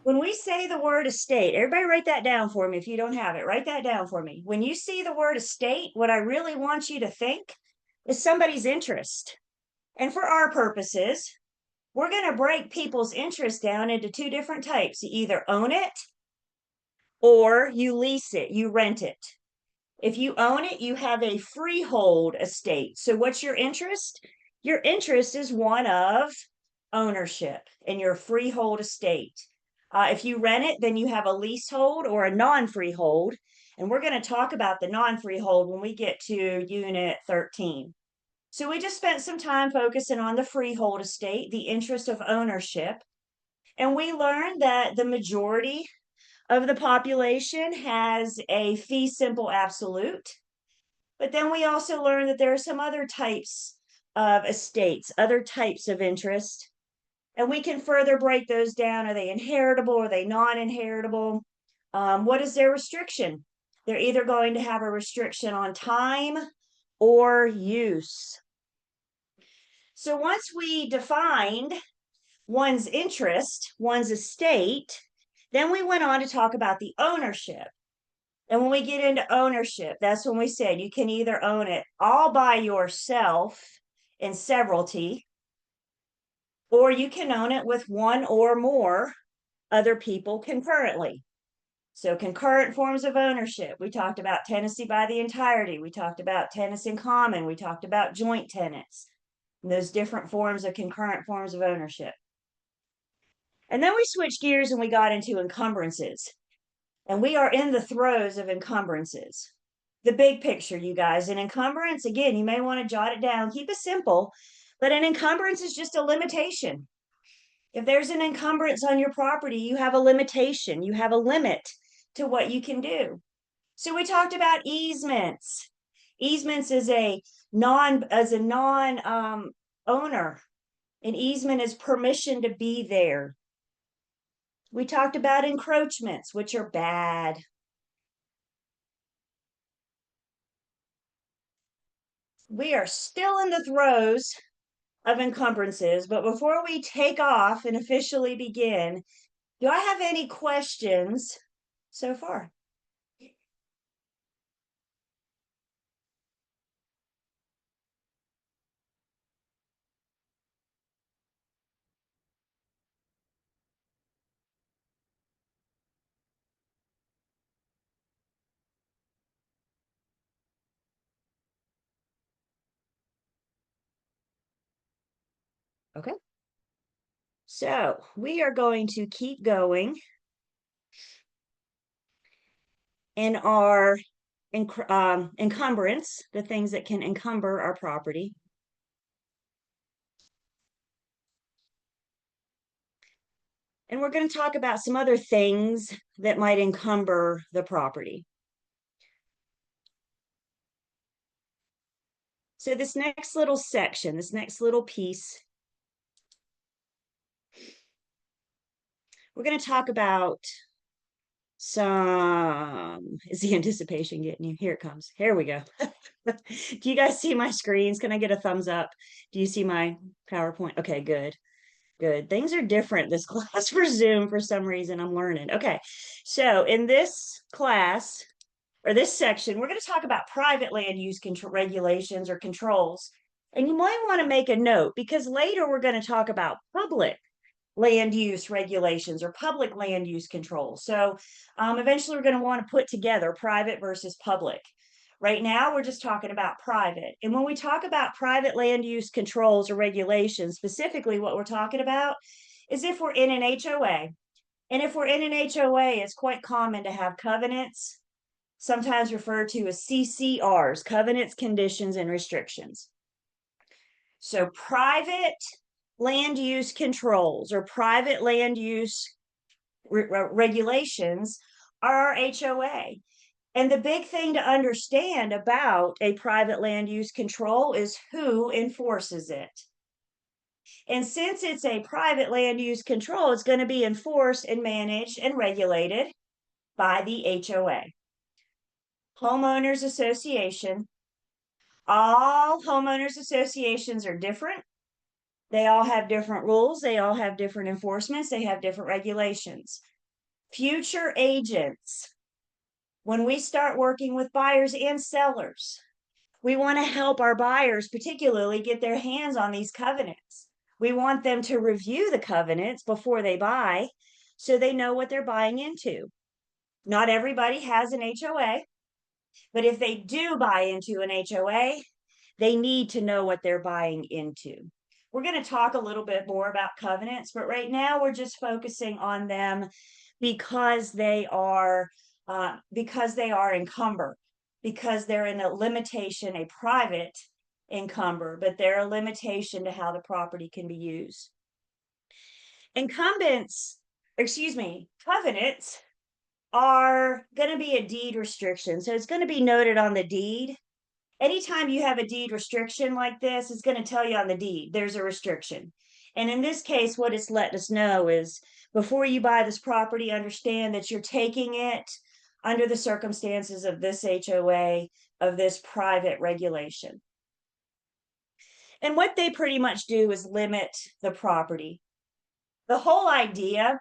When we say the word estate, everybody write that down for me. If you don't have it, write that down for me. When you see the word estate, what I really want you to think is somebody's interest. And for our purposes, we're going to break people's interest down into two different types. You either own it or you lease it, you rent it. If you own it, you have a freehold estate. So what's your interest? Your interest is one of ownership in your freehold estate. If you rent it, then you have a leasehold or a non-freehold. And we're going to talk about the non-freehold when we get to unit 13. So we just spent some time focusing on the freehold estate, the interest of ownership. And we learned that the majority of the population has a fee simple absolute. But then we also learned that there are some other types of estates, other types of interest. And we can further break those down. Are they inheritable? Are they non-inheritable? What is their restriction? They're either going to have a restriction on time or use. So once we defined one's interest, one's estate, then we went on to talk about the ownership. And when we get into ownership, that's when we said you can either own it all by yourself in severalty, or you can own it with one or more other people concurrently. So concurrent forms of ownership. We talked about tenancy by the entirety. We talked about tenants in common. We talked about joint tenants, and those different forms of concurrent forms of ownership. And then we switched gears and we got into encumbrances. And we are in the throes of encumbrances. The big picture, you guys. An encumbrance, again, you may want to jot it down, keep it simple, but an encumbrance is just a limitation. If there's an encumbrance on your property, you have a limitation, you have a limit to what you can do. So we talked about easements. Easements is a non owner. An easement is permission to be there. We talked about encroachments, which are bad. We are still in the throes of encumbrances, but before we take off and officially begin, do I have any questions so far? Okay. So we are going to keep going in our encumbrance, the things that can encumber our property. And we're going to talk about some other things that might encumber the property. So this next little section, this next little piece, we're going to talk about is the anticipation getting you? Here it comes. Here we go. Do you guys see my screens? Can I get a thumbs up? Do you see my PowerPoint? Okay, good. Good. Things are different this class for Zoom for some reason. I'm learning. Okay. So in this class or this section, we're going to talk about private land use control regulations or controls. And you might want to make a note because later we're going to talk about public land use regulations or public land use controls. So eventually we're going to want to put together private versus public. Right now, we're just talking about private. And when we talk about private land use controls or regulations, specifically what we're talking about is if we're in an HOA. And if we're in an HOA, it's quite common to have covenants, sometimes referred to as CCRs, covenants, conditions, and restrictions. So private land use controls or private land use regulations are our HOA. And the big thing to understand about a private land use control is who enforces it. And since it's a private land use control, it's going to be enforced and managed and regulated by the HOA. Homeowners Association. All homeowners associations are different. They all have different rules. They all have different enforcements. They have different regulations. Future agents, when we start working with buyers and sellers, we want to help our buyers particularly get their hands on these covenants. We want them to review the covenants before they buy so they know what they're buying into. Not everybody has an HOA, but if they do buy into an HOA, they need to know what they're buying into. We're going to talk a little bit more about covenants, but right now we're just focusing on them because they are encumber, because they're in a limitation, a private encumber, but they're a limitation to how the property can be used. Covenants are going to be a deed restriction. So it's going to be noted on the deed. Anytime you have a deed restriction like this, it's going to tell you on the deed there's a restriction. And in this case, what it's letting us know is before you buy this property, understand that you're taking it under the circumstances of this HOA, of this private regulation. And what they pretty much do is limit the property. The whole idea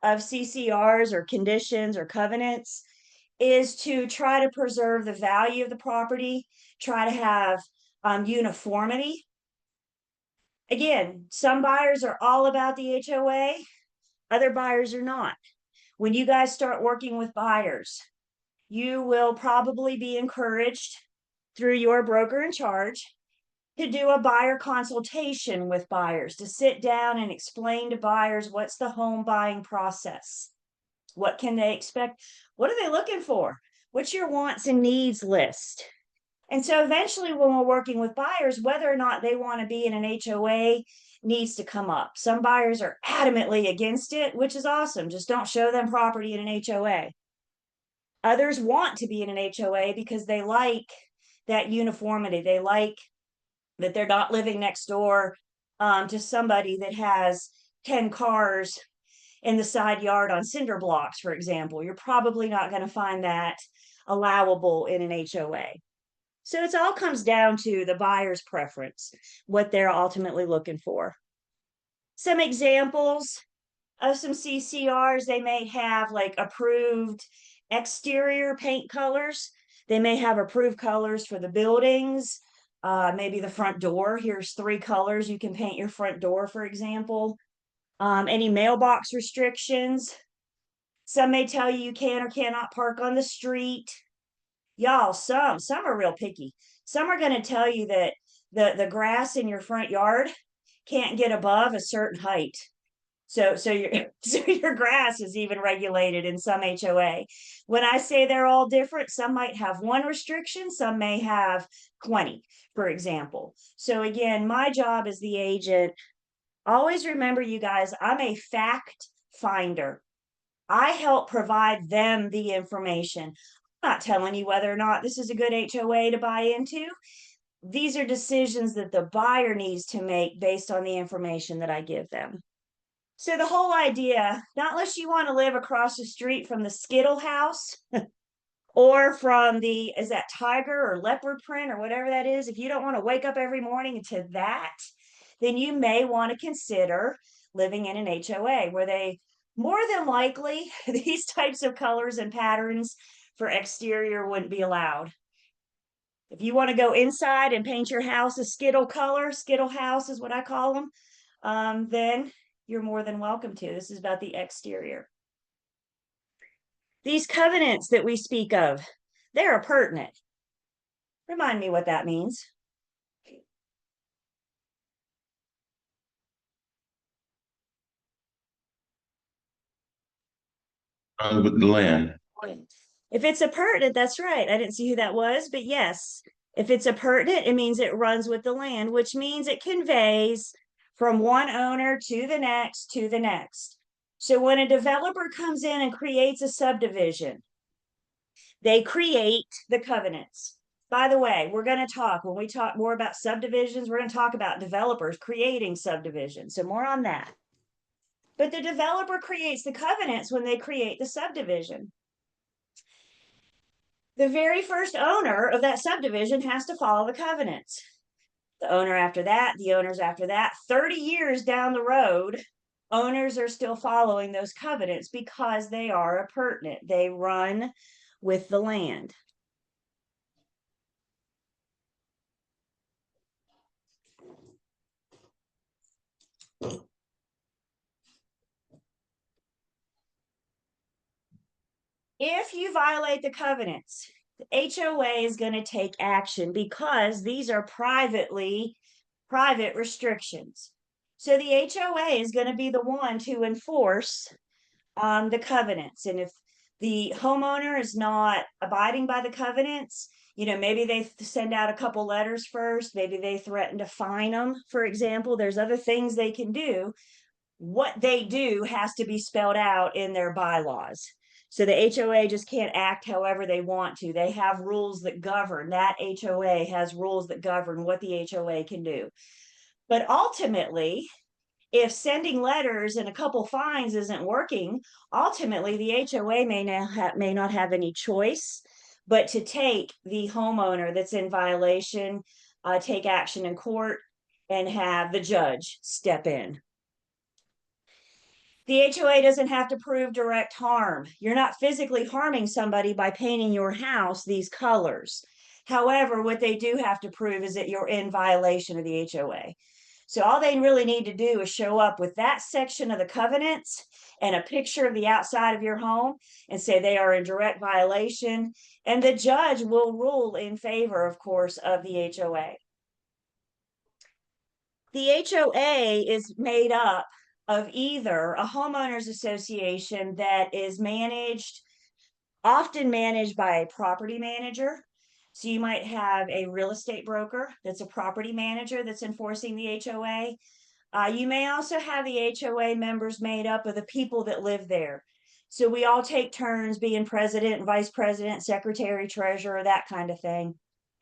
of CCRs or conditions or covenants is to try to preserve the value of the property, try to have uniformity. Again, some buyers are all about the HOA, other buyers are not. When you guys start working with buyers, you will probably be encouraged through your broker in charge to do a buyer consultation with buyers, to sit down and explain to buyers what's the home buying process. What can they expect? What are they looking for? What's your wants and needs list? And so eventually, when we're working with buyers, whether or not they want to be in an HOA needs to come up. Some buyers are adamantly against it, which is awesome. Just don't show them property in an HOA. Others want to be in an HOA because they like that uniformity. They like that they're not living next door to somebody that has 10 cars in the side yard on cinder blocks, for example. You're probably not going to find that allowable in an HOA. So it all comes down to the buyer's preference, what they're ultimately looking for. Some examples of some CCRs, they may have like approved exterior paint colors. They may have approved colors for the buildings, maybe the front door. Here's 3 colors you can paint your front door, for example. Any mailbox restrictions. Some may tell you you can or cannot park on the street. Y'all, some are real picky. Some are going to tell you that the grass in your front yard can't get above a certain height. So your grass is even regulated in some HOA. When I say they're all different, some might have 1 restriction, some may have 20, for example. So again, my job as the agent, always remember, you guys, I'm a fact finder. I help provide them the information. I'm not telling you whether or not this is a good HOA to buy into. These are decisions that the buyer needs to make based on the information that I give them. So the whole idea, not unless you want to live across the street from the Skittle house or from is that tiger or leopard print or whatever that is, if you don't want to wake up every morning to that, then you may want to consider living in an HOA where they more than likely these types of colors and patterns for exterior wouldn't be allowed. If you want to go inside and paint your house a Skittle color, Skittle house is what I call them, then you're more than welcome to. This is about the exterior. These covenants that we speak of, they're appurtenant. Remind me what that means. With the land. If it's appurtenant, that's right. I didn't see who that was, but yes, if it's appurtenant, it means it runs with the land, which means it conveys from one owner to the next to the next. So when a developer comes in and creates a subdivision, they create the covenants. By the way, we're going to talk, when we talk more about subdivisions, we're going to talk about developers creating subdivisions. So more on that. But the developer creates the covenants when they create the subdivision. The very first owner of that subdivision has to follow the covenants. The owner after that, the owners after that, 30 years down the road, Owners are still following those covenants because they are appurtenant. They run with the land. If you violate the covenants, the HOA is going to take action because these are private restrictions. So the HOA is going to be the one to enforce the covenants. And if the homeowner is not abiding by the covenants, maybe they send out a couple letters first, maybe they threaten to fine them, for example. There's other things they can do. What they do has to be spelled out in their bylaws. So the HOA just can't act however they want to. They have rules that govern. That HOA has rules that govern what the HOA can do. But ultimately, if sending letters and a couple fines isn't working, ultimately the HOA may not have any choice but to take the homeowner that's in violation, take action in court, and have the judge step in. The HOA doesn't have to prove direct harm. You're not physically harming somebody by painting your house these colors. However, what they do have to prove is that you're in violation of the HOA. So all they really need to do is show up with that section of the covenants and a picture of the outside of your home and say they are in direct violation. And the judge will rule in favor, of course, of the HOA. The HOA is made up of either a homeowners association that is often managed by a property manager. So you might have a real estate broker that's a property manager that's enforcing the HOA. You may also have the HOA members made up of the people that live there. So we all take turns being president, vice president, secretary, treasurer, that kind of thing.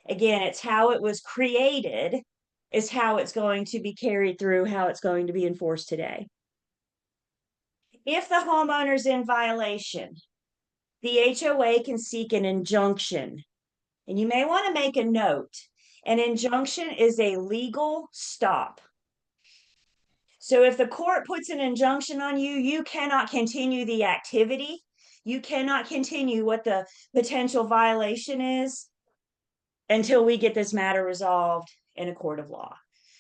Again, it's how it was created is how it's going to be carried through, how it's going to be enforced today. If the homeowner's in violation, the HOA can seek an injunction. And you may want to make a note. An injunction is a legal stop. So if the court puts an injunction on you, you cannot continue the activity. You cannot continue what the potential violation is until we get this matter resolved in a court of law.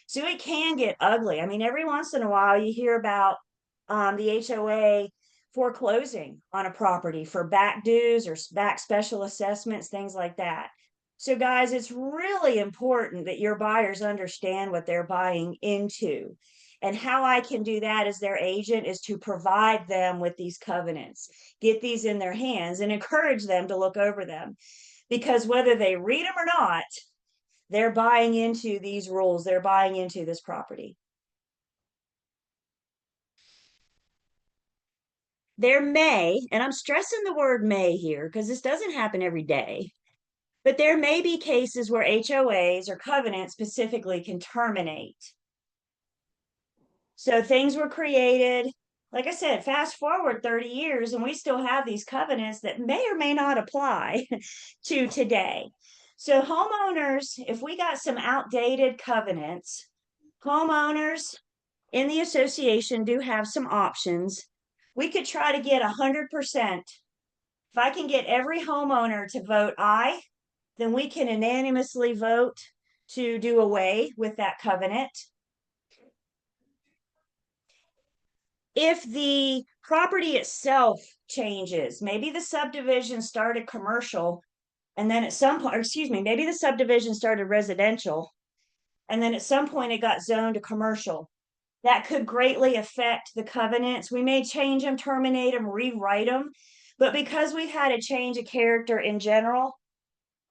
So it can get ugly. I mean, every once in a while you hear about the HOA foreclosing on a property for back dues or back special assessments, things like that. So guys, it's really important that your buyers understand what they're buying into. And how I can do that as their agent is to provide them with these covenants, get these in their hands and encourage them to look over them. Because whether they read them or not, they're buying into these rules. They're buying into this property. There may, and I'm stressing the word may here because this doesn't happen every day, but there may be cases where HOAs or covenants specifically can terminate. So things were created, like I said, fast forward 30 years, and we still have these covenants that may or may not apply to today. So homeowners, if we got some outdated covenants, homeowners in the association do have some options. We could try to get 100%. If I can get every homeowner to vote aye, then we can unanimously vote to do away with that covenant. If the property itself changes, maybe the subdivision started commercial and then at some point, maybe the subdivision started residential and then at some point it got zoned to commercial. That could greatly affect the covenants. We may change them, terminate them, rewrite them. But because we've had a change of character in general,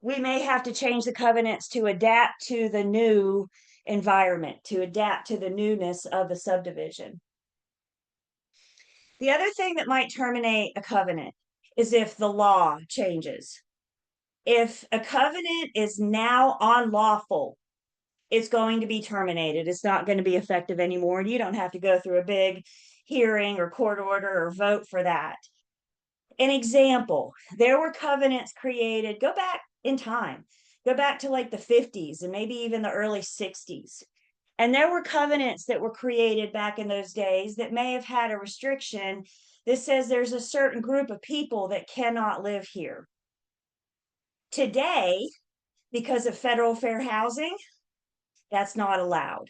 we may have to change the covenants to adapt to the new environment, to adapt to the newness of the subdivision. The other thing that might terminate a covenant is if the law changes. If a covenant is now unlawful, it's going to be terminated. It's not going to be effective anymore. And you don't have to go through a big hearing or court order or vote for that. An example, there were covenants created, go back in time, go back to like the 50s and maybe even the early 60s. And there were covenants that were created back in those days that may have had a restriction that says there's a certain group of people that cannot live here. Today, because of federal fair housing, that's not allowed.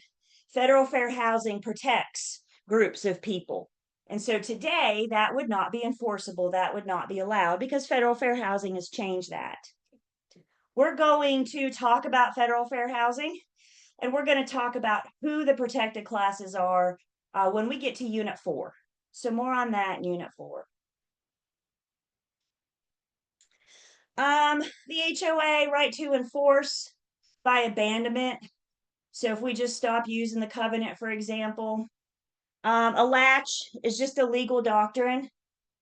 Federal fair housing protects groups of people. And so today that would not be enforceable. That would not be allowed because federal fair housing has changed that. We're going to talk about federal fair housing, and we're going to talk about who the protected classes are when we get to Unit 4. So more on that in Unit 4. The HOA right to enforce by abandonment. So if we just stop using the covenant, for example, a latch is just a legal doctrine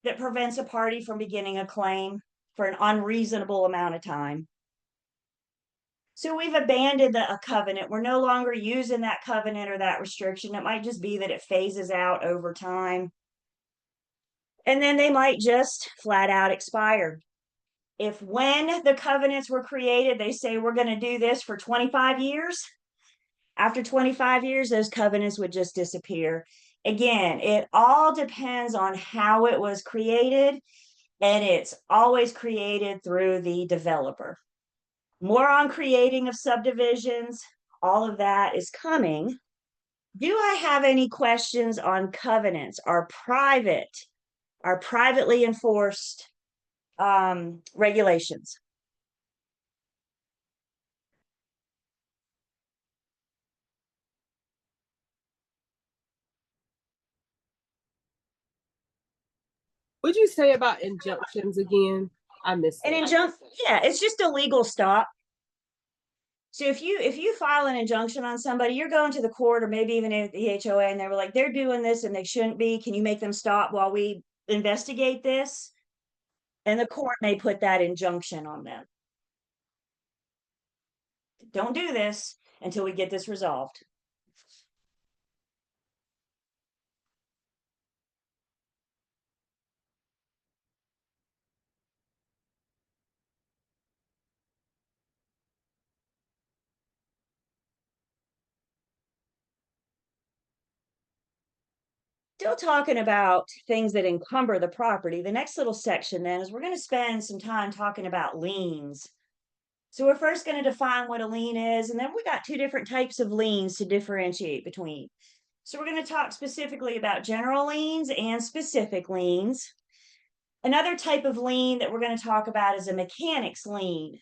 that prevents a party from beginning a claim for an unreasonable amount of time. So we've abandoned a covenant. We're no longer using that covenant or that restriction. It might just be that it phases out over time. And then they might just flat out expire. If when the covenants were created, they say we're going to do this for 25 years, after 25 years, those covenants would just disappear. Again, it all depends on how it was created, and it's always created through the developer. More on creating of subdivisions, all of that is coming. Do I have any questions on covenants? Are privately enforced regulations? What'd you say about injunctions again? I missed An it. injunction, yeah, it's just a legal stop. So if you file an injunction on somebody, you're going to the court or maybe even the HOA, and they were like, they're doing this and they shouldn't be. Can you make them stop while we investigate this? And the court may put that injunction on them. Don't do this until we get this resolved. Still talking about things that encumber the property. The next little section then is we're going to spend some time talking about liens. So we're first going to define what a lien is, and then we got two different types of liens to differentiate between. So we're going to talk specifically about general liens and specific liens. Another type of lien that we're going to talk about is a mechanic's lien.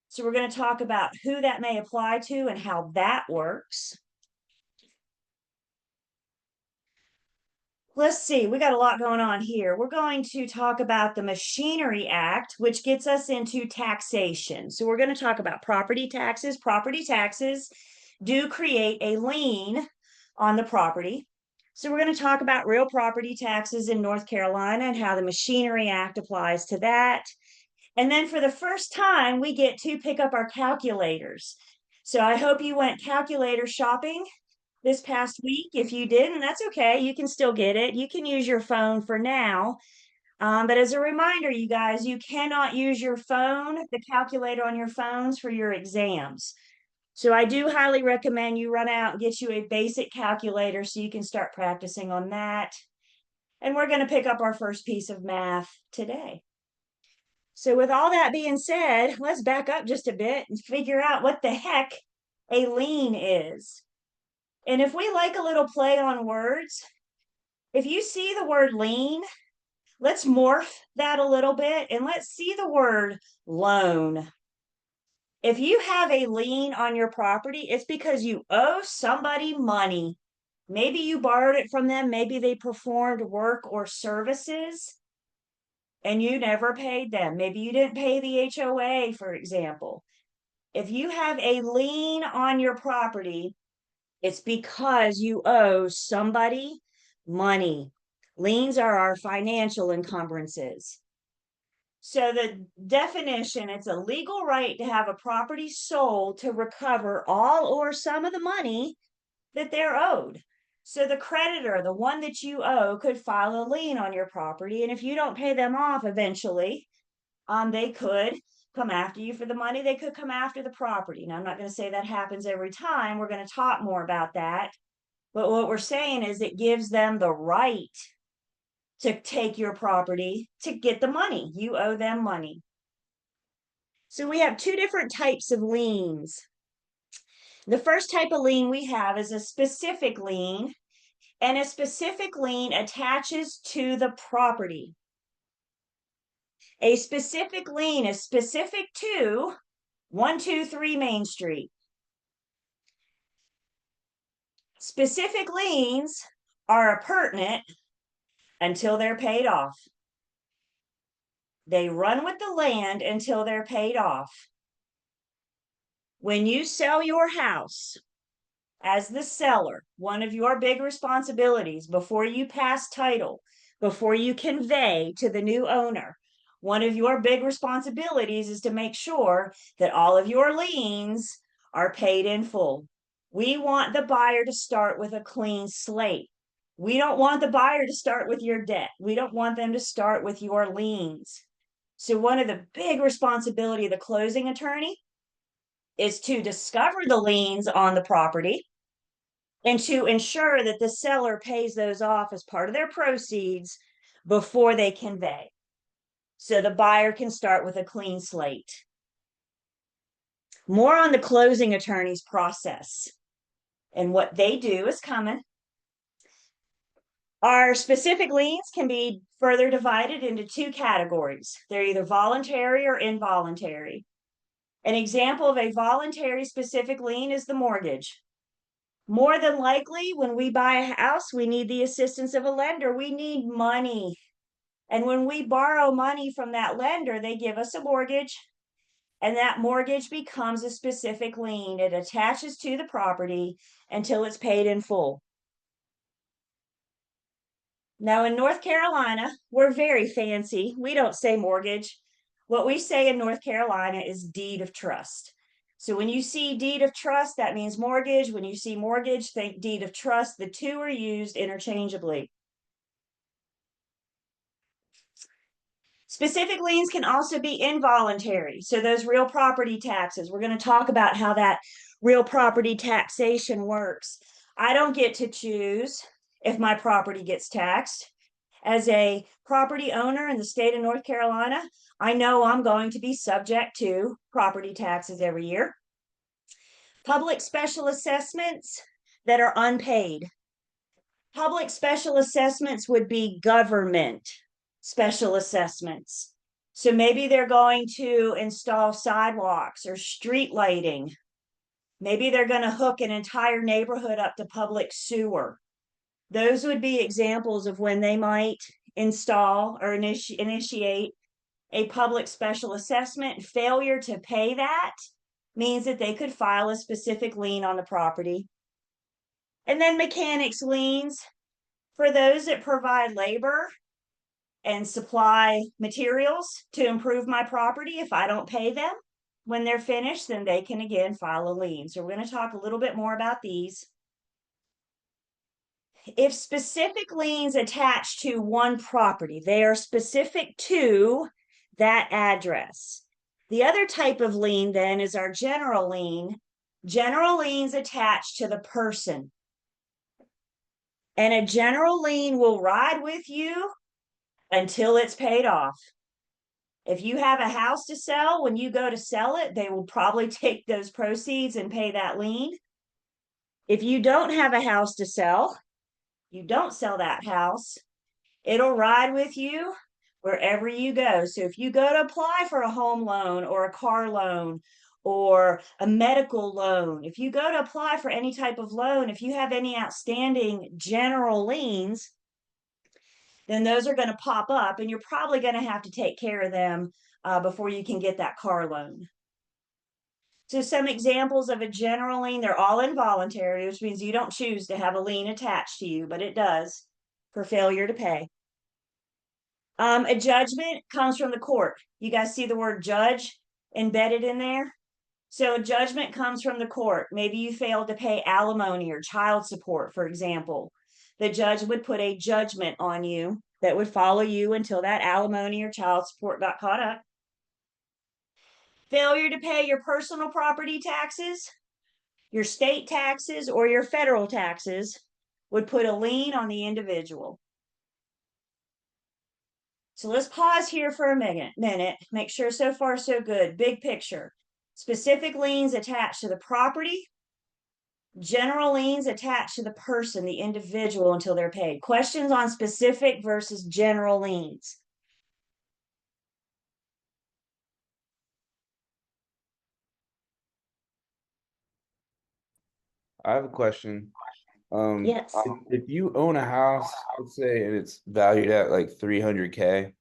So we're going to talk about who that may apply to and how that works. Let's see, we got a lot going on here. We're going to talk about the Machinery Act, which gets us into taxation. So we're going to talk about property taxes. Property taxes do create a lien on the property. So we're going to talk about real property taxes in North Carolina and how the Machinery Act applies to that. And then for the first time, we get to pick up our calculators. So I hope you went calculator shopping this past week. If you didn't, that's okay. You can still get it. You can use your phone for now. But as a reminder, you guys, you cannot use your phone, the calculator on your phones for your exams. So I do highly recommend you run out and get you a basic calculator so you can start practicing on that. And we're going to pick up our first piece of math today. So with all that being said, let's back up just a bit and figure out what the heck a lien is. And if we like a little play on words, if you see the word lien, let's morph that a little bit and let's see the word loan. If you have a lien on your property, it's because you owe somebody money. Maybe you borrowed it from them. Maybe they performed work or services and you never paid them. Maybe you didn't pay the HOA, for example. If you have a lien on your property, it's because you owe somebody money. Liens are our financial encumbrances. So the definition, it's a legal right to have a property sold to recover all or some of the money that they're owed. So the creditor, the one that you owe, could file a lien on your property. And if you don't pay them off eventually, they could come after you for the money. They could come after the property. Now, I'm not going to say that happens every time. We're going to talk more about that. But what we're saying is it gives them the right to take your property to get the money. You owe them money. So we have two different types of liens. The first type of lien we have is a specific lien, and a specific lien attaches to the property. A specific lien is specific to 123 Main Street. Specific liens are appurtenant until they're paid off. They run with the land until they're paid off. When you sell your house, as the seller, one of your big responsibilities before you pass title, before you convey to the new owner, one of your big responsibilities is to make sure that all of your liens are paid in full. We want the buyer to start with a clean slate. We don't want the buyer to start with your debt. We don't want them to start with your liens. So one of the big responsibility of the closing attorney is to discover the liens on the property and to ensure that the seller pays those off as part of their proceeds before they convey. So the buyer can start with a clean slate. More on the closing attorney's process and what they do is coming. Our specific liens can be further divided into two categories. They're either voluntary or involuntary. An example of a voluntary specific lien is the mortgage. More than likely, when we buy a house, we need the assistance of a lender. We need money. And when we borrow money from that lender, they give us a mortgage, and that mortgage becomes a specific lien. It attaches to the property until it's paid in full. Now, in North Carolina, we're very fancy. We don't say mortgage. What we say in North Carolina is deed of trust. So when you see deed of trust, that means mortgage. When you see mortgage, think deed of trust. The two are used interchangeably. Specific liens can also be involuntary. So those real property taxes, we're going to talk about how that real property taxation works. I don't get to choose if my property gets taxed. As a property owner in the state of North Carolina, I know I'm going to be subject to property taxes every year. Public special assessments that are unpaid. Public special assessments would be government special assessments. So maybe they're going to install sidewalks or street lighting. Maybe they're going to hook an entire neighborhood up to public sewer. Those would be examples of when they might install or initiate a public special assessment. Failure to pay that means that they could file a specific lien on the property. And then mechanics liens for those that provide labor and supply materials to improve my property. If I don't pay them when they're finished, then they can again file a lien. So we're going to talk a little bit more about these. If specific liens attach to one property, they are specific to that address. The other type of lien then is our general lien. General liens attach to the person. And a general lien will ride with you until it's paid off. If you have a house to sell, when you go to sell it, they will probably take those proceeds and pay that lien. If you don't have a house to sell, you don't sell that house, it'll ride with you wherever you go. So if you go to apply for a home loan or a car loan or a medical loan, if you go to apply for any type of loan, if you have any outstanding general liens, then those are going to pop up and you're probably going to have to take care of them before you can get that car loan. So some examples of a general lien, they're all involuntary, which means you don't choose to have a lien attached to you, but it does for failure to pay. A judgment comes from the court. You guys see the word judge embedded in there? So a judgment comes from the court. Maybe you failed to pay alimony or child support, for example. The judge would put a judgment on you that would follow you until that alimony or child support got caught up. Failure to pay your personal property taxes, your state taxes, or your federal taxes would put a lien on the individual. So let's pause here for a minute, make sure so far so good. Big picture. Specific liens attached to the property, general liens attached to the person, the individual, until they're paid. Questions on specific versus general liens? I have a question. Yes. If you own a house, let's say, and it's valued at like 300K,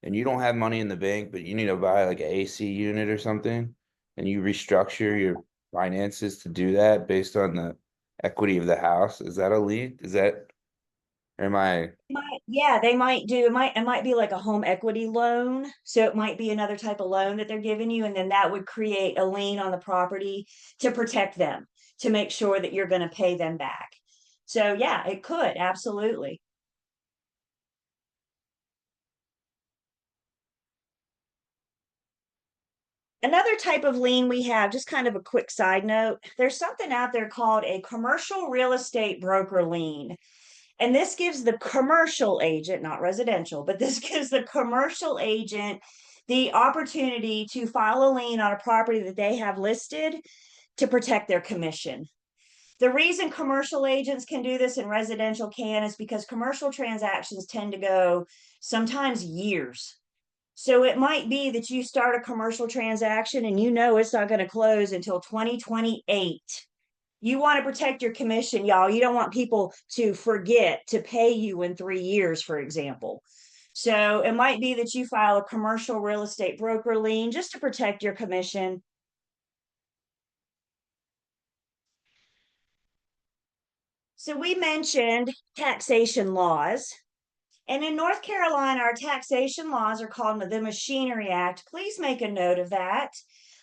and you don't have money in the bank, but you need to buy like an AC unit or something, and you restructure your finances to do that based on the equity of the house, is that a lien? Is that, or am I? Yeah, they might do, it might be like a home equity loan. So it might be another type of loan that they're giving you, and then that would create a lien on the property to protect them, to make sure that you're going to pay them back. So yeah, it could, absolutely. Another type of lien we have, just kind of a quick side note, there's something out there called a commercial real estate broker lien. And this gives the commercial agent, not residential, but this gives the commercial agent the opportunity to file a lien on a property that they have listed to protect their commission. The reason commercial agents can do this and residential can is because commercial transactions tend to go sometimes years. So it might be that you start a commercial transaction and you know it's not going to close until 2028. You want to protect your commission, y'all. You don't want people to forget to pay you in 3 years, for example. So it might be that you file a commercial real estate broker lien just to protect your commission. So we mentioned taxation laws. And in North Carolina, our taxation laws are called the Machinery Act. Please make a note of that.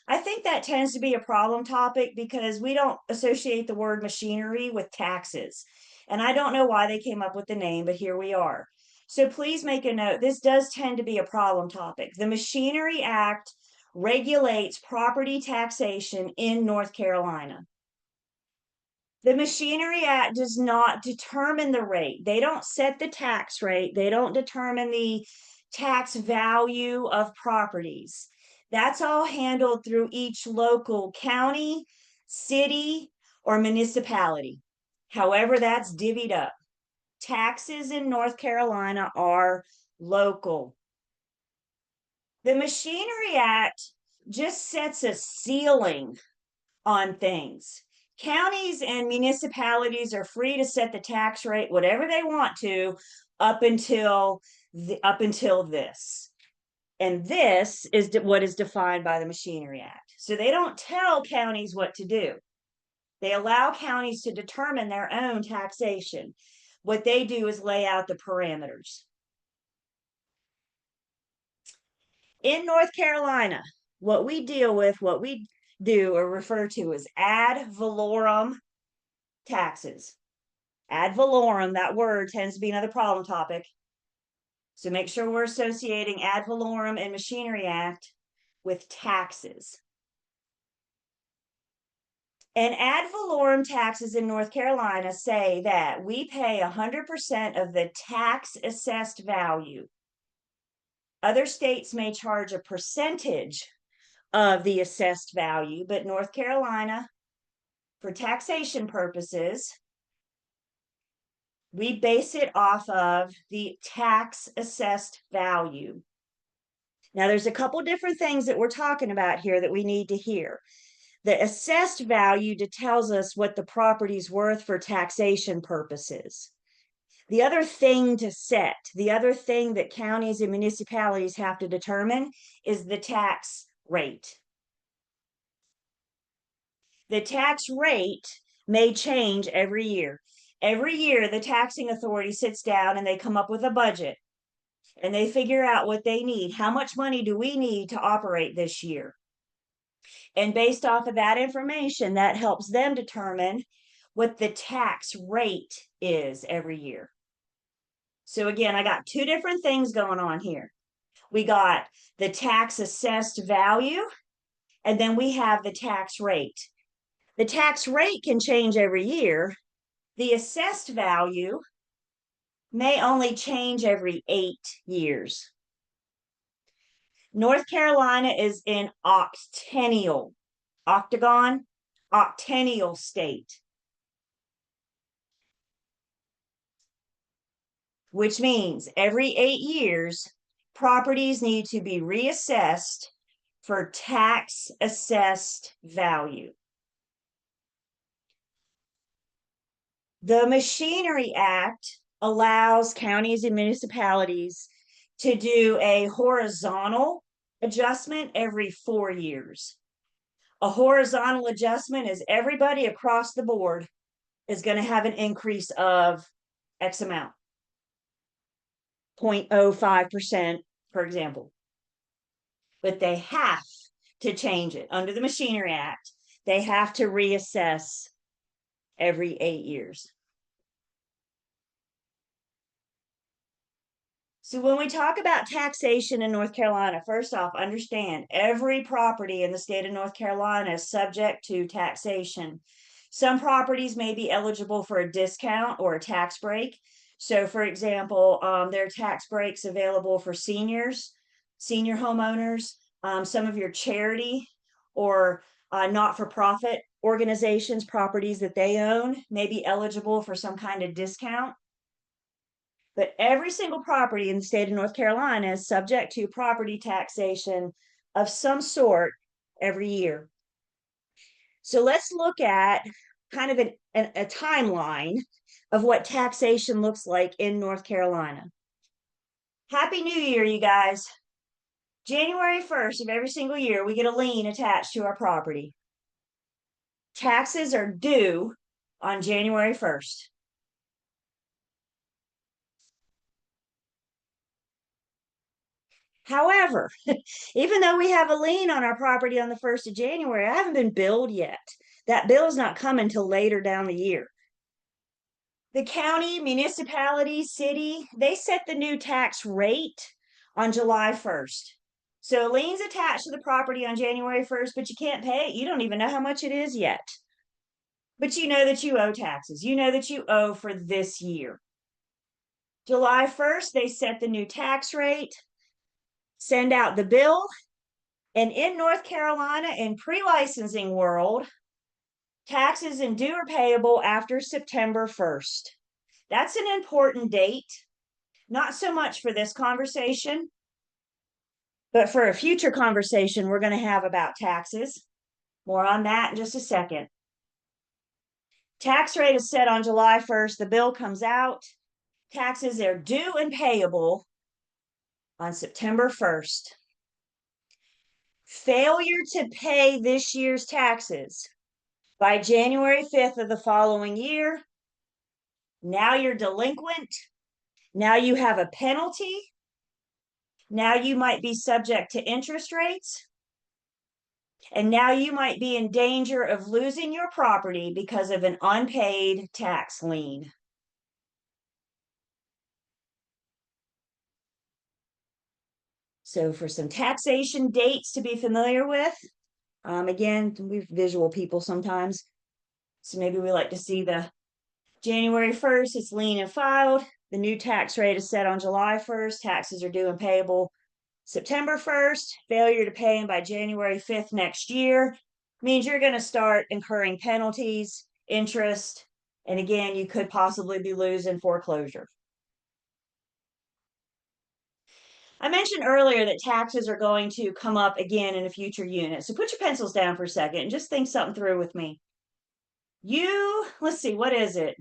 I think that tends to be a problem topic because we don't associate the word machinery with taxes. And I don't know why they came up with the name, but here we are. So please make a note. This does tend to be a problem topic. The Machinery Act regulates property taxation in North Carolina. The Machinery Act does not determine the rate. They don't set the tax rate. They don't determine the tax value of properties. That's all handled through each local county, city, or municipality. However, that's divvied up. Taxes in North Carolina are local. The Machinery Act just sets a ceiling on things. Counties and municipalities are free to set the tax rate whatever they want to up until this. And this is what is defined by the Machinery Act. So they don't tell counties what to do. They allow counties to determine their own taxation. What they do is lay out the parameters. In North Carolina, what we do or refer to as ad valorem taxes. Ad valorem, that word tends to be another problem topic. So make sure we're associating ad valorem and Machinery Act with taxes. And ad valorem taxes in North Carolina say that we pay 100% of the tax assessed value. Other states may charge a percentage of the assessed value, but North Carolina, for taxation purposes, we base it off of the tax assessed value. Now, there's a couple different things that we're talking about here that we need to hear. The assessed value tells us what the property's worth for taxation purposes. The other thing to set, the other thing that counties and municipalities have to determine is the tax rate. The tax rate may change every year. Every year, the taxing authority sits down and they come up with a budget and they figure out what they need. How much money do we need to operate this year? And based off of that information, that helps them determine what the tax rate is every year. So again, I got two different things going on here. We got the tax assessed value And then we have the tax rate. The tax rate can change every year. The assessed value may only change every 8 years. North Carolina is in octennial state, which means every 8 years, properties need to be reassessed for tax assessed value. The Machinery Act allows counties and municipalities to do a horizontal adjustment every 4 years. A horizontal adjustment is everybody across the board is going to have an increase of X amount, 0.05%, for example. But they have to change it under the Machinery Act. They have to reassess every 8 years. So when we talk about taxation in North Carolina, first off, understand every property in the state of North Carolina is subject to taxation. Some properties may be eligible for a discount or a tax break. So for example, there are tax breaks available for seniors, senior homeowners, some of your charity or not-for-profit organizations, properties that they own may be eligible for some kind of discount. But every single property in the state of North Carolina is subject to property taxation of some sort every year. So let's look at kind of a timeline of what taxation looks like in North Carolina. Happy New Year, you guys. January 1st of every single year, we get a lien attached to our property. Taxes are due on January 1st. However, even though we have a lien on our property on the 1st of January, I haven't been billed yet. That bill's not coming till later down the year. The county, municipality, city, they set the new tax rate on July 1st. So liens attached to the property on January 1st, but you can't pay it. You don't even know how much it is yet. But you know that you owe taxes. You know that you owe for this year. July 1st, they set the new tax rate, send out the bill, and in North Carolina, in pre-licensing world, taxes and due are payable after September 1st. That's an important date, not so much for this conversation, but for a future conversation we're going to have about taxes. More on that in just a second. Tax rate is set on July 1st. The bill comes out. Taxes are due and payable on September 1st. Failure to pay this year's taxes by January 5th of the following year, now you're delinquent. Now you have a penalty. Now you might be subject to interest rates. And now you might be in danger of losing your property because of an unpaid tax lien. So for some taxation dates to be familiar with, again, we're visual people sometimes. So maybe we like to see the January 1st, it's lien and filed. The new tax rate is set on July 1st. Taxes are due and payable September 1st. Failure to pay them by January 5th next year means you're going to start incurring penalties, interest, and again, you could possibly be losing foreclosure. I mentioned earlier that taxes are going to come up again in a future unit. So put your pencils down for a second and just think something through with me. Let's see, what is it?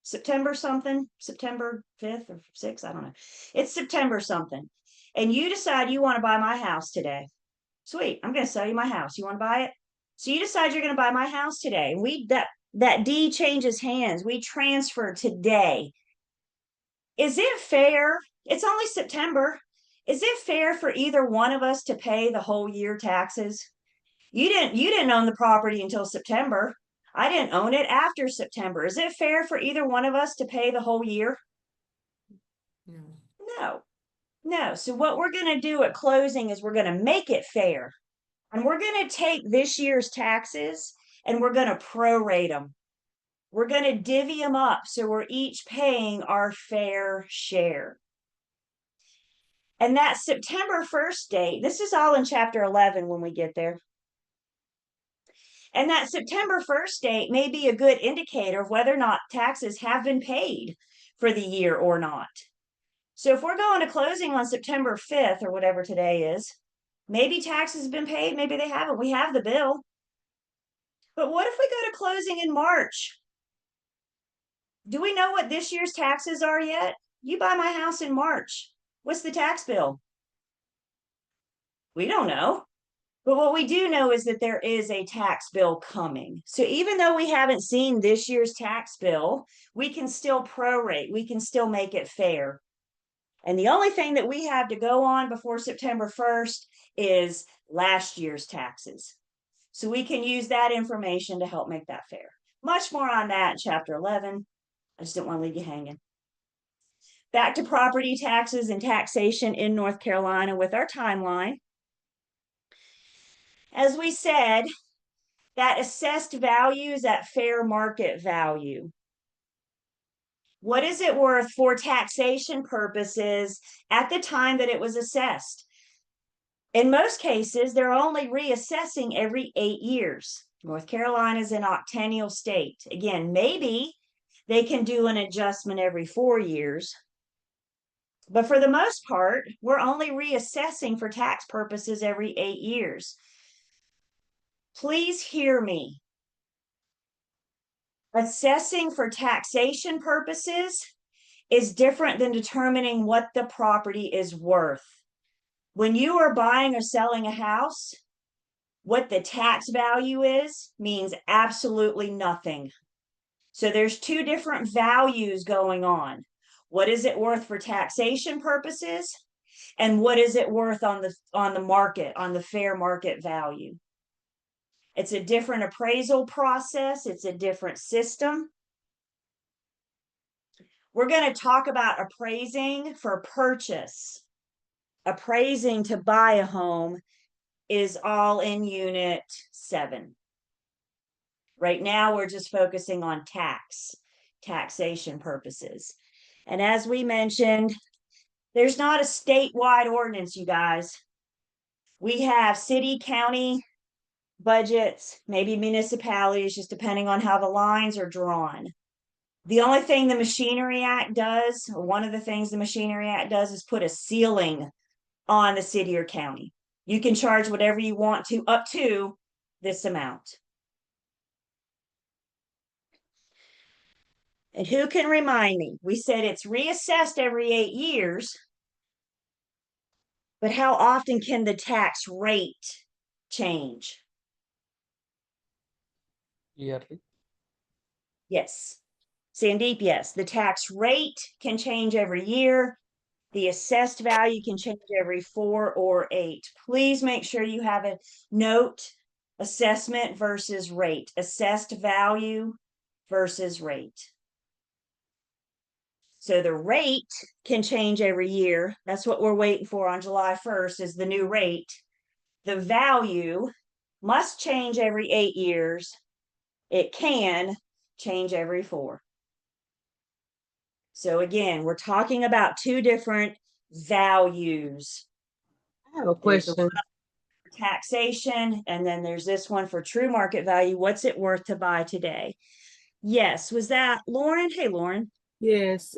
September something, September 5th or 6th, I don't know. It's September something. And you decide you want to buy my house today. Sweet, I'm going to sell you my house. You want to buy it? So you decide you're going to buy my house today. That deed changes hands. We transfer today. Is it fair? It's only September. Is it fair for either one of us to pay the whole year taxes? You didn't own the property until September. I didn't own it after September. Is it fair for either one of us to pay the whole year? No. So what we're going to do at closing is we're going to make it fair. And we're going to take this year's taxes and we're going to prorate them. We're going to divvy them up so we're each paying our fair share. And that September 1st date, this is all in chapter 11 when we get there. And that September 1st date may be a good indicator of whether or not taxes have been paid for the year or not. So if we're going to closing on September 5th or whatever today is, maybe taxes have been paid, maybe they haven't. We have the bill. But what if we go to closing in March? Do we know what this year's taxes are yet? You buy my house in March. What's the tax bill? We don't know. But what we do know is that there is a tax bill coming. So even though we haven't seen this year's tax bill, we can still prorate. We can still make it fair. And the only thing that we have to go on before September 1st is last year's taxes. So we can use that information to help make that fair. Much more on that in chapter 11. I just didn't want to leave you hanging. Back to property taxes and taxation in North Carolina with our timeline. As we said, that assessed value is at fair market value. What is it worth for taxation purposes at the time that it was assessed? In most cases, they're only reassessing every 8 years. North Carolina is an octennial state. Again, maybe they can do an adjustment every 4 years. But for the most part, we're only reassessing for tax purposes every 8 years. Please hear me. Assessing for taxation purposes is different than determining what the property is worth. When you are buying or selling a house, what the tax value is means absolutely nothing. So there's two different values going on. What is it worth for taxation purposes? And what is it worth on the market, on the fair market value? It's a different appraisal process. It's a different system. We're going to talk about appraising for purchase. Appraising to buy a home is all in unit 7. Right now, we're just focusing on taxation purposes. And as we mentioned, there's not a statewide ordinance, you guys. We have city, county budgets, maybe municipalities, just depending on how the lines are drawn. The only thing the Machinery Act does, or one of the things the Machinery Act does, is put a ceiling on the city or county. You can charge whatever you want to up to this amount. And who can remind me? We said it's reassessed every 8 years. But how often can the tax rate change? Yearly. Yes. Sandeep, yes. The tax rate can change every year. The assessed value can change every 4 or 8. Please make sure you have a note: assessment versus rate, assessed value versus rate. So the rate can change every year. That's what we're waiting for on July 1st is the new rate. The value must change every 8 years. It can change every 4. So again, we're talking about 2 different values. I have a question. Taxation, and then there's this one for true market value. What's it worth to buy today? Yes. Was that Lauren? Hey, Lauren. Yes.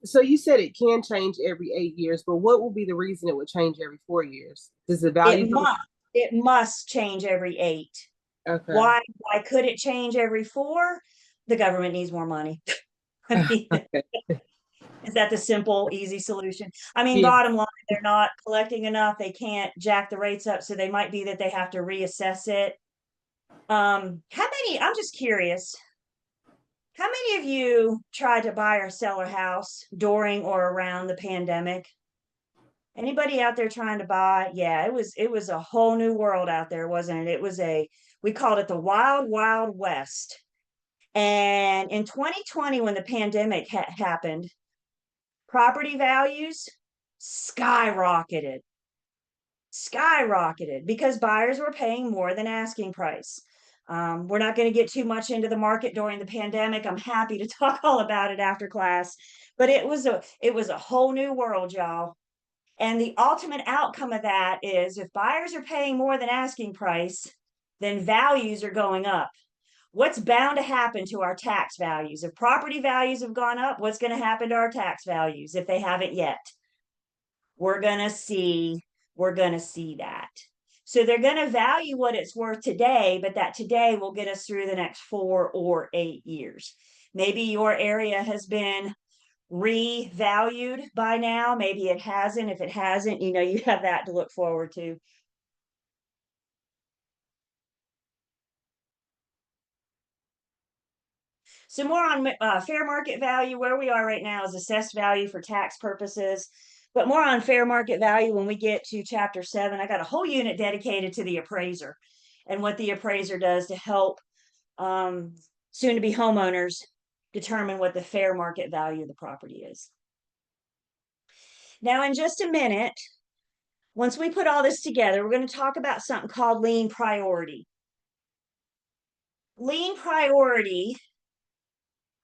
So you said it can change every 8 years, but what would be the reason it would change every 4 years? Does the value It must change every 8. Okay. Why could it change every 4? The government needs more money. I mean, is that the simple, easy solution? I mean, Yeah. bottom line, they're not collecting enough. They can't jack the rates up, so they might be that they have to reassess it. How many? I'm just curious. How many of you tried to buy or sell a house during or around the pandemic? Anybody out there trying to buy? Yeah, it was a whole new world out there, wasn't it? We called it the wild, wild west. And in 2020, when the pandemic happened, property values skyrocketed. skyrocketed because buyers were paying more than asking price. We're not going to get too much into the market during the pandemic. I'm happy to talk all about it after class, but it was a whole new world, y'all. And the ultimate outcome of that is if buyers are paying more than asking price, then values are going up. What's bound to happen to our tax values? If property values have gone up, what's going to happen to our tax values if they haven't yet? We're going to see that. So they're going to value what it's worth today, but that today will get us through the next 4 or 8 years. Maybe your area has been revalued by now. Maybe it hasn't. If it hasn't, you have that to look forward to. So more on fair market value. Where we are right now is assessed value for tax purposes, but more on fair market value when we get to chapter 7. I got a whole unit dedicated to the appraiser and what the appraiser does to help soon to be homeowners determine what the fair market value of the property is. Now, in just a minute, once we put all this together, we're going to talk about something called lien priority. Lien priority,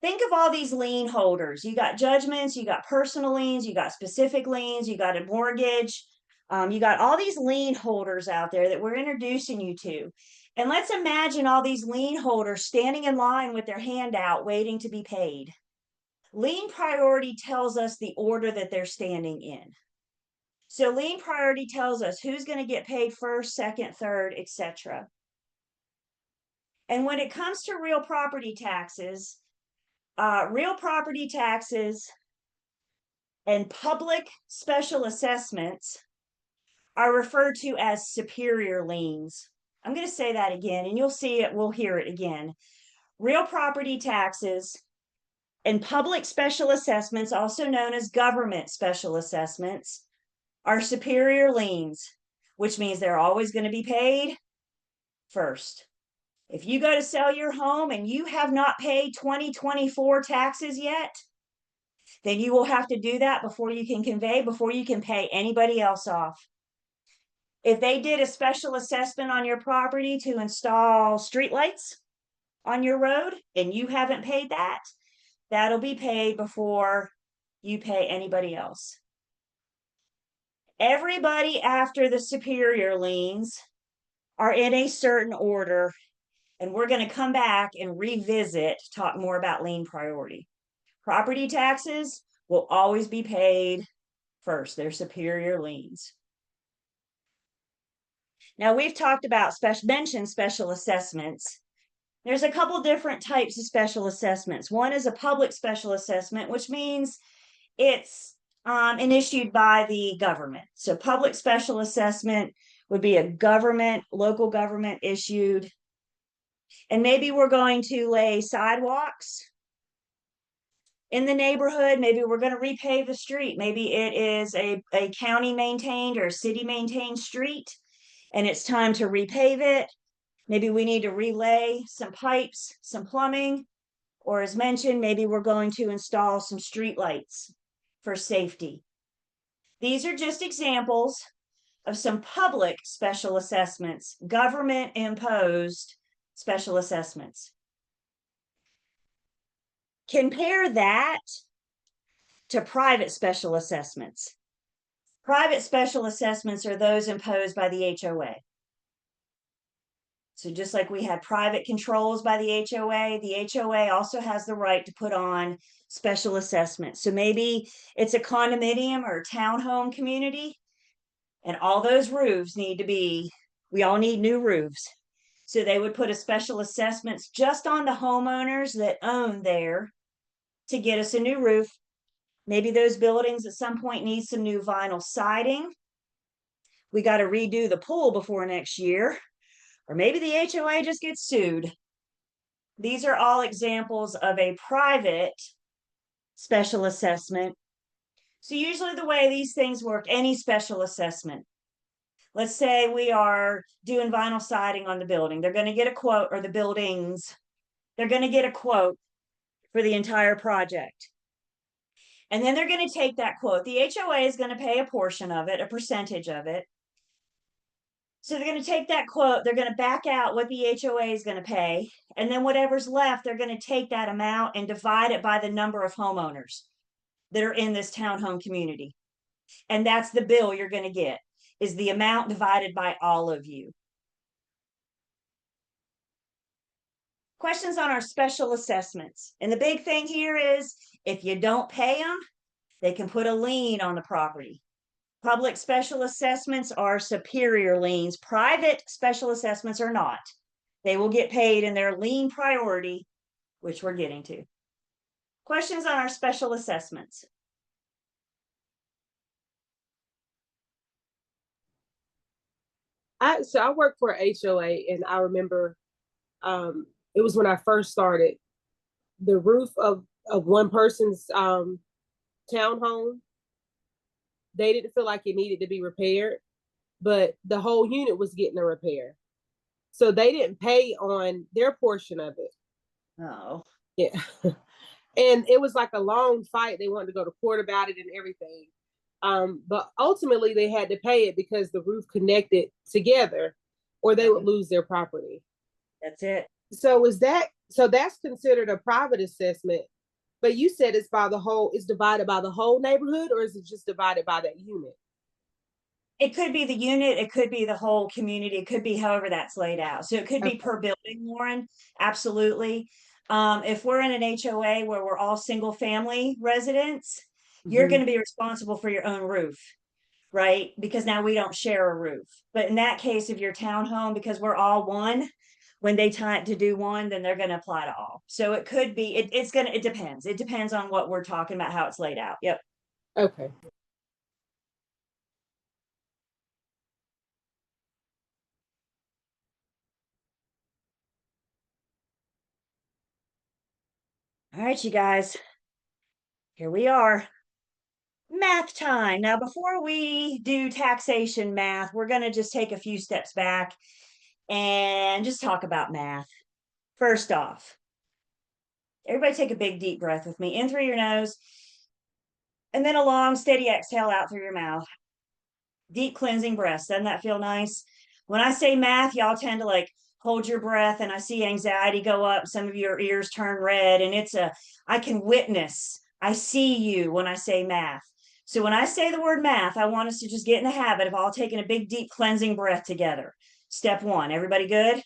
think of all these lien holders. You got judgments, you got personal liens, you got specific liens, you got a mortgage. You got all these lien holders out there that we're introducing you to. And let's imagine all these lien holders standing in line with their hand out waiting to be paid. Lien priority tells us the order that they're standing in. So lien priority tells us who's going to get paid first, second, third, etc. And when it comes to real property taxes and public special assessments are referred to as superior liens. I'm going to say that again, and you'll see it, we'll hear it again. Real property taxes and public special assessments, also known as government special assessments, are superior liens, which means they're always going to be paid first. If you go to sell your home and you have not paid 2024 taxes yet, then you will have to do that before you can convey, before you can pay anybody else off. If they did a special assessment on your property to install streetlights on your road and you haven't paid that, that'll be paid before you pay anybody else. Everybody after the superior liens are in a certain order, and we're going to come back and revisit, talk more about lien priority. Property taxes will always be paid first. They're superior liens. Now, we've talked about mentioned special assessments. There's a couple different types of special assessments. One is a public special assessment, which means it's issued by the government. So public special assessment would be a local government issued. And maybe we're going to lay sidewalks in the neighborhood. Maybe we're going to repave the street. Maybe it is a county maintained or city maintained street, and it's time to repave it. Maybe we need to relay some pipes, some plumbing, or as mentioned, maybe we're going to install some street lights for safety. These are just examples of some public special assessments, government imposed special assessments. Compare that to private special assessments. Private special assessments are those imposed by the HOA. So just like we had private controls by the HOA also has the right to put on special assessments. So maybe it's a condominium or a townhome community, and all those roofs we all need new roofs. So they would put a special assessments just on the homeowners that own there to get us a new roof. Maybe those buildings at some point need some new vinyl siding. We got to redo the pool before next year. Or maybe the HOA just gets sued. These are all examples of a private special assessment. So usually the way these things work, any special assessment, let's say we are doing vinyl siding on the building. They're going to get a quote, or the buildings, they're going to get a quote for the entire project. And then they're going to take that quote. The HOA is going to pay a portion of it, a percentage of it. So they're going to take that quote, they're going to back out what the HOA is going to pay, and then whatever's left, they're going to take that amount and divide it by the number of homeowners that are in this townhome community. And that's the bill you're going to get, is the amount divided by all of you. Questions on our special assessments. And the big thing here is if you don't pay them, they can put a lien on the property. Public special assessments are superior liens. Private special assessments are not. They will get paid in their lien priority, which we're getting to. Questions on our special assessments? I work for HOA, and I remember it was when I first started. The roof of one person's townhome, they didn't feel like it needed to be repaired, but the whole unit was getting a repair. So they didn't pay on their portion of it. Oh, Yeah. And it was like a long fight. They wanted to go to court about it and everything. But ultimately they had to pay it because the roof connected together or they would lose their property. that's it. So that's considered a private assessment, but you said it's divided by the whole neighborhood, or is it just divided by that unit? It could be the unit, it could be the whole community, it could be however that's laid out. So it could be Okay. per building, Warren, absolutely. If we're in an HOA where we're all single family residents, you're Mhm. going to be responsible for your own roof, right? Because now we don't share a roof. But in that case, if your townhome, because we're all one, when they time to do one, then they're going to apply to all. So it could be, it depends. It depends on what we're talking about, how it's laid out. Yep. Okay. All right, you guys, here we are. Math time. Now, before we do taxation math, we're going to just take a few steps back and just talk about math. First off, everybody take a big deep breath with me in through your nose and then a long, steady exhale out through your mouth. Deep cleansing breaths. Doesn't that feel nice? When I say math, y'all tend to like hold your breath, and I see anxiety go up. Some of your ears turn red, and I can witness, I see you when I say math. So when I say the word math, I want us to just get in the habit of all taking a big, deep cleansing breath together. Step one, everybody good?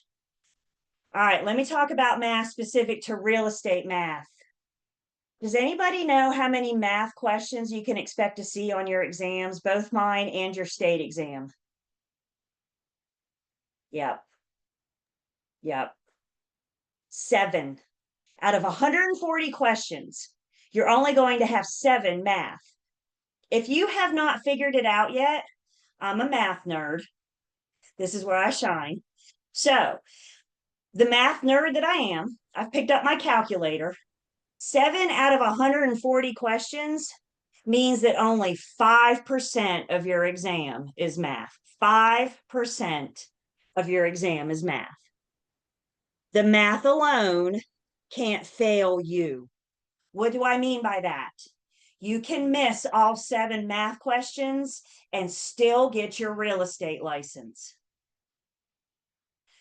All right, let me talk about math specific to real estate math. Does anybody know how many math questions you can expect to see on your exams, both mine and your state exam? Yep. Yep. 7 out of 140 questions. You're only going to have 7 math. If you have not figured it out yet, I'm a math nerd. This is where I shine. So, the math nerd that I am, I've picked up my calculator. 7 out of 140 questions means that only 5% of your exam is math. 5% of your exam is math. The math alone can't fail you. What do I mean by that? You can miss all 7 math questions and still get your real estate license.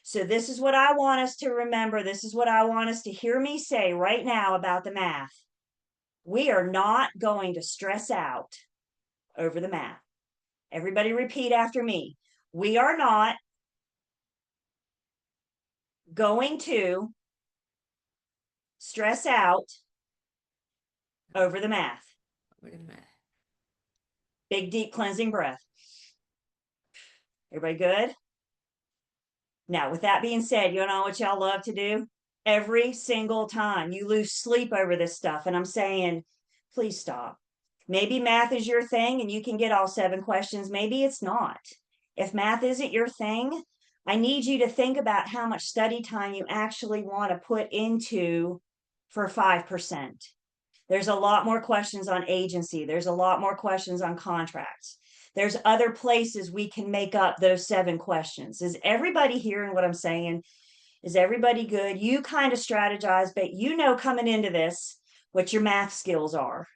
So this is what I want us to remember. This is what I want us to hear me say right now about the math. We are not going to stress out over the math. Everybody repeat after me. We are not going to stress out over the math. Big, deep cleansing breath. Everybody good? Now, with that being said, you know what y'all love to do? Every single time you lose sleep over this stuff. And I'm saying, please stop. Maybe math is your thing and you can get all 7 questions. Maybe it's not. If math isn't your thing, I need you to think about how much study time you actually want to put into for 5%. There's a lot more questions on agency. There's a lot more questions on contracts. There's other places we can make up those 7 questions. Is everybody hearing what I'm saying? Is everybody good? You kind of strategize, but you know coming into this what your math skills are.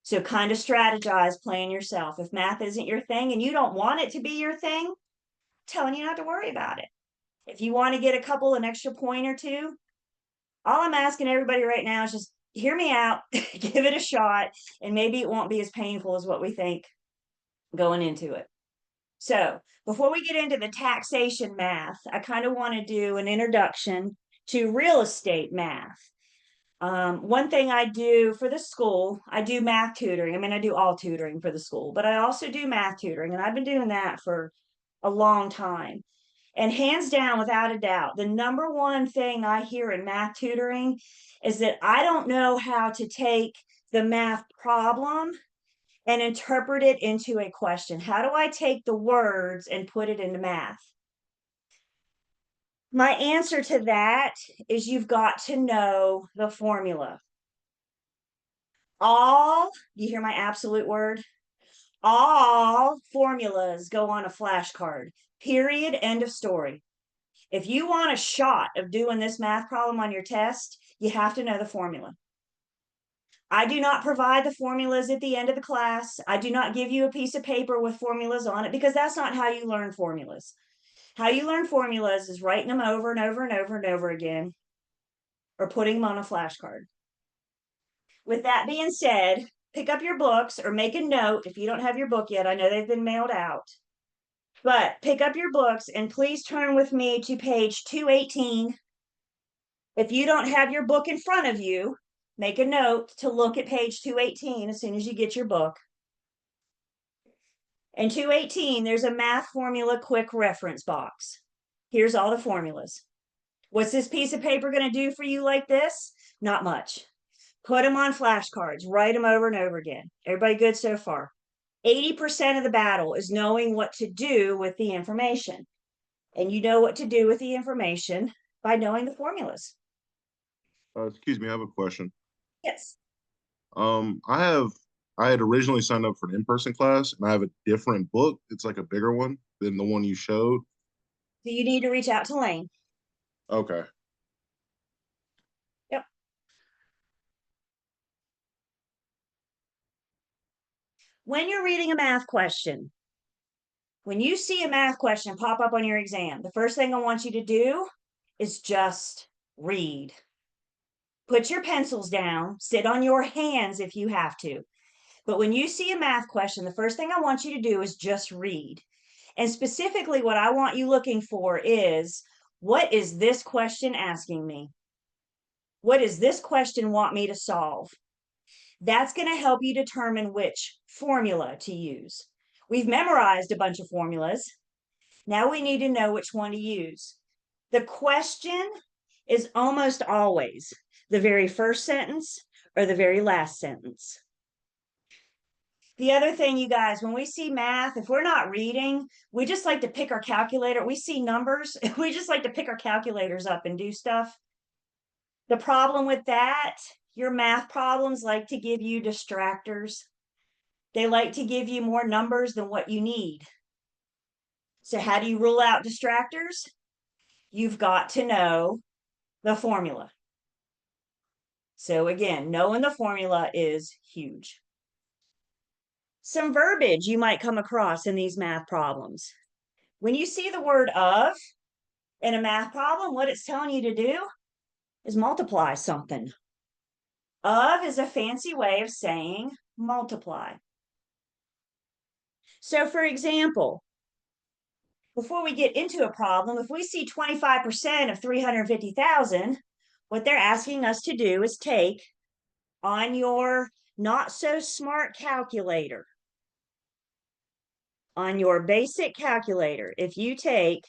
So kind of strategize, plan yourself. If math isn't your thing and you don't want it to be your thing, telling you not to worry about it. If you want to get an extra point or two, all I'm asking everybody right now is just hear me out, give it a shot, and maybe it won't be as painful as what we think going into it. So before we get into the taxation math, I kind of want to do an introduction to real estate math. One thing I do for the school, I do math tutoring. I mean, I do all tutoring for the school, but I also do math tutoring, and I've been doing that for a long time. And hands down, without a doubt, the number one thing I hear in math tutoring is that I don't know how to take the math problem and interpret it into a question. How do I take the words and put it into math? My answer to that is you've got to know the formula. You hear my absolute word? All formulas go on a flashcard, period, end of story. If you want a shot of doing this math problem on your test, you have to know the formula. I do not provide the formulas at the end of the class. I do not give you a piece of paper with formulas on it because that's not how you learn formulas. How you learn formulas is writing them over and over and over and over again or putting them on a flashcard. With that being said, pick up your books or make a note if you don't have your book yet. I know they've been mailed out. But pick up your books and please turn with me to page 218. If you don't have your book in front of you, make a note to look at page 218 as soon as you get your book. In 218, there's a math formula quick reference box. Here's all the formulas. What's this piece of paper going to do for you like this? Not much. Put them on flashcards, write them over and over again. Everybody good so far? 80% of the battle is knowing what to do with the information. And you know what to do with the information by knowing the formulas. Excuse me, I have a question. Yes. I had originally signed up for an in-person class, and I have a different book. It's like a bigger one than the one you showed. So you need to reach out to Lane. Okay. Yep. When you're reading a math question, when you see a math question pop up on your exam, the first thing I want you to do is just read. Put your pencils down, sit on your hands if you have to. But when you see a math question, the first thing I want you to do is just read. And specifically, what I want you looking for is, what is this question asking me? What does this question want me to solve? That's going to help you determine which formula to use. We've memorized a bunch of formulas. Now we need to know which one to use. The question is almost always the very first sentence or the very last sentence. The other thing, you guys, when we see math, if we're not reading, we just like to pick our calculator. We see numbers, we just like to pick our calculators up and do stuff. The problem with that, your math problems like to give you distractors. They like to give you more numbers than what you need. So how do you rule out distractors? You've got to know the formula. So again, knowing the formula is huge. Some verbiage you might come across in these math problems. When you see the word of in a math problem, what it's telling you to do is multiply something. Of is a fancy way of saying multiply. So for example, before we get into a problem, if we see 25% of 350,000, what they're asking us to do is take on your not so smart calculator, on your basic calculator, if you take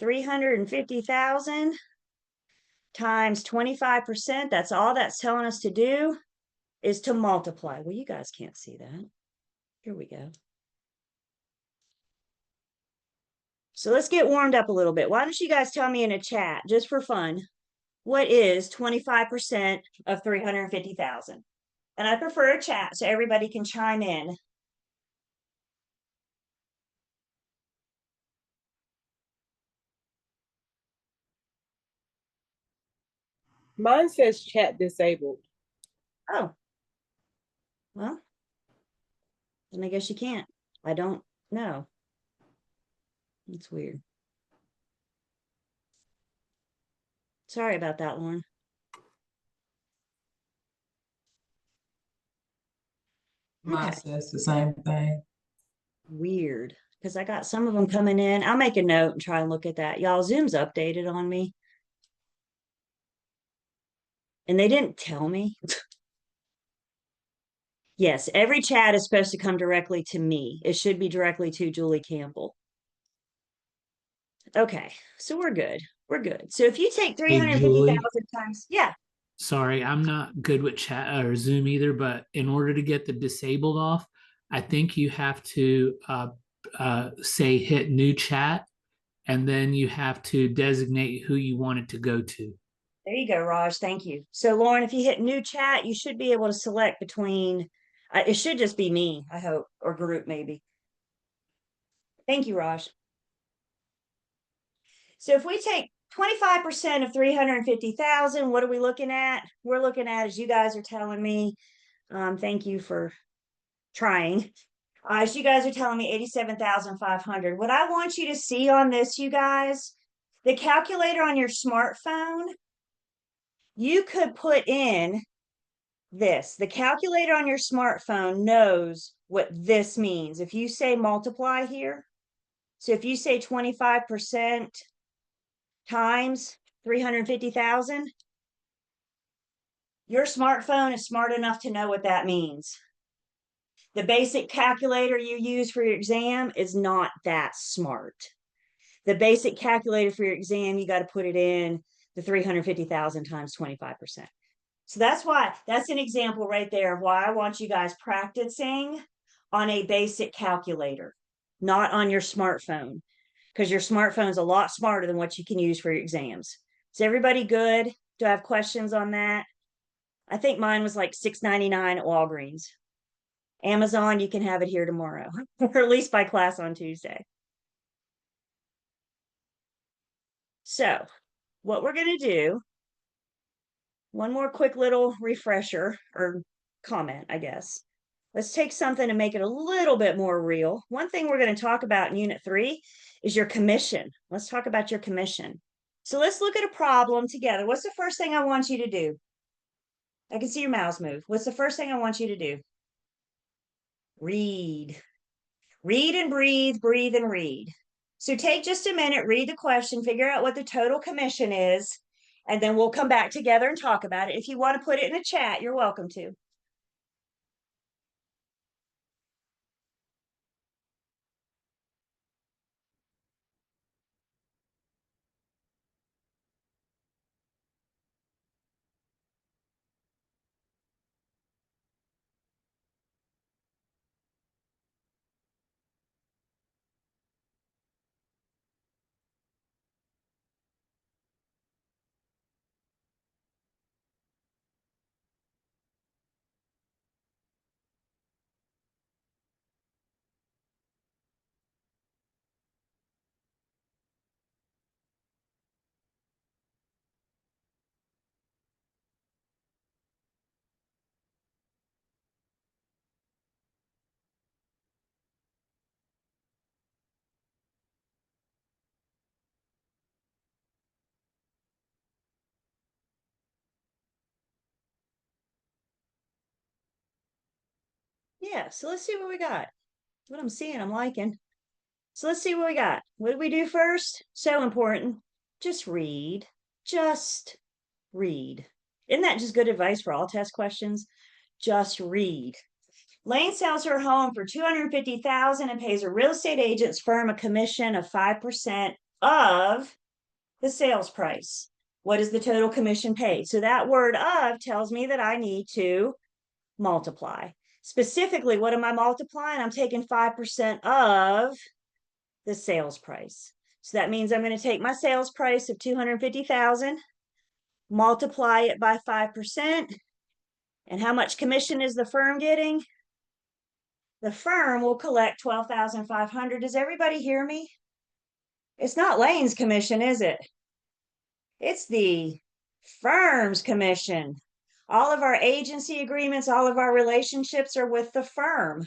350,000 times 25%, that's all that's telling us to do is to multiply. Well, you guys can't see that. Here we go. So let's get warmed up a little bit. Why don't you guys tell me in a chat, just for fun, what is 25% of 350,000? And I prefer a chat so everybody can chime in. Mine says chat disabled. Oh, well, then I guess you can't. I don't know. It's weird. Sorry about that, Lauren. Mine Okay. says the same thing. Weird, because I got some of them coming in. I'll make a note and try and look at that. Y'all, Zoom's updated on me. And they didn't tell me. Yes, every chat is supposed to come directly to me. It should be directly to Julie Campbell. Okay, so we're good. We're good. So if you take Hey, 350,000 Julie. times, yeah, Sorry, I'm not good with chat or Zoom either, but in order to get the disabled off, I think you have to say hit new chat, and then you have to designate who you want it to go to. there you go, Raj. Thank you. So Lauren, if you hit new chat, you should be able to select between, it should just be me, I hope, or group maybe. Thank you, Raj. So if we take 25% of 350,000, what are we looking at? We're looking at, as you guys are telling me, thank you for trying. As you guys are telling me, 87,500. What I want you to see on this, you guys, the calculator on your smartphone, you could put in this. The calculator on your smartphone knows what this means. If you say multiply here, so if you say 25% times 350,000, your smartphone is smart enough to know what that means. The basic calculator you use for your exam is not that smart. The basic calculator for your exam, you got to put it in the 350,000 times 25%. So that's why, that's an example right there of why I want you guys practicing on a basic calculator, not on your smartphone, because your smartphone is a lot smarter than what you can use for your exams. Is everybody good? Do I have questions on that? I think mine was like $6.99 at Walgreens. Amazon, you can have it here tomorrow, or at least by class on Tuesday. So what we're going to do, one more quick little refresher or comment, I guess. Let's take something and make it a little bit more real. One thing we're going to talk about in Unit 3 is your commission. Let's talk about your commission. So let's look at a problem together. What's the first thing I want you to do? I can see your mouths move. What's the first thing I want you to do? Read. Read and breathe, breathe and read. So take just a minute, read the question, figure out what the total commission is, and then we'll come back together and talk about it. If you want to put it in the chat, you're welcome to. Yeah, so let's see what we got. What I'm seeing, I'm liking. So let's see what we got. What did we do first? So important. Just read. Just read. Isn't that just good advice for all test questions? Just read. Lane sells her home for $250,000 and pays a real estate agent's firm a commission of 5% of the sales price. What is the total commission paid? So that word of tells me that I need to multiply. Specifically, what am I multiplying? I'm taking 5% of the sales price. So that means I'm going to take my sales price of 250,000, multiply it by 5%. And how much commission is the firm getting? The firm will collect 12,500. Does everybody hear me? It's not Lane's commission, is it? It's the firm's commission. All of our agency agreements, all of our relationships are with the firm.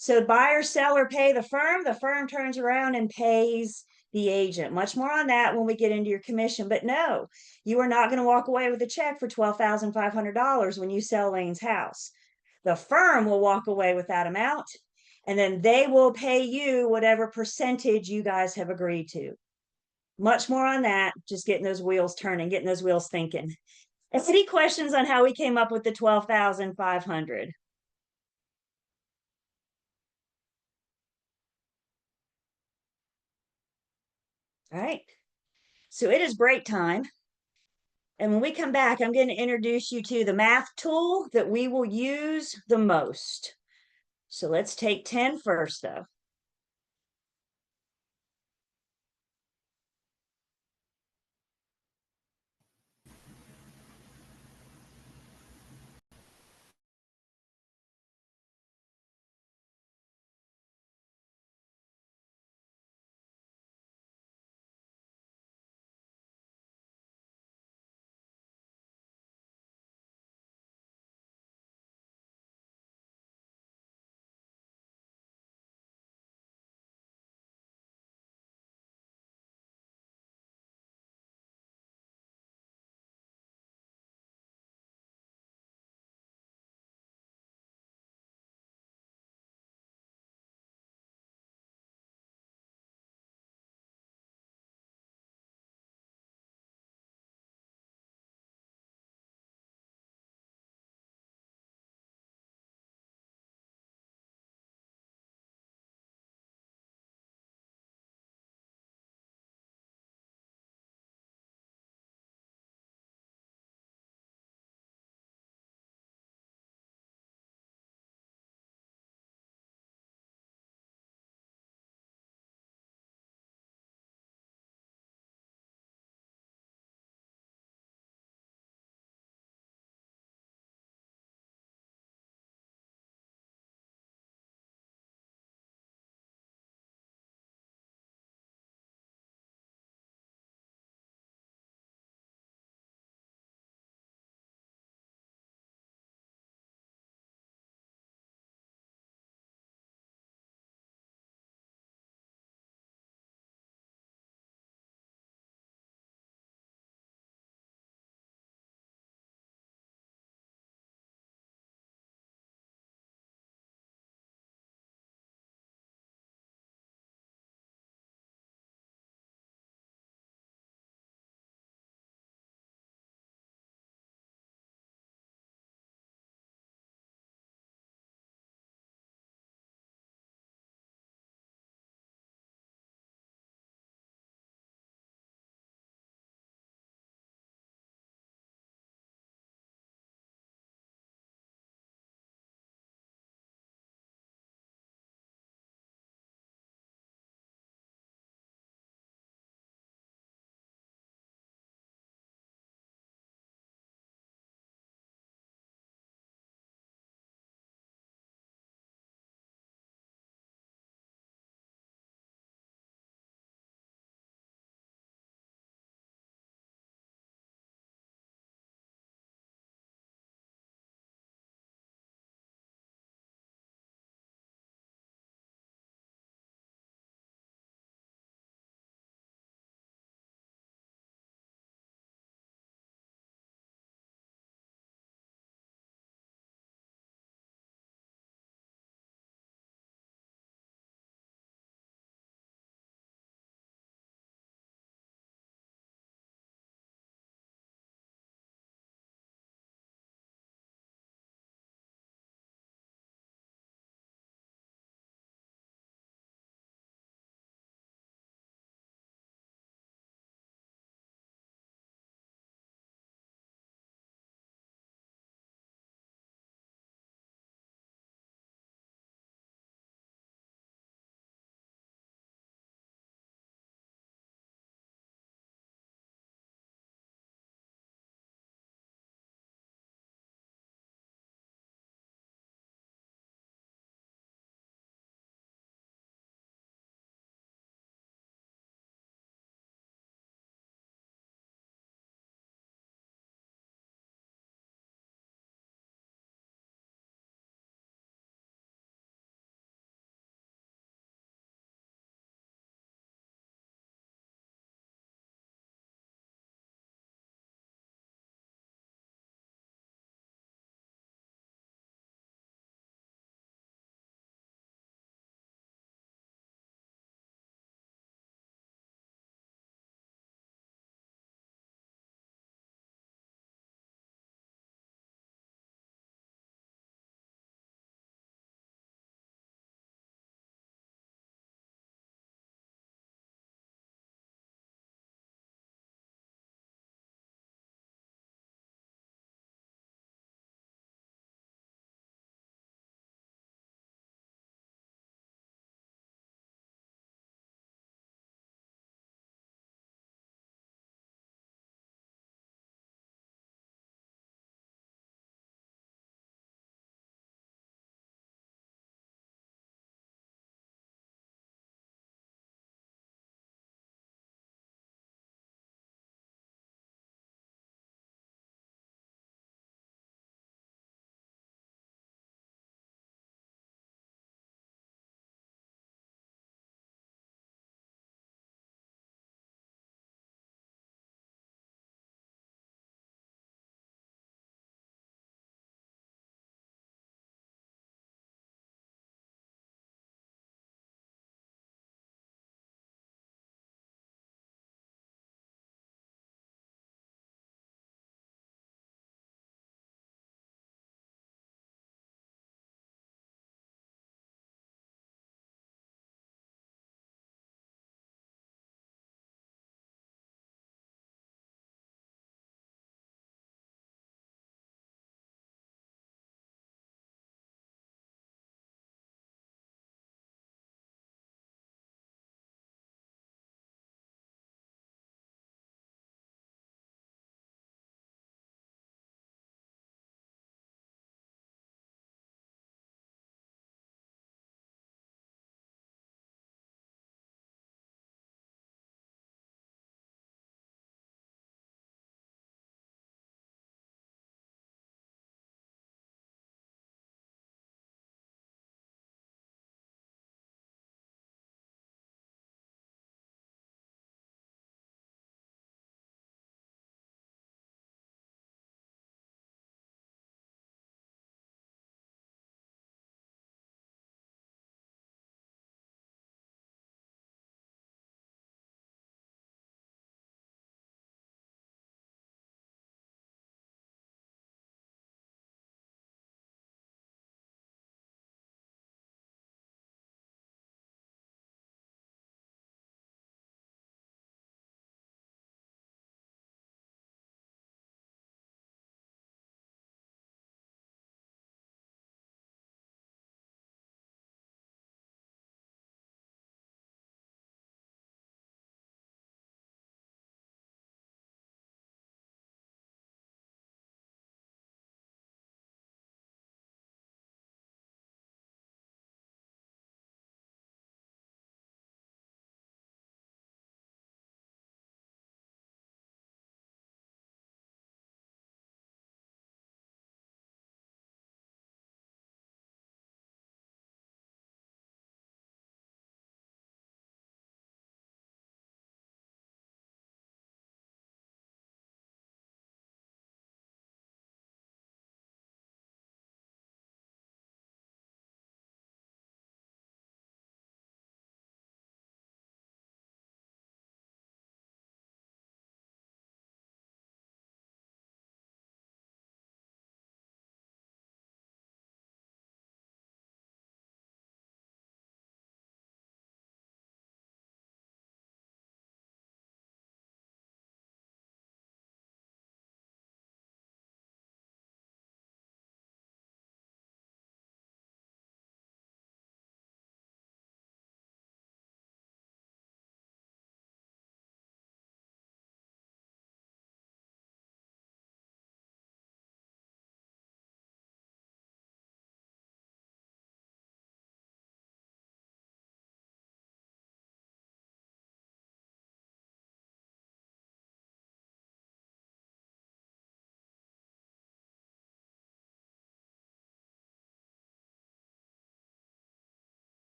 So buyer, seller pay the firm turns around and pays the agent. Much more on that when we get into your commission. But no, you are not going to walk away with a check for $12,500 when you sell Lane's house. The firm will walk away with that amount, and then they will pay you whatever percentage you guys have agreed to. Much more on that, just getting those wheels turning, getting those wheels thinking. Any questions on how we came up with the 12,500? All right. So it is break time. And when we come back, I'm going to introduce you to the math tool that we will use the most. So let's take 10 first, though.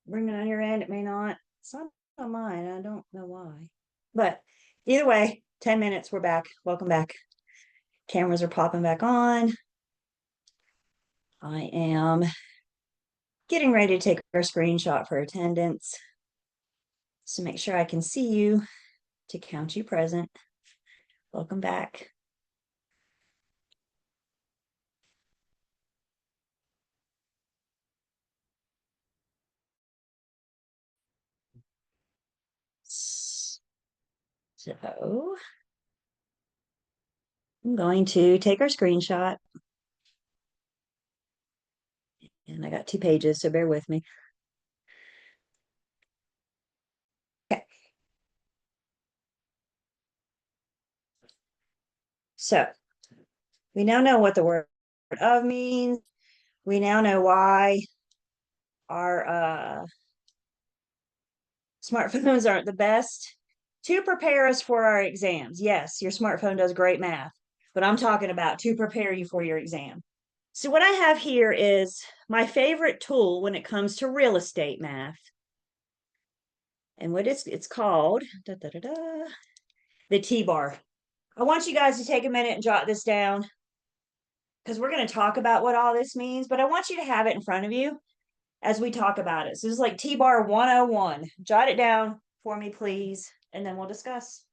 ringing on your end, it may not. It's not on mine, I don't know why. But either way, 10 minutes, we're back. Welcome back. Cameras are popping back on. I am getting ready to take our screenshot for attendance. So make sure I can see you to count you present. Welcome back. So I'm going to take our screenshot. And I got 2 pages, so bear with me. Okay. So we now know what the word of means. We now know why our smartphones aren't the best to prepare us for our exams. Yes, your smartphone does great math, but I'm talking about to prepare you for your exam. So what I have here is my favorite tool when it comes to real estate math. And what it's called, the T-bar. I want you guys to take a minute and jot this down because we're going to talk about what all this means, but I want you to have it in front of you as we talk about it. So this is like T-bar 101. Jot it down for me, please, and then we'll discuss.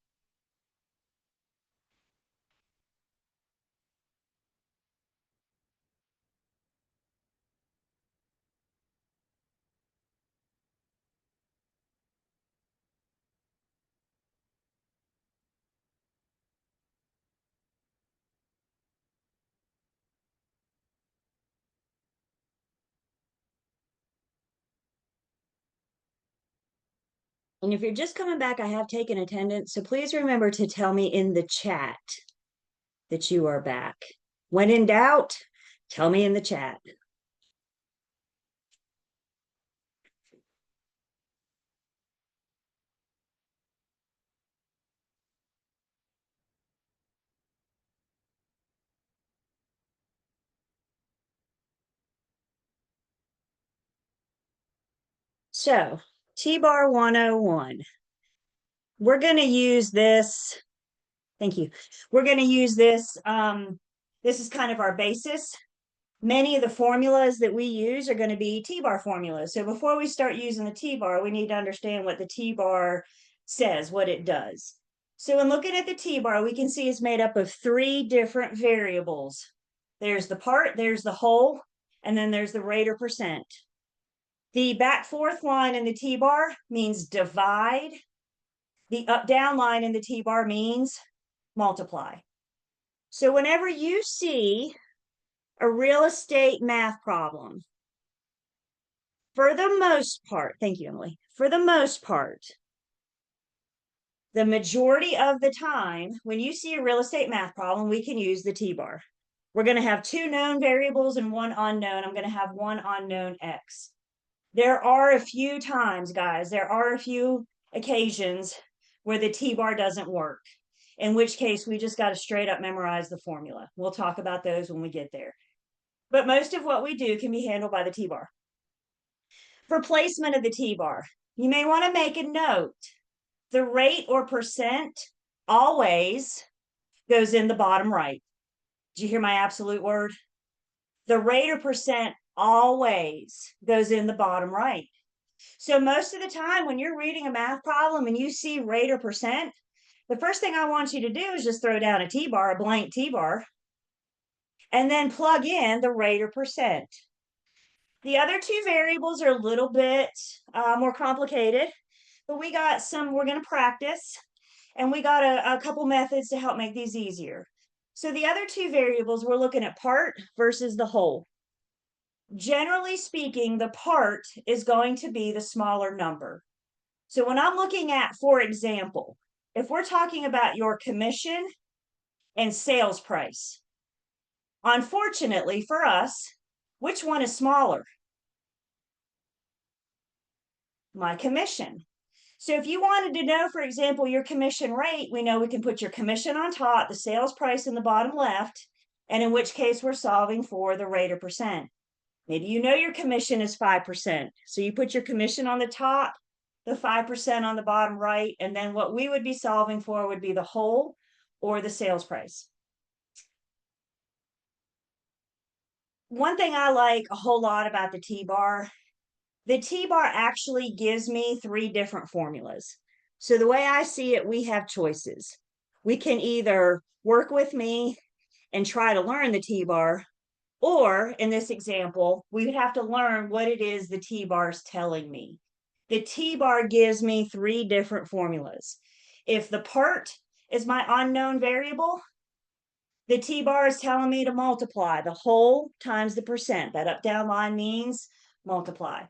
And if you're just coming back, I have taken attendance. So please remember to tell me in the chat that you are back. When in doubt, tell me in the chat. So T-bar 101. We're going to use this. Thank you. We're going to use this. This is kind of our basis. Many of the formulas that we use are going to be T-bar formulas. So before we start using the T-bar, we need to understand what the T-bar says, what it does. So in looking at the T-bar, we can see it's made up of 3 different variables. There's the part, there's the whole, and then there's the rate or percent. The back 4th line in the T-bar means divide. The up down line in the T-bar means multiply. So whenever you see a real estate math problem, for the most part, thank you, Emily, for the most part, the majority of the time, when you see a real estate math problem, we can use the T-bar. We're going to have 2 known variables and 1 unknown. I'm going to have 1 unknown X. There are a few times, guys, there are a few occasions where the T-bar doesn't work, in which case we just got to straight up memorize the formula. We'll talk about those when we get there. But most of what we do can be handled by the T-bar. For placement of the T-bar, you may want to make a note. The rate or percent always goes in the bottom right. Did you hear my absolute word? The rate or percent always goes in the bottom right. So most of the time when you're reading a math problem and you see rate or percent, the first thing I want you to do is just throw down a T-bar, a blank T-bar, and then plug in the rate or percent. The other 2 variables are a little bit more complicated, but we got some we're going to practice, and we got a couple methods to help make these easier. So the other 2 variables, we're looking at part versus the whole. Generally speaking, the part is going to be the smaller number. So when I'm looking at, for example, if we're talking about your commission and sales price, unfortunately for us, which one is smaller? My commission. So if you wanted to know, for example, your commission rate, we know we can put your commission on top, the sales price in the bottom left, and in which case we're solving for the rate or percent. Maybe you know your commission is 5%. So you put your commission on the top, the 5% on the bottom right, and then what we would be solving for would be the whole or the sales price. One thing I like a whole lot about the T-bar, the T-bar actually gives me 3 different formulas. So the way I see it, we have choices. We can either work with me and try to learn the T-bar, or in this example, we would have to learn what it is the T-bar is telling me. The T-bar gives me 3 different formulas. If the part is my unknown variable, the T-bar is telling me to multiply the whole times the percent. That up-down line means multiply.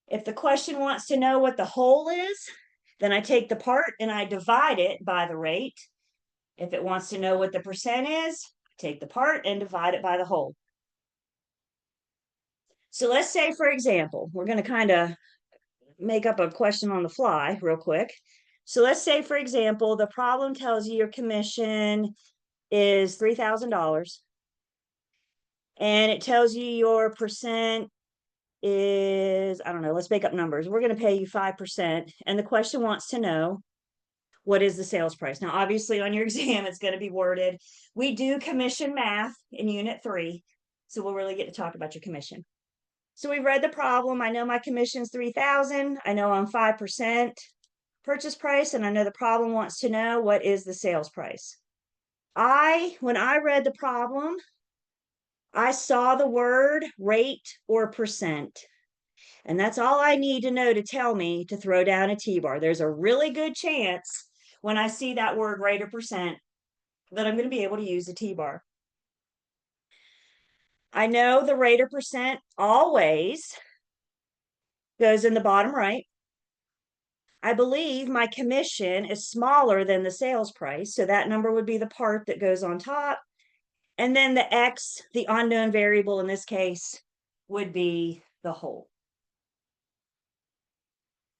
If the question wants to know what the whole is, then I take the part and I divide it by the rate. If it wants to know what the percent is, take the part and divide it by the whole. So let's say, for example, we're going to kind of make up a question on the fly real quick. So let's say, for example, the problem tells you your commission is $3,000. And it tells you your percent is, I don't know, let's make up numbers. We're going to pay you 5%. And the question wants to know, what is the sales price? Now, obviously on your exam, it's going to be worded. We do commission math in unit 3. So we'll really get to talk about your commission. So we've read the problem. I know my commission's 3,000. I know I'm 5% purchase price, and I know the problem wants to know what is the sales price. When I read the problem, I saw the word rate or percent. And that's all I need to know to tell me to throw down a T-bar. There's a really good chance when I see that word rate or percent that I'm going to be able to use a T-bar. I know the rate or percent always goes in the bottom right. I believe my commission is smaller than the sales price, so that number would be the part that goes on top. And then the X, the unknown variable in this case, would be the whole.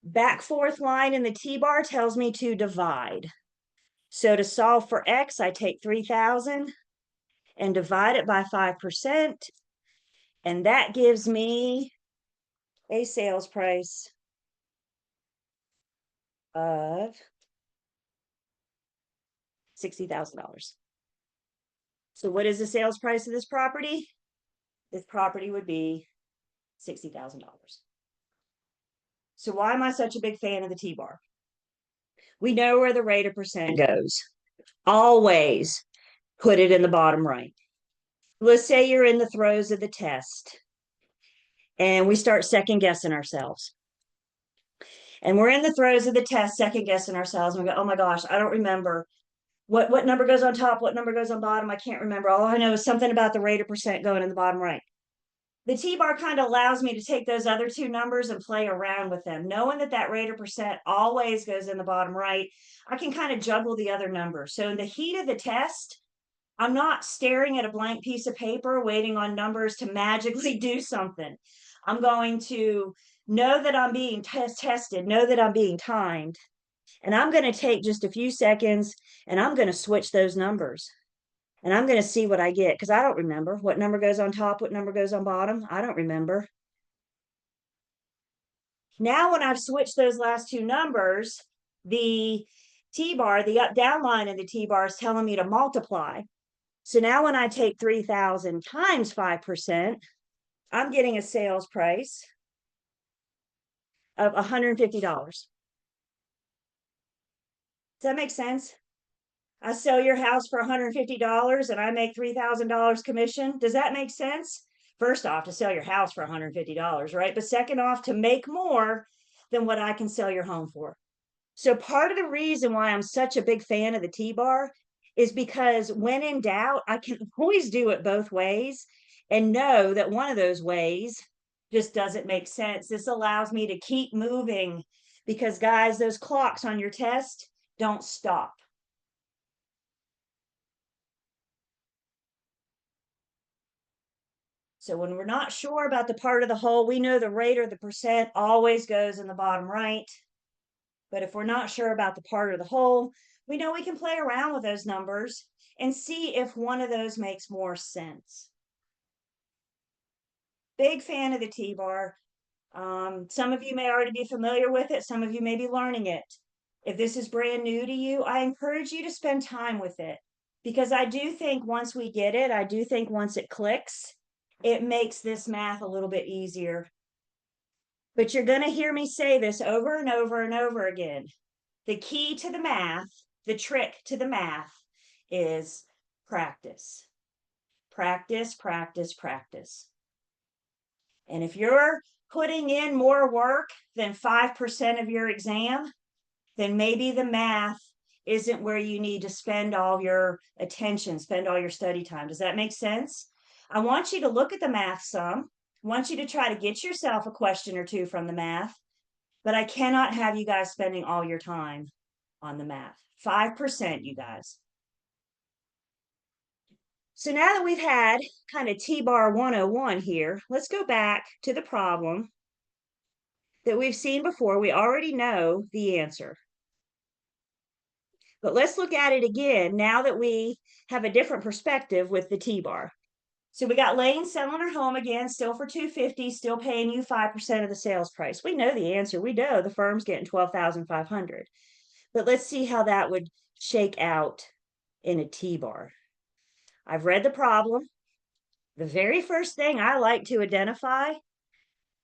Back fourth line in the T-bar tells me to divide. So to solve for X, I take 3,000 and divide it by 5%. And that gives me a sales price of $60,000. So what is the sales price of this property? This property would be $60,000. So why am I such a big fan of the T-bar? We know where the rate of percent goes. Always put it in the bottom right. Let's say you're in the throes of the test and we start second guessing ourselves. And we're in the throes of the test, second guessing ourselves. And we go, oh my gosh, I don't remember what number goes on top, what number goes on bottom. I can't remember. All I know is something about the rate of percent going in the bottom right. The T-bar kind of allows me to take those other 2 numbers and play around with them. Knowing that that rate of percent always goes in the bottom right, I can kind of juggle the other numbers. So in the heat of the test, I'm not staring at a blank piece of paper waiting on numbers to magically do something. I'm going to know that I'm being tested, know that I'm being timed, and I'm going to take just a few seconds and I'm going to switch those numbers. And I'm going to see what I get, because I don't remember what number goes on top, what number goes on bottom. I don't remember. Now, when I've switched those last 2 numbers, the T-bar, the up-down line in the T-bar is telling me to multiply. So now when I take 3,000 times 5%, I'm getting a sales price of $150. Does that make sense? I sell your house for $150 and I make $3,000 commission. Does that make sense? First off, to sell your house for $150, right? But second off, to make more than what I can sell your home for. So part of the reason why I'm such a big fan of the T-bar is because when in doubt, I can always do it both ways and know that one of those ways just doesn't make sense. This allows me to keep moving because, guys, those clocks on your test don't stop. So when we're not sure about the part of the whole, we know the rate or the percent always goes in the bottom right. But if we're not sure about the part or the whole, we know we can play around with those numbers and see if one of those makes more sense. Big fan of the T-bar. Some of you may already be familiar with it. Some of you may be learning it. If this is brand new to you, I encourage you to spend time with it because I do think once we get it, I do think once it clicks, it makes this math a little bit easier. But you're going to hear me say this over and over and over again. The key to the math, the trick to the math is practice. Practice, practice, practice. And if you're putting in more work than 5% of your exam, then maybe the math isn't where you need to spend all your attention, spend all your study time. Does that make sense? I want you to look at the math some. I want you to try to get yourself a question or two from the math, but I cannot have you guys spending all your time on the math. 5%, you guys. So now that we've had kind of T-bar 101 here, let's go back to the problem that we've seen before. We already know the answer. But let's look at it again now that we have a different perspective with the T-bar. So we got Lane selling her home again, still for $250, still paying you 5% of the sales price. We know the answer. We know the firm's getting $12,500. But let's see how that would shake out in a T-bar. I've read the problem. The very first thing I like to identify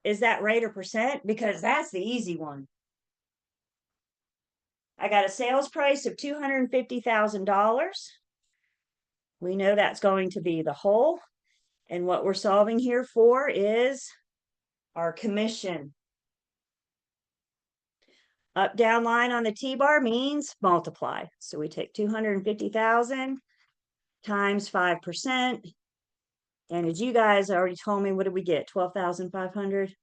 is that rate or percent because that's the easy one. I got a sales price of $250,000. We know that's going to be the whole. And what we're solving here for is our commission. Up down line on the T-bar means multiply. So we take 250,000 times 5%. And as you guys already told me, what did we get? 12,500?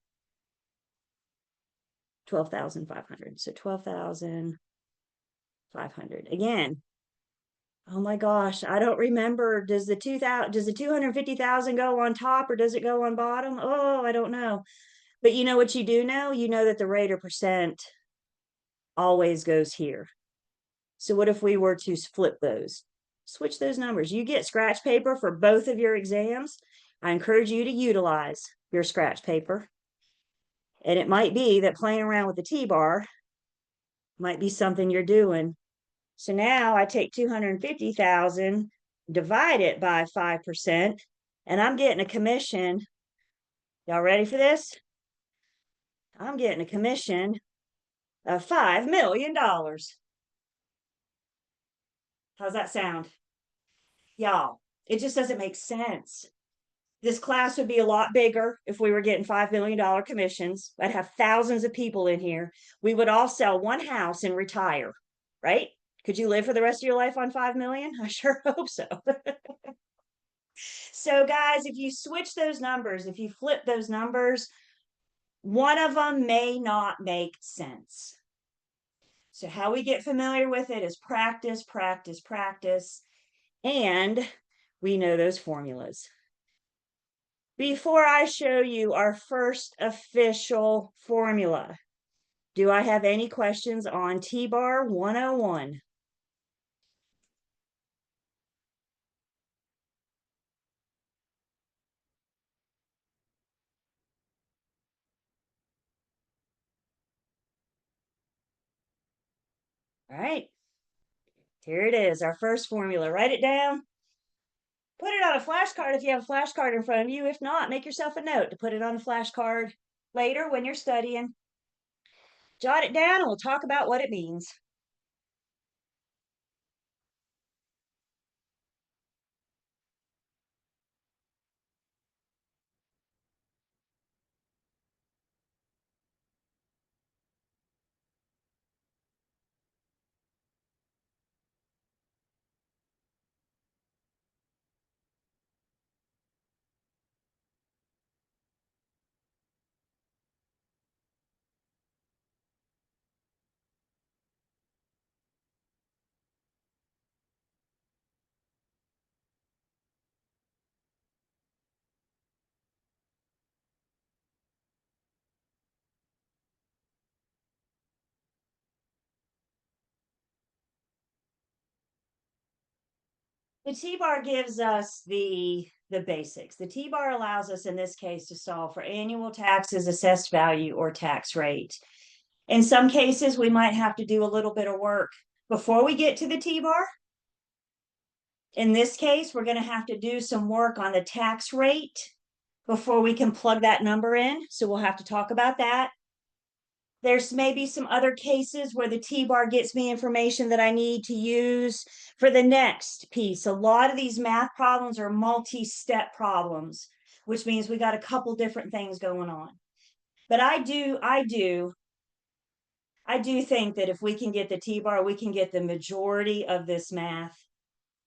12,500. So 12,500. Again, oh my gosh, I don't remember. Does the 250,000 go on top or does it go on bottom? Oh, I don't know. But you know what you do know? You know that the rate or percent always goes here. So what if we were to flip those? Switch those numbers. You get scratch paper for both of your exams. I encourage you to utilize your scratch paper. And it might be that playing around with the T-bar might be something you're doing. So now I take 250,000, divide it by 5%, and I'm getting a commission. Y'all ready for this? I'm getting a commission of $5 million. How's that sound? Y'all, it just doesn't make sense. This class would be a lot bigger if we were getting $5 million commissions. I'd have thousands of people in here. We would all sell one house and retire, right? Could you live for the rest of your life on 5 million? I sure hope so. So guys, if you switch those numbers, if you flip those numbers, one of them may not make sense. So how we get familiar with it is practice, practice, practice, and we know those formulas. Before I show you our first official formula, do I have any questions on T-bar 101? All right, here it is, our first formula. Write it down. Put it on a flashcard if you have a flashcard in front of you. If not, make yourself a note to put it on a flashcard later when you're studying. Jot it down and we'll talk about what it means. The T-bar gives us the basics. The T-bar allows us in this case to solve for annual taxes, assessed value, or tax rate. In some cases, we might have to do a little bit of work before we get to the T-bar. In this case, we're going to have to do some work on the tax rate before we can plug that number in. So we'll have to talk about that. There's maybe some other cases where the T-bar gets me information that I need to use for the next piece. A lot of these math problems are multi-step problems, which means we got a couple different things going on. But I do think that if we can get the T-bar, we can get the majority of this math,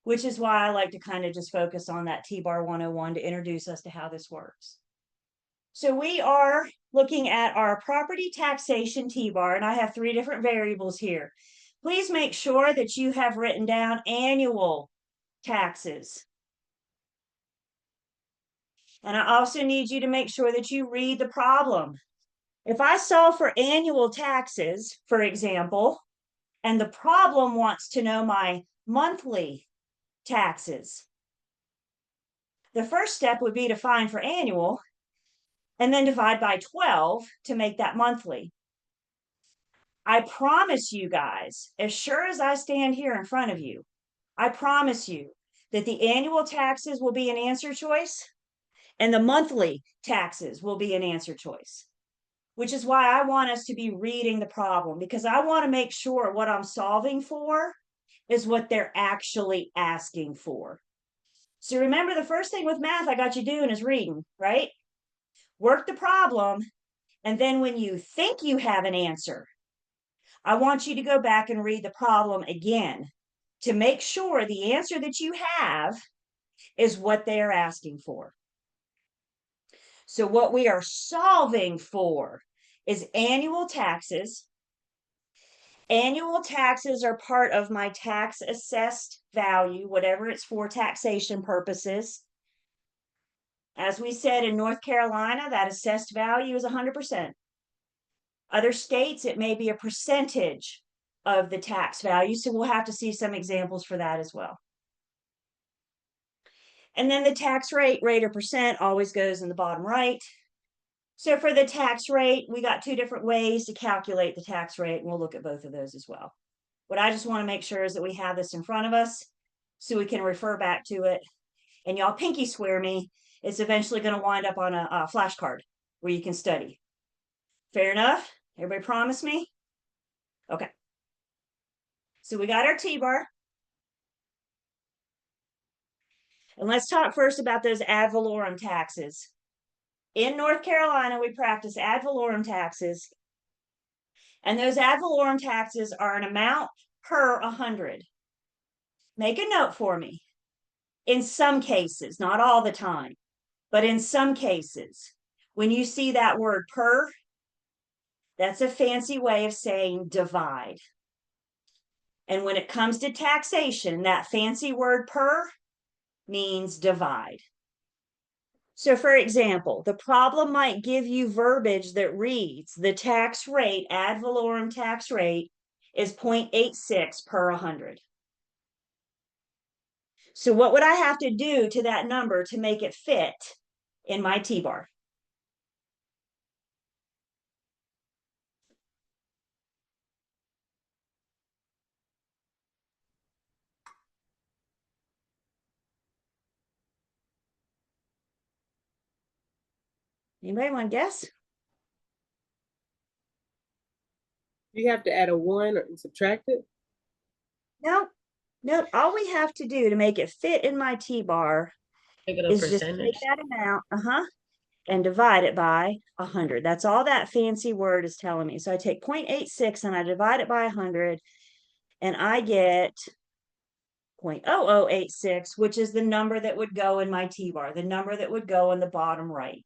which is why I like to kind of just focus on that T-bar 101 to introduce us to how this works. So we are looking at our property taxation T-bar, and I have 3 different variables here. Please make sure that you have written down annual taxes. And I also need you to make sure that you read the problem. If I solve for annual taxes, for example, and the problem wants to know my monthly taxes, the first step would be to find for annual and then divide by 12 to make that monthly. I promise you guys, as sure as I stand here in front of you, I promise you that the annual taxes will be an answer choice and the monthly taxes will be an answer choice, which is why I want us to be reading the problem, because I want to make sure what I'm solving for is what they're actually asking for. So remember, the first thing with math I got you doing is reading, right? Work the problem, and then when you think you have an answer, I want you to go back and read the problem again to make sure the answer that you have is what they are asking for. So what we are solving for is annual taxes. Annual taxes are part of my tax assessed value, whatever it's for taxation purposes. As we said, in North Carolina, that assessed value is 100%. Other states, it may be a percentage of the tax value. So we'll have to see some examples for that as well. And then the tax rate or percent always goes in the bottom right. So for the tax rate, we got 2 different ways to calculate the tax rate, and we'll look at both of those as well. What I just want to make sure is that we have this in front of us so we can refer back to it. And y'all pinky swear me, it's eventually going to wind up on a flashcard where you can study. Fair enough? Everybody promise me? Okay. So we got our T-bar. And let's talk first about those ad valorem taxes. In North Carolina, we practice ad valorem taxes. And those ad valorem taxes are an amount per 100. Make a note for me. In some cases, not all the time, but in some cases, when you see that word per, that's a fancy way of saying divide. And when it comes to taxation, that fancy word per means divide. So for example, the problem might give you verbiage that reads, the tax rate, ad valorem tax rate, is 0.86 per 100. So what would I have to do to that number to make it fit in my T-bar? Anybody want to guess? You have to add a 1 and subtract it. No, no. All we have to do to make it fit in my T-bar Make it a is just percentage. take that amount, and divide it by 100. That's all that fancy word is telling me. So I take 0.86 and I divide it by 100, and I get 0.0086, which is the number that would go in my T-bar, the number that would go in the bottom right.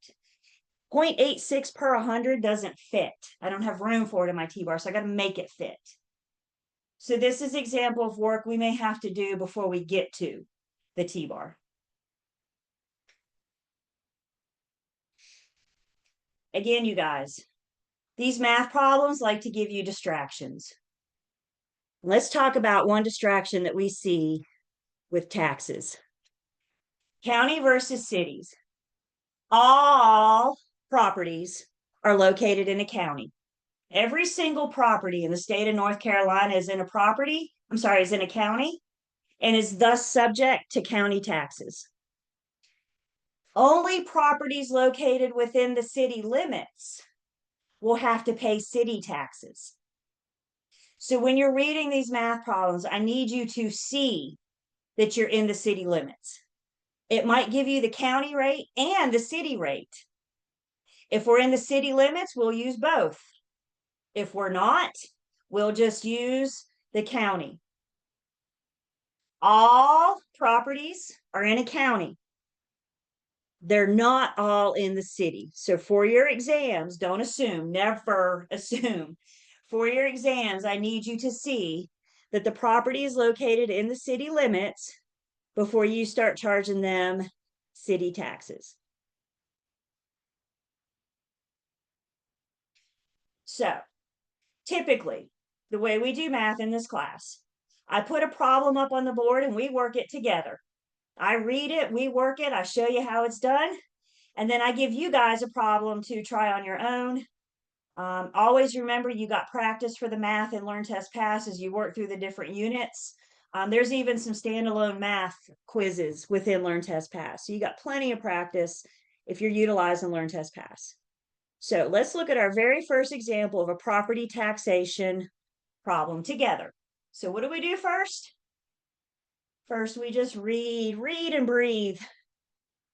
0.86 per 100 doesn't fit. I don't have room for it in my T-bar, so I got to make it fit. So this is an example of work we may have to do before we get to the T-bar. Again, you guys, these math problems like to give you distractions. Let's talk about one distraction that we see with taxes. County versus cities. All properties are located in a county. Every single property in the state of North Carolina is in a county, and is thus subject to county taxes. Only properties located within the city limits will have to pay city taxes. So when you're reading these math problems, I need you to see that you're in the city limits. It might give you the county rate and the city rate. If we're in the city limits, we'll use both. If we're not, we'll just use the county. All properties are in a county. They're not all in the city. So for your exams, don't assume, never assume. For your exams, I need you to see that the property is located in the city limits before you start charging them city taxes. So typically, the way we do math in this class, I put a problem up on the board and we work it together. I read it, we work it, I show you how it's done, and then I give you guys a problem to try on your own. Always remember you got practice for the math and Learn Test Pass as you work through the different units. There's even some standalone math quizzes within Learn Test Pass. So you got plenty of practice if you're utilizing Learn Test Pass. So let's look at our very first example of a property taxation problem together. So what do we do first? First, we just read and breathe.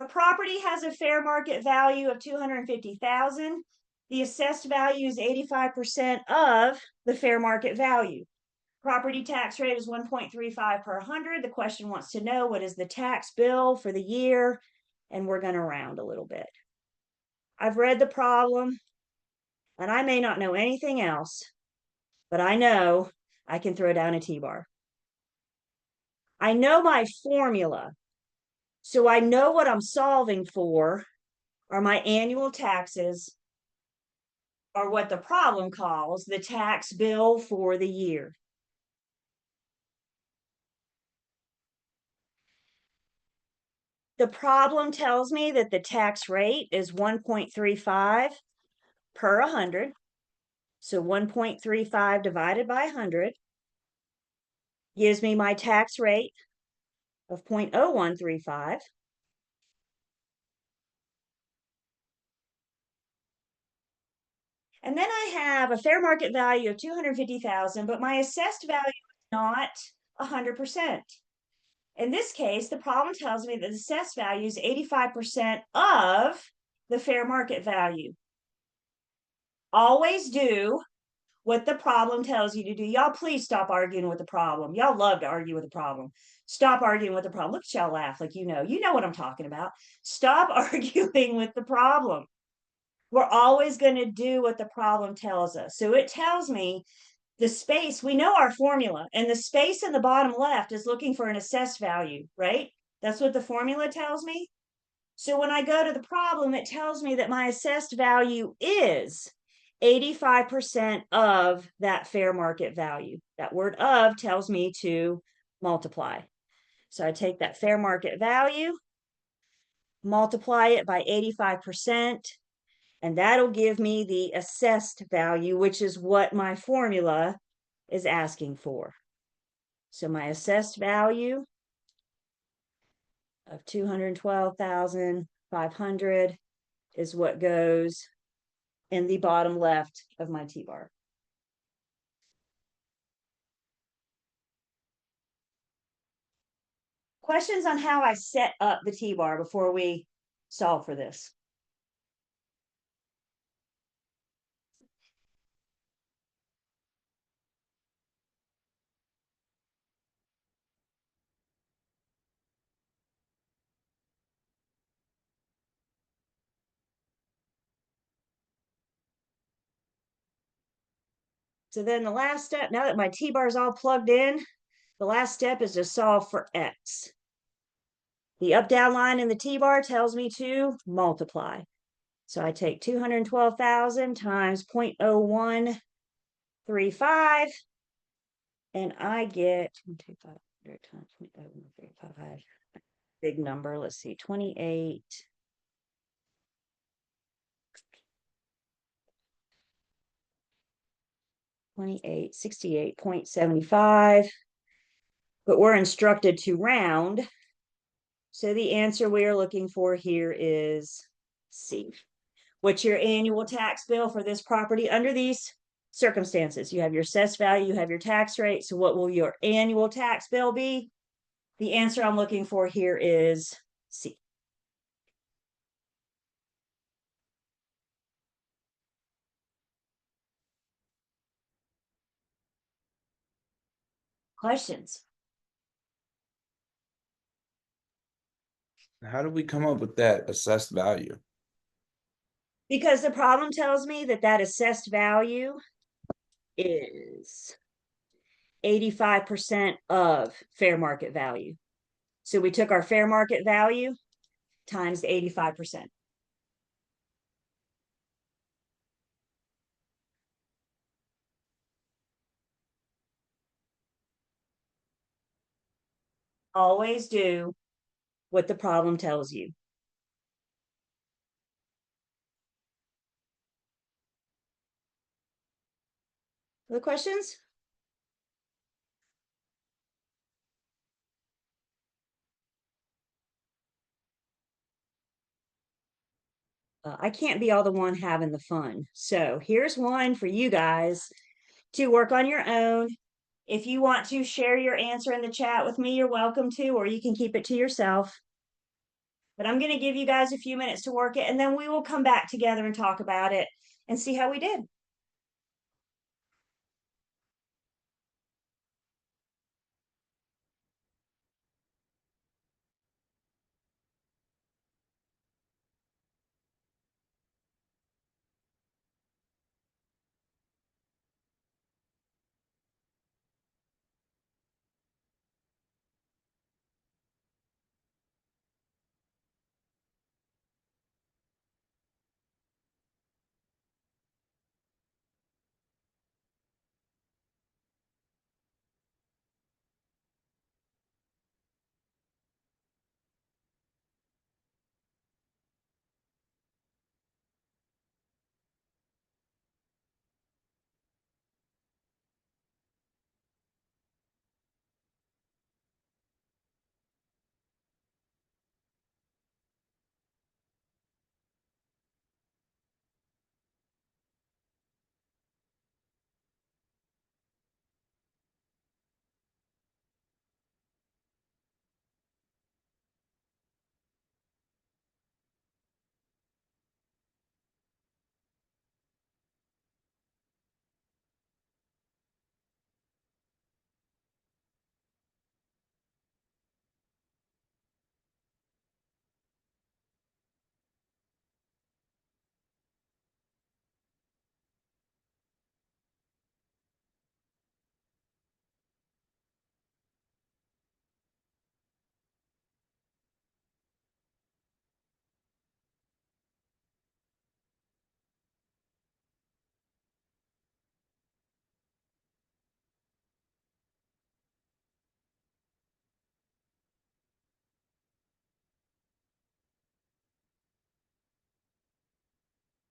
A property has a fair market value of $250,000. The assessed value is 85% of the fair market value. Property tax rate is 1.35 per 100. The question wants to know what is the tax bill for the year, and we're going to round a little bit. I've read the problem, and I may not know anything else, but I know I can throw down a T-bar. I know my formula, so I know what I'm solving for are my annual taxes, or what the problem calls the tax bill for the year. The problem tells me that the tax rate is 1.35 per 100. So 1.35 divided by 100 gives me my tax rate of 0.0135. And then I have a fair market value of 250,000, but my assessed value is not 100%. In this case, the problem tells me that the assessed value is 85% of the fair market value. Always do what the problem tells you to do. Y'all, please stop arguing with the problem. Y'all love to argue with the problem. Stop arguing with the problem. Look at y'all laugh like you know what I'm talking about. Stop arguing with the problem. We're always going to do what the problem tells us. So it tells me the space, we know our formula, and the space in the bottom left is looking for an assessed value, right? That's what the formula tells me. So when I go to the problem, it tells me that my assessed value is 85% of that fair market value. That word of tells me to multiply. So I take that fair market value, multiply it by 85%, and that'll give me the assessed value, which is what my formula is asking for. So my assessed value of 212,500 is what goes in the bottom left of my T-bar. Questions on how I set up the T-bar before we solve for this? So then the last step, now that my T-bar is all plugged in, the last step is to solve for X. The up-down line in the T-bar tells me to multiply. So I take 212,000 times 0.0135, and I get times 0.35. Big number, let's see, 28. $28.68.75. But we're instructed to round. So the answer we are looking for here is C. What's your annual tax bill for this property under these circumstances? You have your assessed value, you have your tax rate. So what will your annual tax bill be? The answer I'm looking for here is C. Questions? How did we come up with that assessed value? Because the problem tells me that that assessed value is 85% of fair market value. So we took our fair market value times 85%. Always do what the problem tells you. Other questions? I can't be all the one having the fun. So here's one for you guys to work on your own. If you want to share your answer in the chat with me, you're welcome to, or you can keep it to yourself. But I'm going to give you guys a few minutes to work it, and then we will come back together and talk about it and see how we did.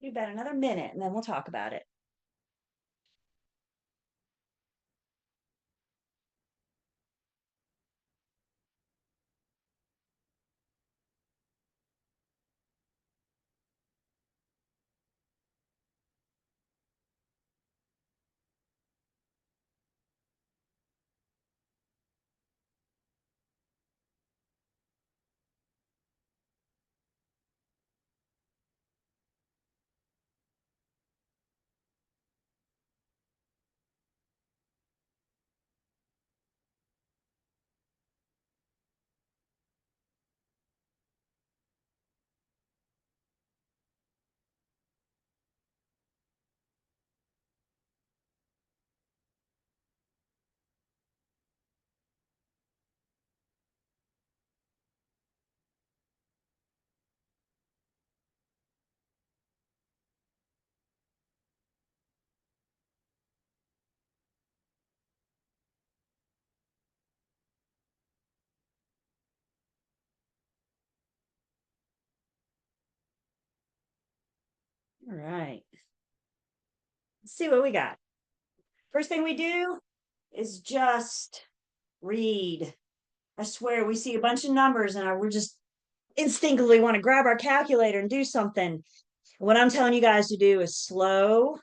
Do about another minute, and then we'll talk about it. All right. Let's see what we got. First thing we do is just read. I swear we see a bunch of numbers and we're just instinctively want to grab our calculator and do something. What I'm telling you guys to do is slow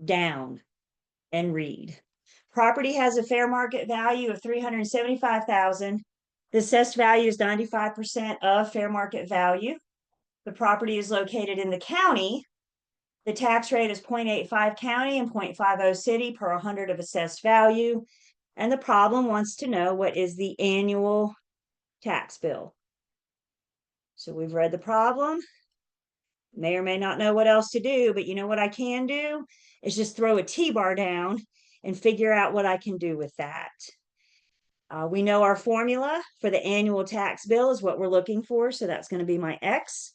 down and read. Property has a fair market value of $375,000. The assessed value is 95% of fair market value. The property is located in the county. The tax rate is 0.85 county and 0.50 city per 100 of assessed value. And the problem wants to know what is the annual tax bill. So we've read the problem. May or may not know what else to do, but you know what I can do is just throw a T-bar down and figure out what I can do with that. We know our formula for the annual tax bill is what we're looking for, so that's going to be my X.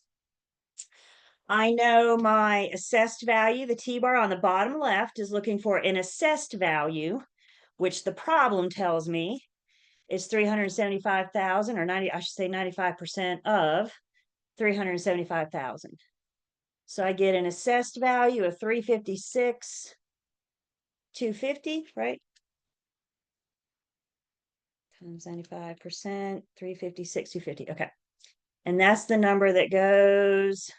I know my assessed value, the T-bar on the bottom left is looking for an assessed value, which the problem tells me is 375,000 or 90, I should say 95% of 375,000. So I get an assessed value of 356,250, right? Times 95%, 356,250. Okay. And that's the number that goes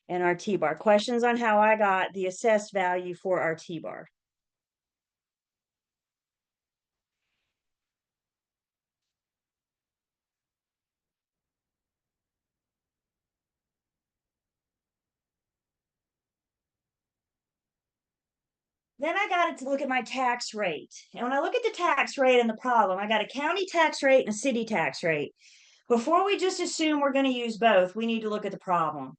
in our T-bar. Questions on how I got the assessed value for our T-bar? Then I got to look at my tax rate. And when I look at the tax rate in the problem, I got a county tax rate and a city tax rate. Before we just assume we're going to use both, we need to look at the problem.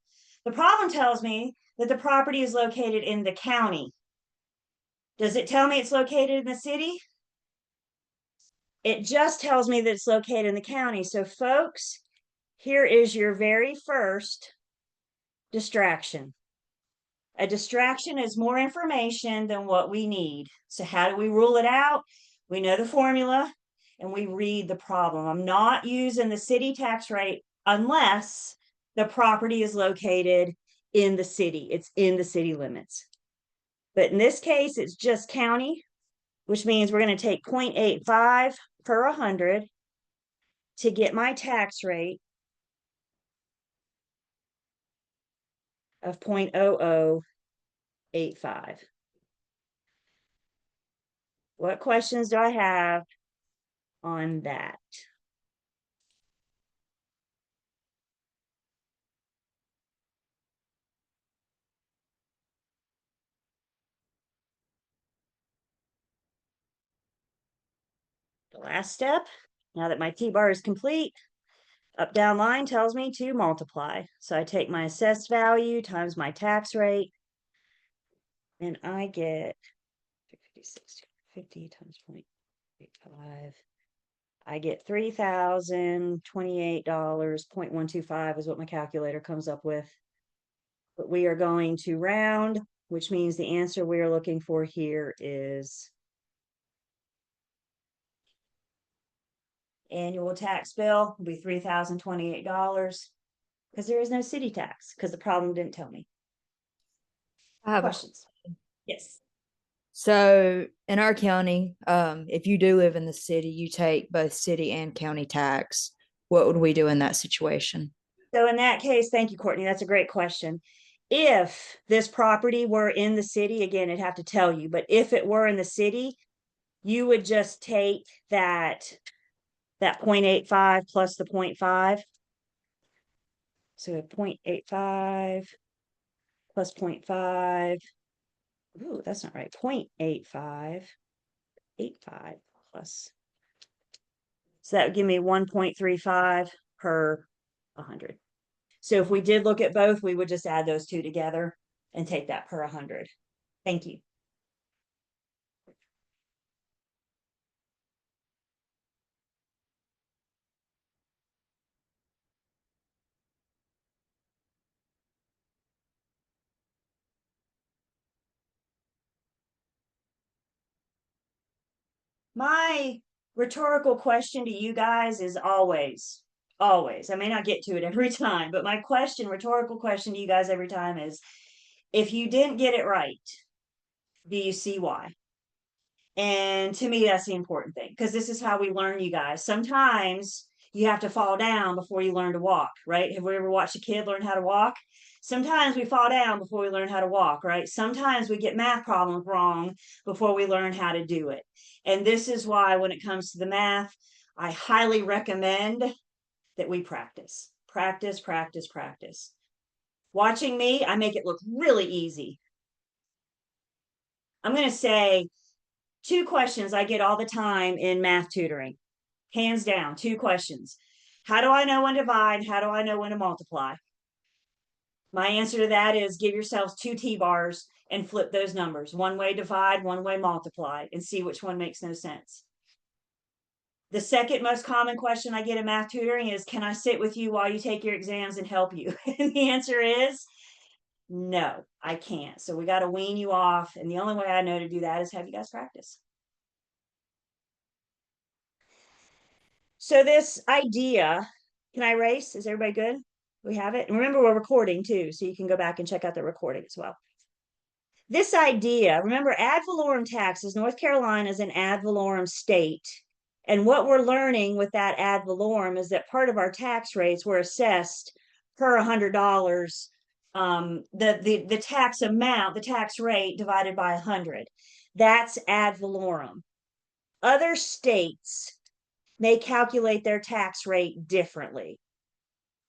The problem tells me that the property is located in the county. Does it tell me it's located in the city? It just tells me that it's located in the county. So folks, here is your very first distraction. A distraction is more information than what we need. So how do we rule it out? We know the formula and we read the problem. I'm not using the city tax rate unless the property is located in the city. It's in the city limits. But in this case, it's just county, which means we're going to take 0.85 per 100 to get my tax rate of 0.0085. What questions do I have on that? The last step, now that my T-bar is complete, up down line tells me to multiply. So I take my assessed value times my tax rate, and I get 356,250 times 0.85. I get $3,028, 0.125 is what my calculator comes up with. But we are going to round, which means the answer we are looking for here is annual tax bill will be $3,028 because there is no city tax because the problem didn't tell me. I have a Questions? Yes. So in our county, if you do live in the city, you take both city and county tax. What would we do in that situation? So in that case, thank you, Courtney. That's a great question. If this property were in the city, again, I'd have to tell you, but if it were in the city, you would just take that 0.85 plus the 0.5. So 0.85 plus 0.5. Ooh, that's not right. 0.85. 85 plus. So that would give me 1.35 per 100. So if we did look at both, we would just add those two together and take that per 100. Thank you. My rhetorical question to you guys is always, I may not get to it every time, but my rhetorical question to you guys every time is, If you didn't get it right, do you see why? And to me, that's the important thing, because this is how we learn, you guys. Sometimes you have to fall down before you learn to walk, right? Have we ever watched a kid learn how to walk? Sometimes we fall down before we learn how to walk, right? Sometimes we get math problems wrong before we learn how to do it. And this is why, when it comes to the math, I highly recommend that we practice, practice, practice, practice. Watching me, I make it look really easy. I'm going to say 2 questions I get all the time in math tutoring. Hands down, 2 questions. How do I know when to divide? How do I know when to multiply? My answer to that is give yourselves 2 T-bars and flip those numbers. One way divide, one way multiply, and see which one makes no sense. The second most common question I get in math tutoring is, can I sit with you while you take your exams and help you? And the answer is, no, I can't. So we got to wean you off. And the only way I know to do that is have you guys practice. So this idea, can I erase? Is everybody good? We have it. And remember, we're recording too, so you can go back and check out the recording as well. This idea, remember, ad valorem taxes, North Carolina is an ad valorem state. And what we're learning with that ad valorem is that part of our tax rates were assessed per $100. The tax amount, the tax rate divided by 100. That's ad valorem. Other states may calculate their tax rate differently.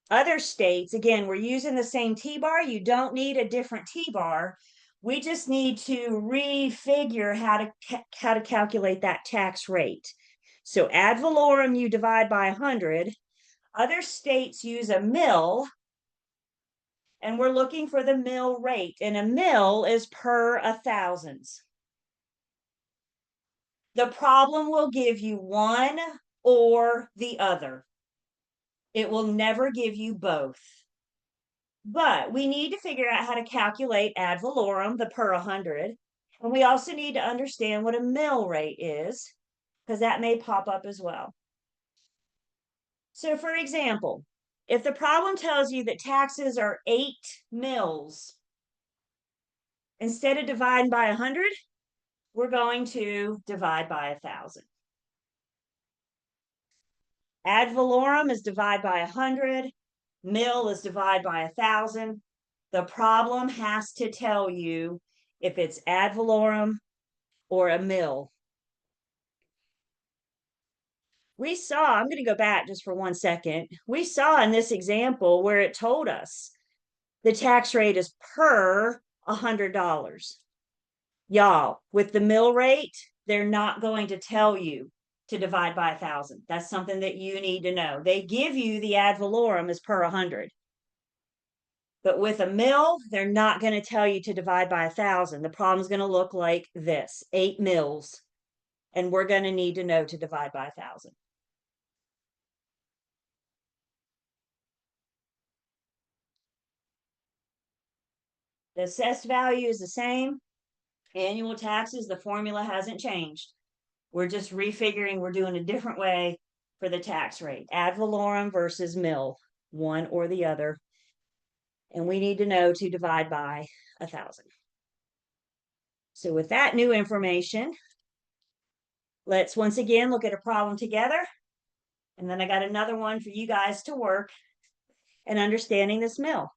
Other states, again, we're using the same T-bar. You don't need a different T-bar. We just need to refigure how to calculate that tax rate. So ad valorem, you divide by 100. Other states use a mill, and we're looking for the mill rate. And a mill is per 1,000. The problem will give you one or the other. It will never give you both. But we need to figure out how to calculate ad valorem, the per 100. And we also need to understand what a mill rate is, because that may pop up as well. So for example, if the problem tells you that taxes are 8 mills, instead of dividing by 100, we're going to divide by 1,000. Ad valorem is divide by 100. Mill is divide by 1,000. The problem has to tell you if it's ad valorem or a mill. We saw, I'm going to go back just for 1 second. We saw in this example where it told us the tax rate is per $100. Y'all, with the mill rate, they're not going to tell you to divide by 1,000. That's something that you need to know. They give you the ad valorem as per 100. But with a mill, they're not going to tell you to divide by 1,000. The problem's going to look like this, 8 mills. And we're going to need to know to divide by 1,000. The assessed value is the same. Annual taxes, the formula hasn't changed. We're just refiguring, we're doing a different way for the tax rate. Ad valorem versus mill, one or the other. And we need to know to divide by 1,000. So with that new information, let's once again look at a problem together. And then I got another one for you guys to work and understanding this mill.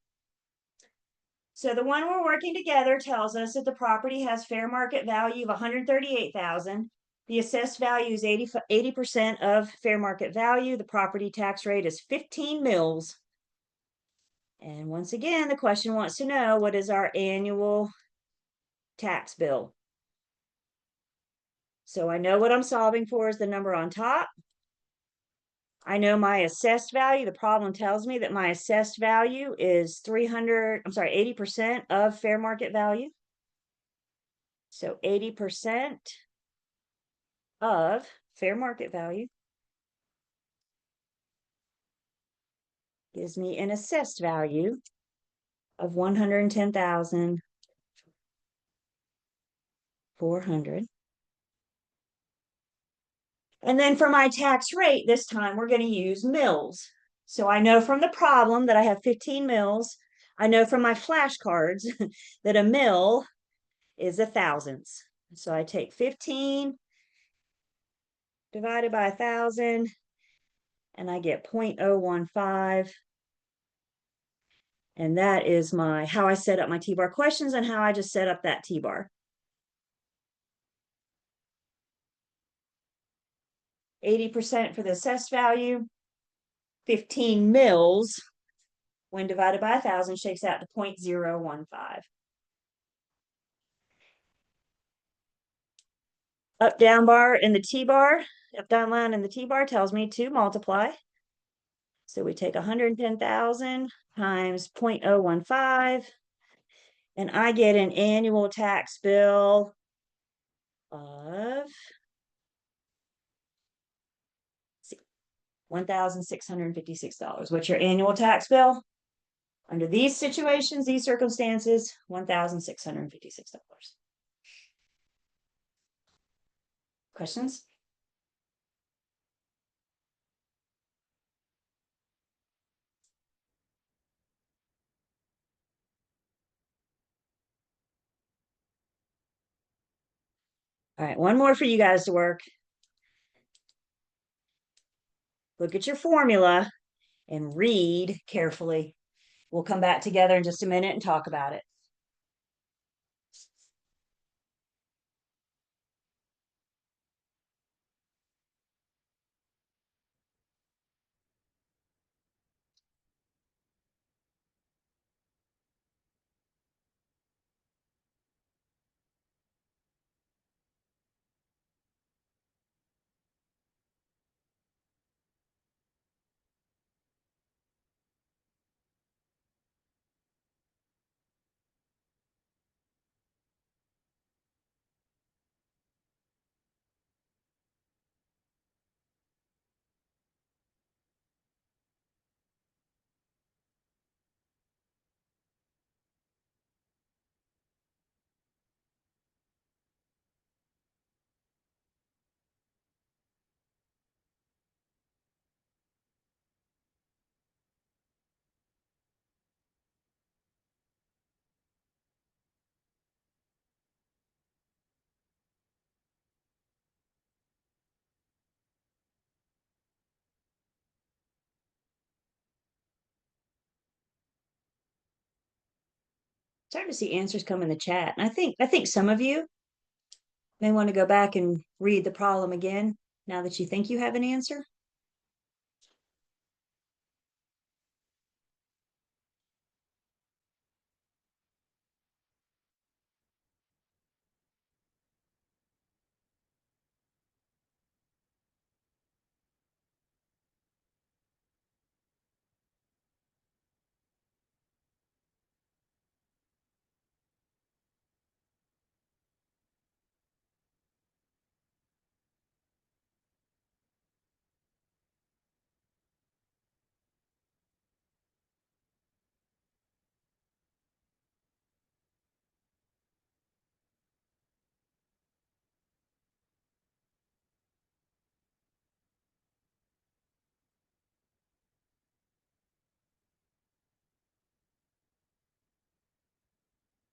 So the one we're working together tells us that the property has fair market value of 138,000. The assessed value is 80% of fair market value. The property tax rate is 15 mills. And once again, the question wants to know, what is our annual tax bill? So I know what I'm solving for is the number on top. I know my assessed value. The problem tells me that my assessed value is 80% of fair market value. So 80% of fair market value gives me an assessed value of 110,400. And then for my tax rate, this time we're going to use mills. So I know from the problem that I have 15 mills. I know from my flashcards that a mil is a thousandths. So I take 15 divided by 1,000 and I get 0.015. And that is my how I set up my T-bar questions and how I just set up that T-bar. 80% for the assessed value, 15 mils when divided by 1,000 shakes out to 0.015. Up down bar in the T-bar, up down line in the T-bar tells me to multiply. So we take 110,000 times 0.015 and I get an annual tax bill of $1,656. What's your annual tax bill? Under these situations, these circumstances, $1,656. Questions? All right, one more for you guys to work. Look at your formula and read carefully. We'll come back together in just a minute and talk about it. Starting to see answers come in the chat. And I think some of you may want to go back and read the problem again now that you think you have an answer.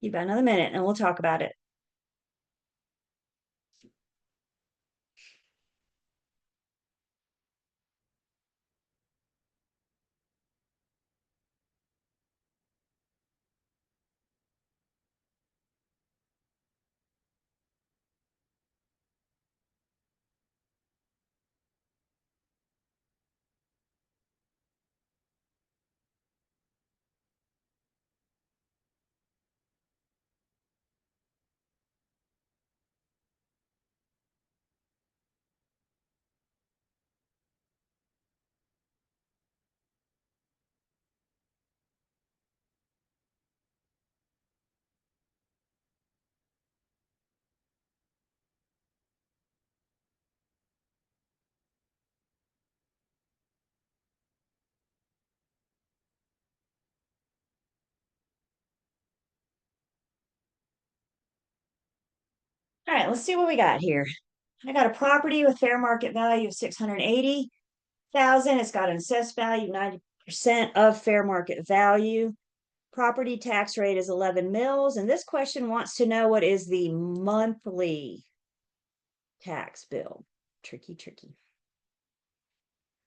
You got another minute and we'll talk about it. All right, let's see what we got here. I got a property with fair market value of 680,000. It's got an assessed value 90% of fair market value. property tax rate is 11 mils, and this question wants to know what is the monthly tax bill. Tricky, tricky.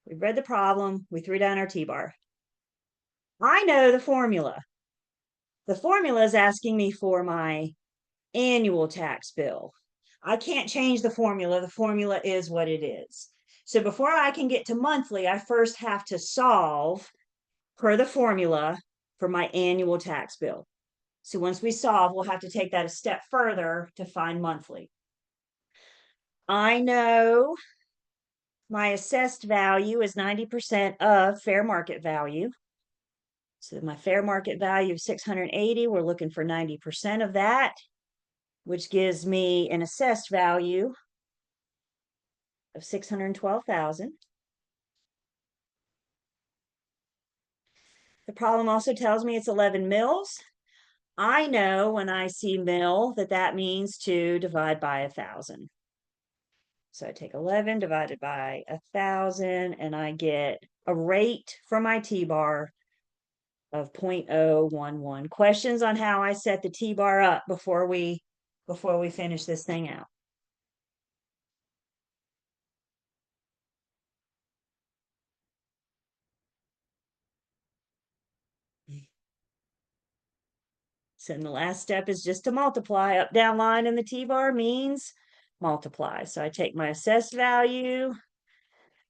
We've read the problem. We threw down our T-bar. I know the formula. The formula is asking me for my annual tax bill. I can't change the formula. The formula is what it is. So before I can get to monthly, I first have to solve per the formula for my annual tax bill. So once we solve, we'll have to take that a step further to find monthly. I know my assessed value is 90% of fair market value. So my fair market value of 680, we're looking for 90% of that, which gives me an assessed value of 612,000. The problem also tells me it's 11 mils. I know when I see mil that means to divide by 1,000. So I take 11 divided by 1,000 and I get a rate from my T-bar of 0.011. Questions on how I set the T-bar up before we finish this thing out? So then the last step is just to multiply. Up, down line in the T-bar means multiply. So I take my assessed value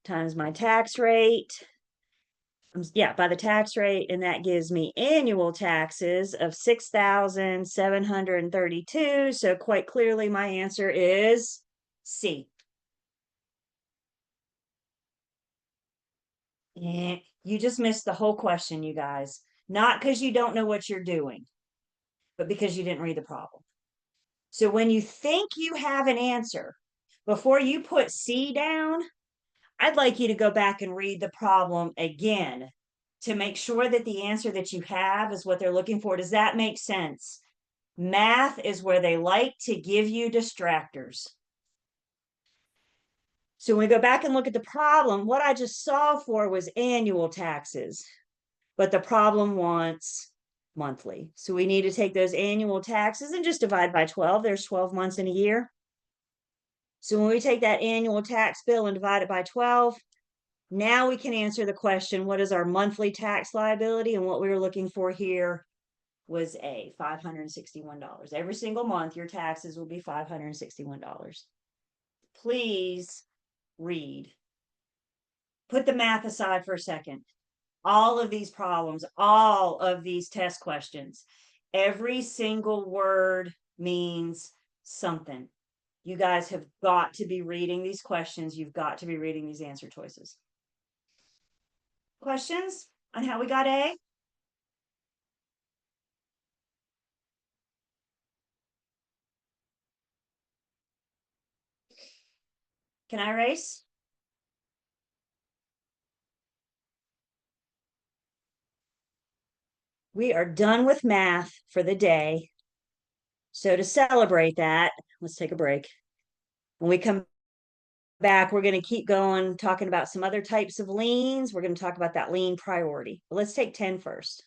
times my tax rate. By the tax rate, and that gives me annual taxes of 6,732. So quite clearly my answer is C. You just missed the whole question, you guys. Not because you don't know what you're doing, but because you didn't read the problem. So when you think you have an answer, before you put C down, I'd like you to go back and read the problem again to make sure that the answer that you have is what they're looking for. Does that make sense? Math is where they like to give you distractors. So when we go back and look at the problem, what I just solved for was annual taxes, but the problem wants monthly. So we need to take those annual taxes and just divide by 12. There's 12 months in a year. So when we take that annual tax bill and divide it by 12, now we can answer the question, what is our monthly tax liability? And what we were looking for here was A, $561. Every single month, your taxes will be $561. Please read. Put the math aside for a second. All of these problems, all of these test questions, every single word means something. You guys have got to be reading these questions. You've got to be reading these answer choices. Questions on how we got A? Can I erase? We are done with math for the day. So to celebrate that, let's take a break. When we come back, we're going to keep going, talking about some other types of liens. We're going to talk about that lien priority. But let's take 10 first.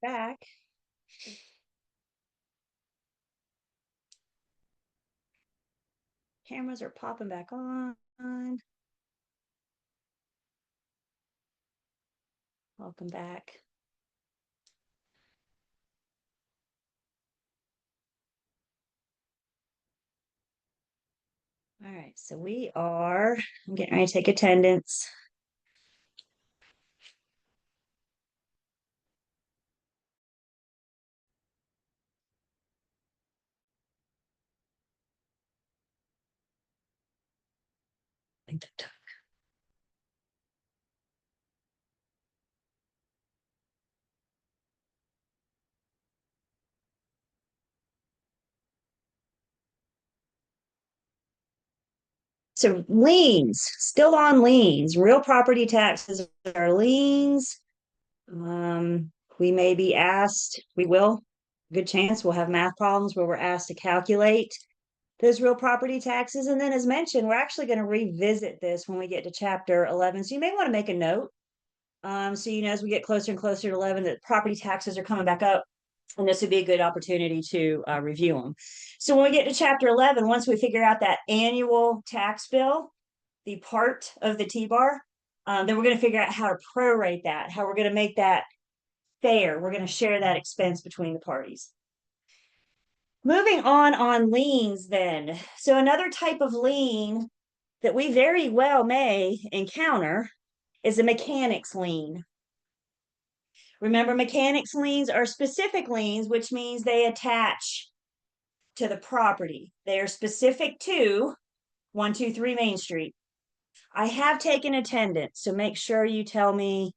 back. Cameras are popping back on. Welcome back. All right, so I'm getting ready to take attendance. So liens, still on liens, real property taxes are liens. We may be asked, we will, good chance we'll have math problems where we're asked to calculate those real property taxes. And then as mentioned, we're actually going to revisit this when we get to chapter 11. So you may want to make a note. So you know, as we get closer and closer to 11, that property taxes are coming back up. And this would be a good opportunity to review them. So when we get to chapter 11, once we figure out that annual tax bill, the part of the T-bar, then we're going to figure out how to prorate that, how we're going to make that fair. We're going to share that expense between the parties. Moving on liens then. So another type of lien that we very well may encounter is a mechanics lien. Remember, mechanics liens are specific liens, which means they attach to the property. They are specific to 123 Main Street. I have taken attendance, so make sure you tell me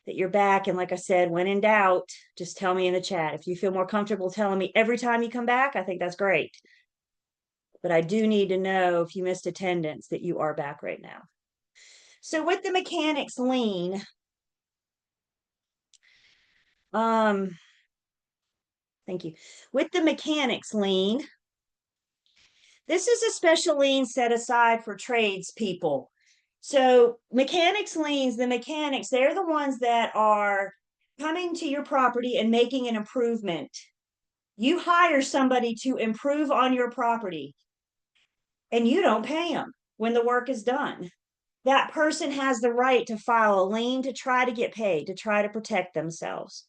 that you're back. And like I said, when in doubt, just tell me in the chat. If you feel more comfortable telling me every time you come back, I think that's great. But I do need to know if you missed attendance that you are back right now. So with the mechanics lien, thank you. With the mechanics lien, this is a special lien set aside for tradespeople. So mechanics liens, the mechanics, they're the ones that are coming to your property and making an improvement. You hire somebody to improve on your property and you don't pay them when the work is done. That person has the right to file a lien to try to get paid, to try to protect themselves.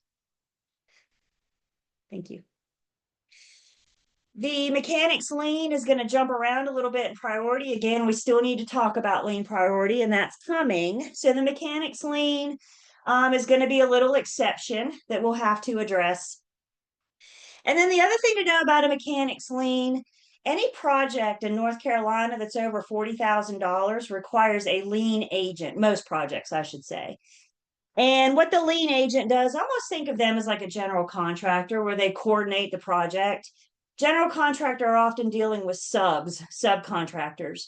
Thank you. The mechanics lien is going to jump around a little bit in priority. Again, we still need to talk about lien priority, and that's coming. So the mechanics lien is going to be a little exception that we'll have to address. And then the other thing to know about a mechanics lien, any project in North Carolina that's over $40,000 requires a lien agent. Most projects, I should say. And what the lien agent does, almost think of them as like a general contractor where they coordinate the project. General contractor are often dealing with subcontractors.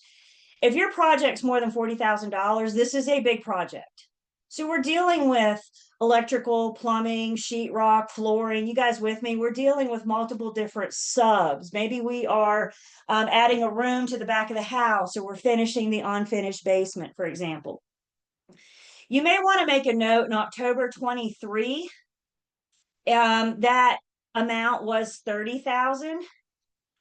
If your project's more than $40,000, this is a big project. So we're dealing with electrical, plumbing, sheetrock, flooring. You guys with me? We're dealing with multiple different subs. Maybe we are adding a room to the back of the house, or we're finishing the unfinished basement, for example. You may want to make a note in October 23, that amount was 30,000,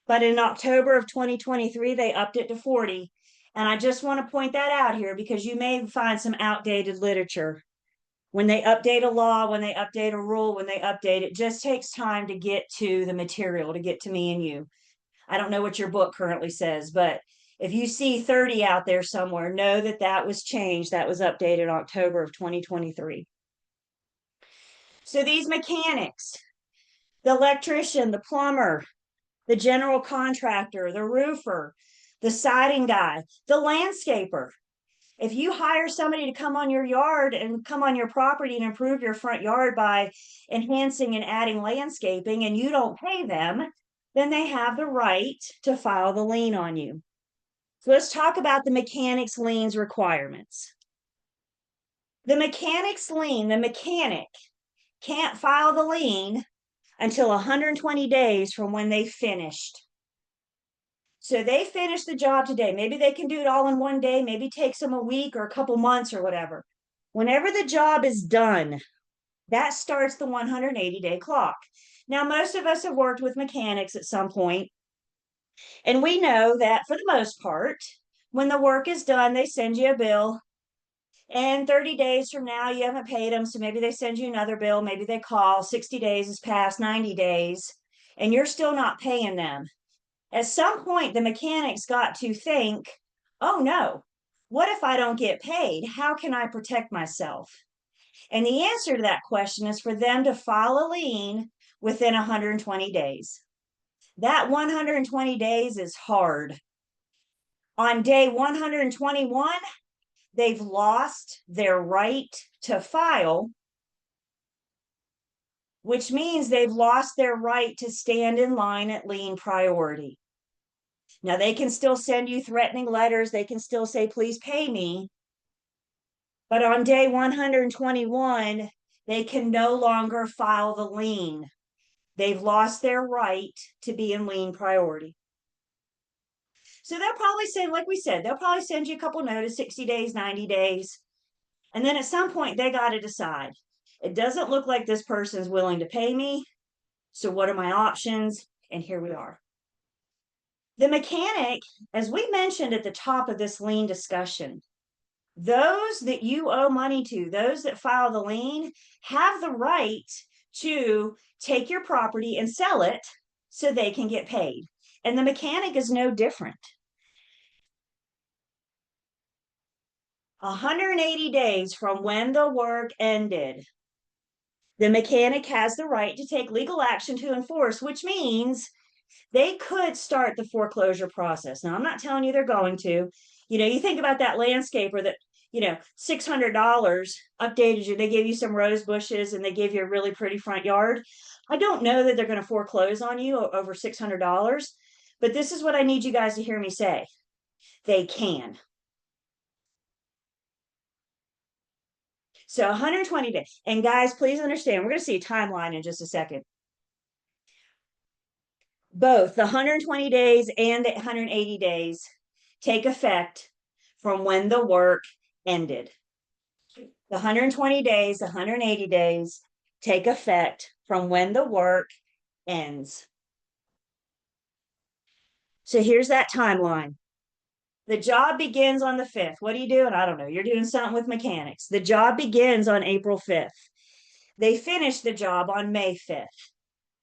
but in October of 2023, they upped it to 40. And I just want to point that out here because you may find some outdated literature. When they update a law, when they update a rule, when they update it, just takes time to get to the material, to get to me and you. I don't know what your book currently says, but if you see 30 out there somewhere, know that that was changed. That was updated October of 2023. So these mechanics, the electrician, the plumber, the general contractor, the roofer, the siding guy, the landscaper. If you hire somebody to come on your yard and come on your property and improve your front yard by enhancing and adding landscaping and you don't pay them, then they have the right to file the lien on you. So let's talk about the mechanics liens requirements. The mechanics lien, the mechanic can't file the lien until 120 days from when they finished. So they finished the job today. Maybe they can do it all in one day. Maybe it takes them a week or a couple months or whatever. Whenever the job is done, That starts the 180-day clock. Now, most of us have worked with mechanics at some point, and we know that for the most part, when the work is done, they send you a bill. And 30 days from now, you haven't paid them. So maybe they send you another bill. Maybe they call, 60 days has passed, 90 days, and you're still not paying them. At some point, the mechanics got to think, oh no, what if I don't get paid? How can I protect myself? And the answer to that question is for them to file a lien within 120 days. That 120 days is hard. On day 121, they've lost their right to file, which means they've lost their right to stand in line at lien priority. Now, they can still send you threatening letters. They can still say, please pay me. But on day 121, they can no longer file the lien. They've lost their right to be in lien priority. So they'll probably send, like we said, they'll probably send you a couple notice, 60 days, 90 days. And then at some point, they got to decide. It doesn't look like this person's willing to pay me. So what are my options? And here we are. The mechanic, as we mentioned at the top of this lien discussion, those that you owe money to, those that file the lien, have the right to take your property and sell it so they can get paid. And the mechanic is no different. 180 days from when the work ended, the mechanic has the right to take legal action to enforce, which means they could start the foreclosure process. Now, I'm not telling you they're going to. You know, you think about that landscaper that, you know, $600 updated you. They gave you some rose bushes and they gave you a really pretty front yard. I don't know that they're going to foreclose on you over $600, but this is what I need you guys to hear me say. They can. So 120 days. And guys, please understand, we're going to see a timeline in just a second. Both the 120 days and the 180 days take effect from when the work ended. The 120 days, the 180 days take effect from when the work ends. So here's that timeline. The job begins on the 5th. What are you doing? I don't know. You're doing something with mechanics. The job begins on April 5th. They finish the job on May 5th.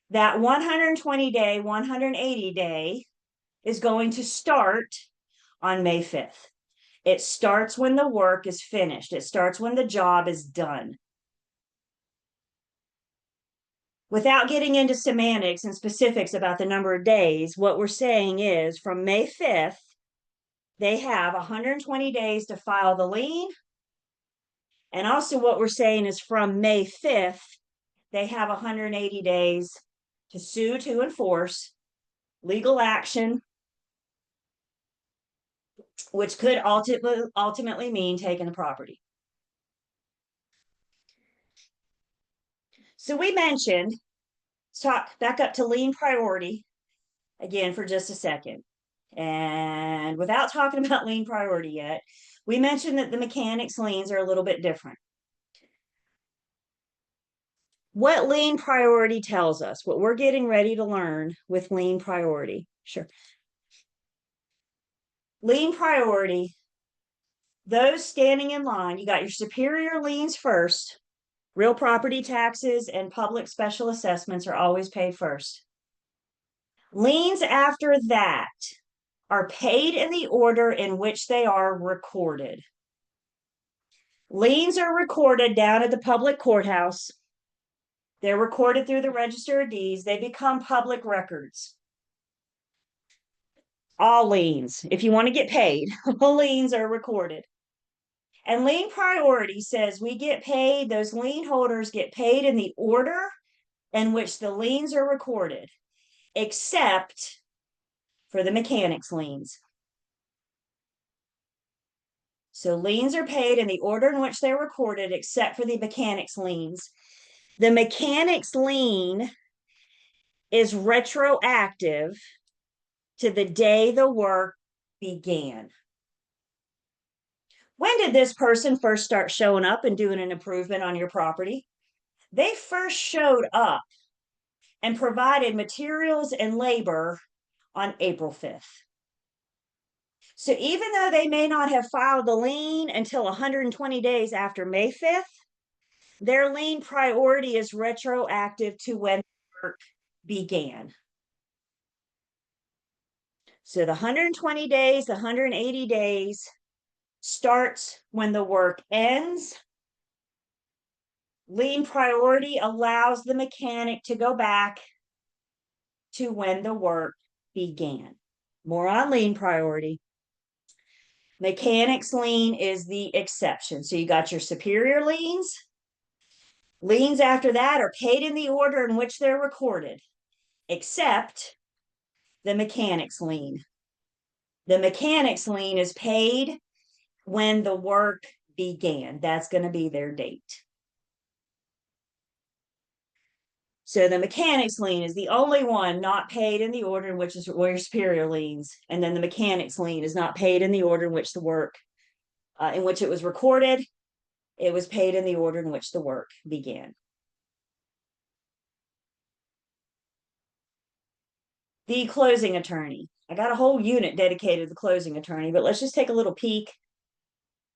That 120 day, 180 day is going to start on May 5th. It starts when the work is finished. It starts when the job is done. Without getting into semantics and specifics about the number of days, what we're saying is from May 5th, they have 120 days to file the lien. And also what we're saying is from May 5th, they have 180 days to sue to enforce legal action, which could ultimately mean taking the property. So we mentioned, let's talk back up to lien priority again for just a second. And without talking about lien priority yet, we mentioned that the mechanics liens are a little bit different. What lien priority tells us, what we're getting ready to learn with lien priority. Sure. Lien priority, those standing in line, you got your superior liens first. Real property taxes and public special assessments are always paid first. Liens after that are paid in the order in which they are recorded. Liens are recorded down at the public courthouse. They're recorded through the Register of Deeds. They become public records. All liens, if you want to get paid, all liens are recorded. And lien priority says we get paid, those lien holders get paid in the order in which the liens are recorded, except for the mechanics liens. So liens are paid in the order in which they're recorded, except for the mechanics liens. The mechanics lien is retroactive to the day the work began. When did this person first start showing up and doing an improvement on your property? They first showed up and provided materials and labor on April 5th. So even though they may not have filed the lien until 120 days after May 5th, their lien priority is retroactive to when work began. So the 120 days, the 180 days starts when the work ends. Lien priority allows the mechanic to go back to when the work began. More on lien priority. Mechanic's lien is the exception. So you got your superior liens. Liens after that are paid in the order in which they're recorded, except the mechanic's lien. The mechanic's lien is paid when the work began. That's going to be their date. So the mechanic's lien is the only one not paid in the order in which is your superior liens. And then the mechanic's lien is not paid in the order in which the work, in which it was recorded. It was paid in the order in which the work began. The closing attorney. I got a whole unit dedicated to the closing attorney, but let's just take a little peek.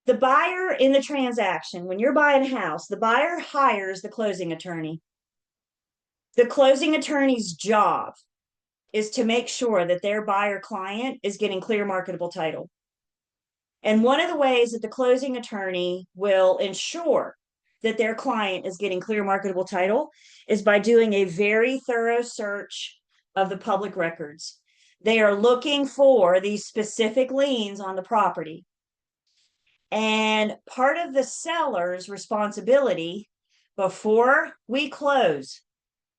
The buyer in the transaction, when you're buying a house, the buyer hires the closing attorney. The closing attorney's job is to make sure that their buyer client is getting clear marketable title. And one of the ways that the closing attorney will ensure that their client is getting clear marketable title is by doing a very thorough search of the public records. They are looking for these specific liens on the property. And part of the seller's responsibility before we close,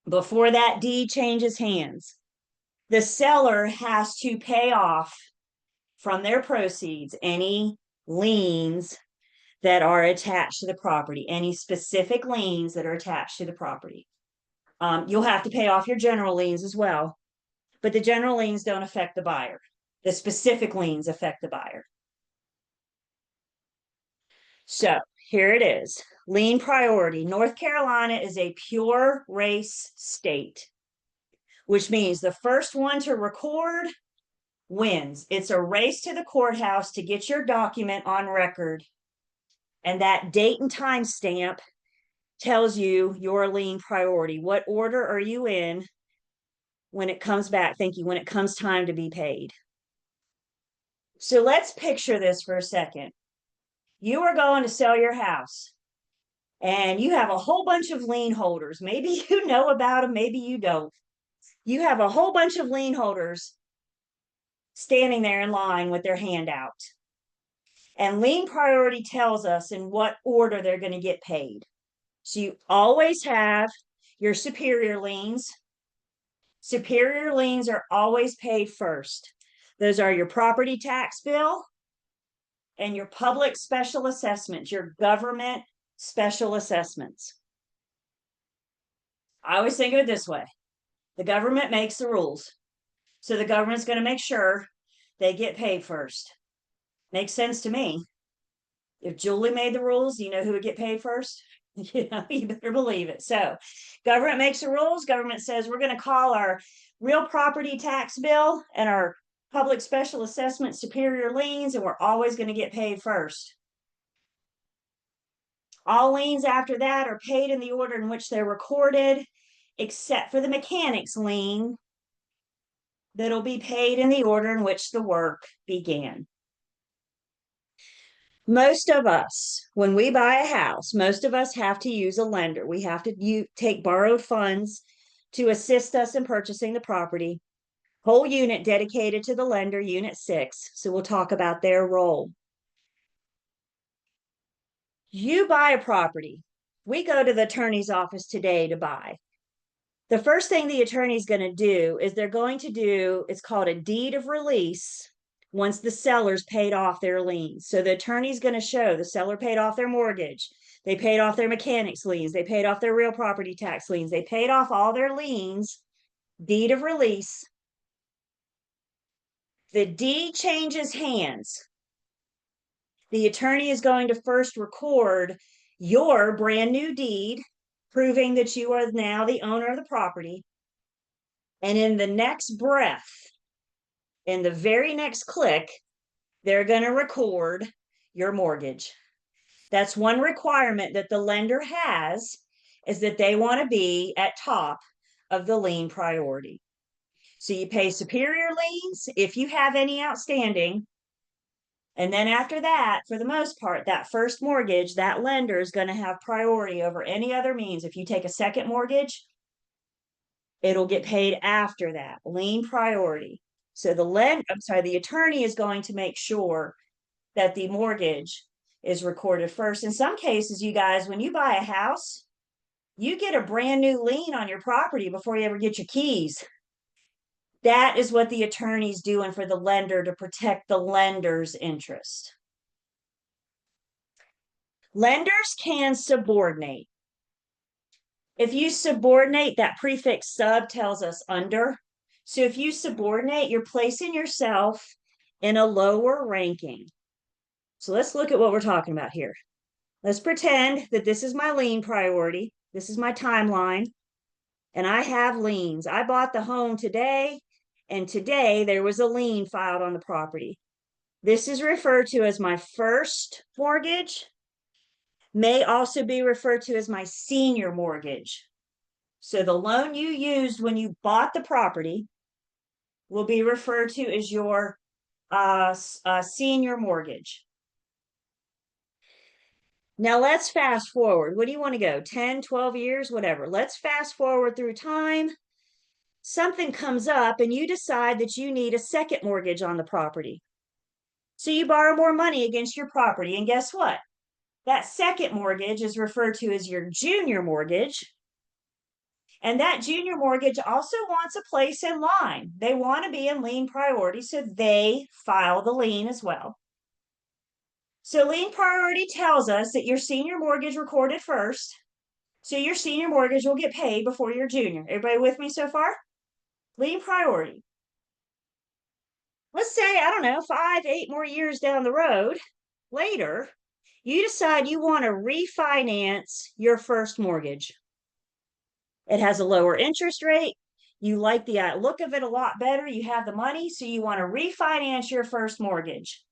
before that deed changes hands, the seller has to pay off from their proceeds any liens that are attached to the property, any specific liens that are attached to the property. You'll have to pay off your general liens as well, but the general liens don't affect the buyer. The specific liens affect the buyer. So here it is. Lien priority. North Carolina is a pure race state, which means the first one to record wins. It's a race to the courthouse to get your document on record. And that date and time stamp tells you your lien priority. What order are you in when it comes back? Thank you. When it comes time to be paid. So let's picture this for a second. You are going to sell your house and you have a whole bunch of lien holders. Maybe you know about them, maybe you don't. You have a whole bunch of lien holders standing there in line with their hand out. And lien priority tells us in what order they're going to get paid. So you always have your superior liens. Superior liens are always paid first. Those are your property tax bill and your public special assessments, your government special assessments. I always think of it this way. The government makes the rules. So the government's going to make sure they get paid first. Makes sense to me. If Julie made the rules, you know who would get paid first? You better believe it. So government makes the rules. Government says we're going to call our real property tax bill and our public special assessment superior liens, and we're always going to get paid first. All liens after that are paid in the order in which they're recorded, except for the mechanic's lien that'll be paid in the order in which the work began. Most of us, when we buy a house, most of us have to use a lender. We have to take borrowed funds to assist us in purchasing the property. Whole unit dedicated to the lender, Unit 6. So we'll talk about their role. You buy a property. We go to the attorney's office today to buy. The first thing the attorney's going to do is they're going to do, it's called a deed of release once the seller's paid off their liens. So the attorney's going to show the seller paid off their mortgage. They paid off their mechanic's liens. They paid off their real property tax liens. They paid off all their liens. Deed of release. The deed changes hands. The attorney is going to first record your brand new deed proving that you are now the owner of the property. And in the next breath, in the very next click, they're going to record your mortgage. That's one requirement that the lender has, is that they want to be at top of the lien priority. So you pay superior liens if you have any outstanding. And then after that, for the most part, that first mortgage, that lender is going to have priority over any other means. If you take a second mortgage, it'll get paid after that, lien priority. So the attorney is going to make sure that the mortgage is recorded first. In some cases, you guys, when you buy a house, you get a brand new lien on your property before you ever get your keys. That is what the attorney's doing for the lender to protect the lender's interest. Lenders can subordinate. If you subordinate, that prefix sub tells us under. So if you subordinate, you're placing yourself in a lower ranking. So let's look at what we're talking about here. Let's pretend that this is my lien priority. This is my timeline. And I have liens. I bought the home today, and today there was a lien filed on the property. This is referred to as my first mortgage, may also be referred to as my senior mortgage. So the loan you used when you bought the property will be referred to as your senior mortgage. Now let's fast forward. What do you want to go? 10, 12 years, whatever. Let's fast forward through time. Something comes up and you decide that you need a second mortgage on the property. So you borrow more money against your property. And guess what? That second mortgage is referred to as your junior mortgage. And that junior mortgage also wants a place in line. They want to be in lien priority, so they file the lien as well. So lien priority tells us that your senior mortgage recorded first. So your senior mortgage will get paid before your junior. Everybody with me so far? Lien priority. Let's say, I don't know, 5, 8 more years down the road, later, you decide you want to refinance your first mortgage. It has a lower interest rate. You like the look of it a lot better. You have the money, so you want to refinance your first mortgage.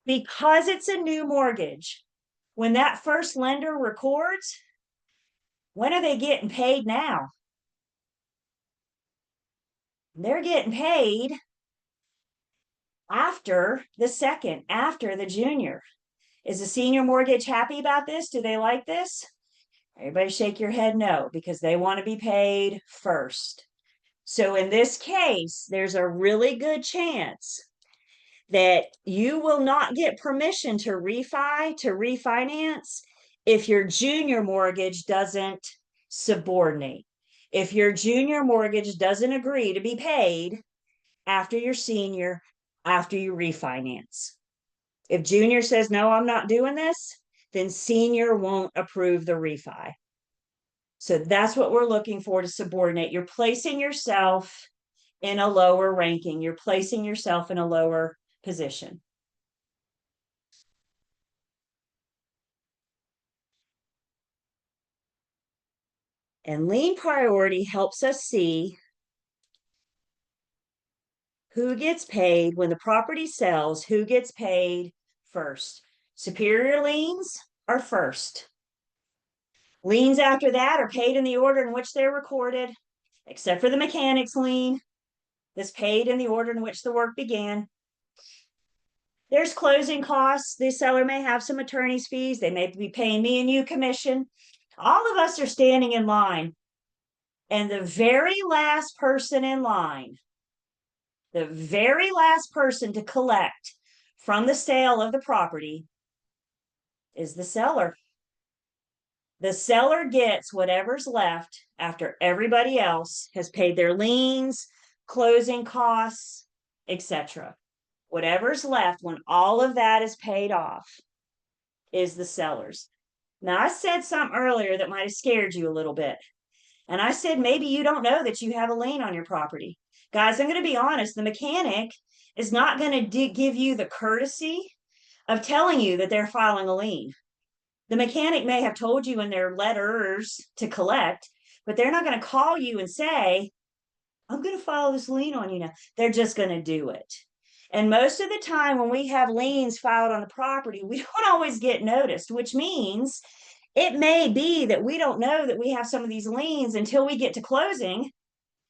Because it's a new mortgage, when that first lender records, when are they getting paid now? They're getting paid after the second, after the junior. Is the senior mortgage happy about this? Do they like this? Everybody shake your head no, because they want to be paid first. So in this case, there's a really good chance that you will not get permission to refinance if your junior mortgage doesn't subordinate. If your junior mortgage doesn't agree to be paid after your senior, after you refinance. If junior says, no, I'm not doing this, then senior won't approve the refi. So that's what we're looking for to subordinate. You're placing yourself in a lower ranking. You're placing yourself in a lower position. And lien priority helps us see who gets paid when the property sells, who gets paid first. Superior liens are first. Liens after that are paid in the order in which they're recorded, except for the mechanic's lien that's paid in the order in which the work began. There's closing costs. The seller may have some attorney's fees. They may be paying me and you commission. All of us are standing in line. And the very last person in line, the very last person to collect from the sale of the property is the seller. The seller gets whatever's left after everybody else has paid their liens, closing costs, etc. Whatever's left when all of that is paid off is the seller's. Now, I said something earlier that might have scared you a little bit. And I said, maybe you don't know that you have a lien on your property. Guys, I'm going to be honest. The mechanic is not going to give you the courtesy of telling you that they're filing a lien. The mechanic may have told you in their letters to collect, but they're not going to call you and say, I'm going to file this lien on you now. They're just going to do it. And most of the time when we have liens filed on the property, we don't always get noticed, which means it may be that we don't know that we have some of these liens until we get to closing,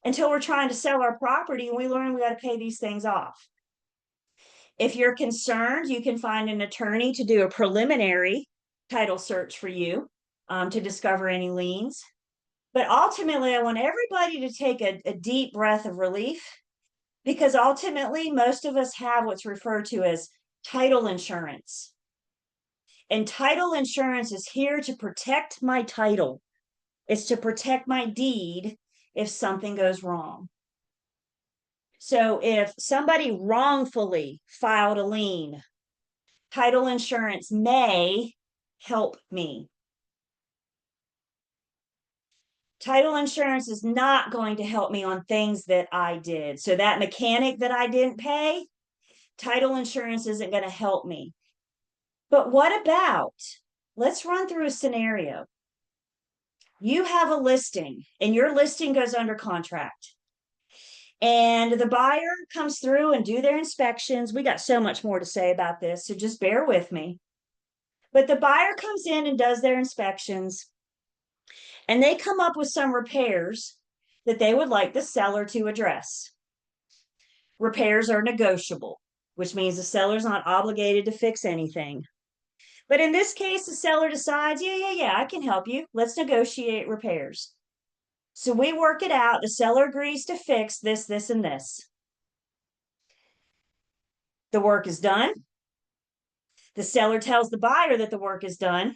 until we're trying to sell our property and we learn we got to pay these things off. If you're concerned, you can find an attorney to do a preliminary title search for you to discover any liens. But ultimately, I want everybody to take a deep breath of relief, because ultimately, most of us have what's referred to as title insurance. And title insurance is here to protect my title. It's to protect my deed if something goes wrong. So if somebody wrongfully filed a lien, title insurance may help me. Title insurance is not going to help me on things that I did. So that mechanic that I didn't pay, title insurance isn't going to help me. But what about, let's run through a scenario. You have a listing and your listing goes under contract. And the buyer comes through and do their inspections. We got so much more to say about this, so just bear with me. But the buyer comes in and does their inspections, and they come up with some repairs that they would like the seller to address. Repairs are negotiable, which means the seller's not obligated to fix anything. But in this case, the seller decides, yeah, I can help you. Let's negotiate repairs. So we work it out. The seller agrees to fix this, this, and this. The work is done. The seller tells the buyer that the work is done.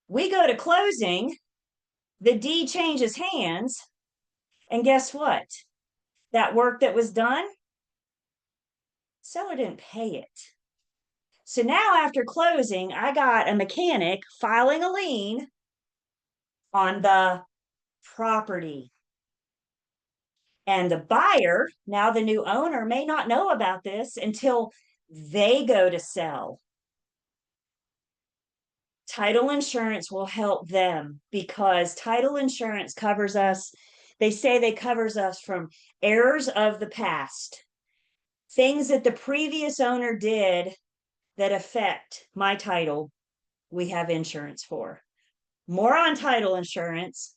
We go to closing. The deed changes hands. And guess what? That work that was done, seller didn't pay it. So now after closing, I got a mechanic filing a lien on the property. And the buyer, now the new owner, may not know about this until they go to sell. Title insurance will help them because title insurance covers us. They say they covers us from errors of the past, things that the previous owner did that affect my title. We have insurance for. More on title insurance.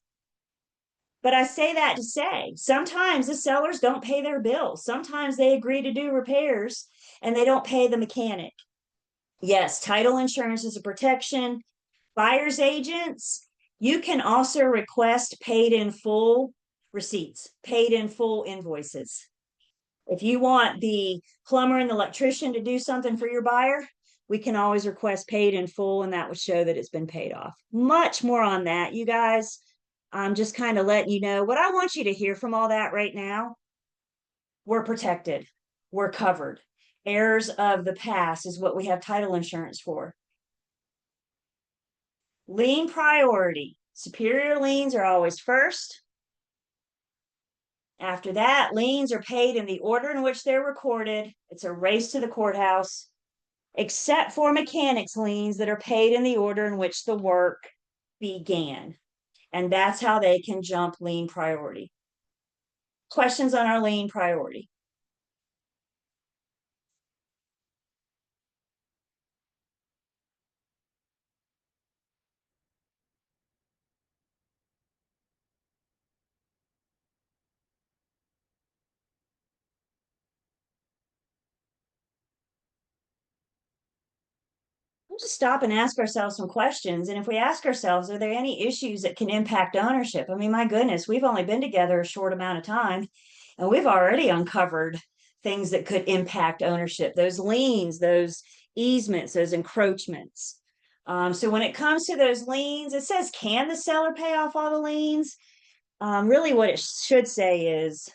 But I say that to say, sometimes the sellers don't pay their bills. Sometimes they agree to do repairs and they don't pay the mechanic. Yes, title insurance is a protection. Buyer's agents, you can also request paid in full receipts, paid in full invoices. If you want the plumber and the electrician to do something for your buyer, we can always request paid in full, and that would show that it's been paid off. Much more on that, you guys. I'm just kind of letting you know what I want you to hear from all that right now. We're protected. We're covered. Errors of the past is what we have title insurance for. Lien priority. Superior liens are always first. After that, liens are paid in the order in which they're recorded. It's a race to the courthouse, except for mechanics liens that are paid in the order in which the work began. And that's how they can jump lien priority. Questions on our lien priority? We'll just stop and ask ourselves some questions. And if we ask ourselves, are there any issues that can impact ownership? I mean, my goodness, we've only been together a short amount of time, and we've already uncovered things that could impact ownership, those liens, those easements, those encroachments. So when it comes to those liens, it says, can the seller pay off all the liens? Really what it should say is,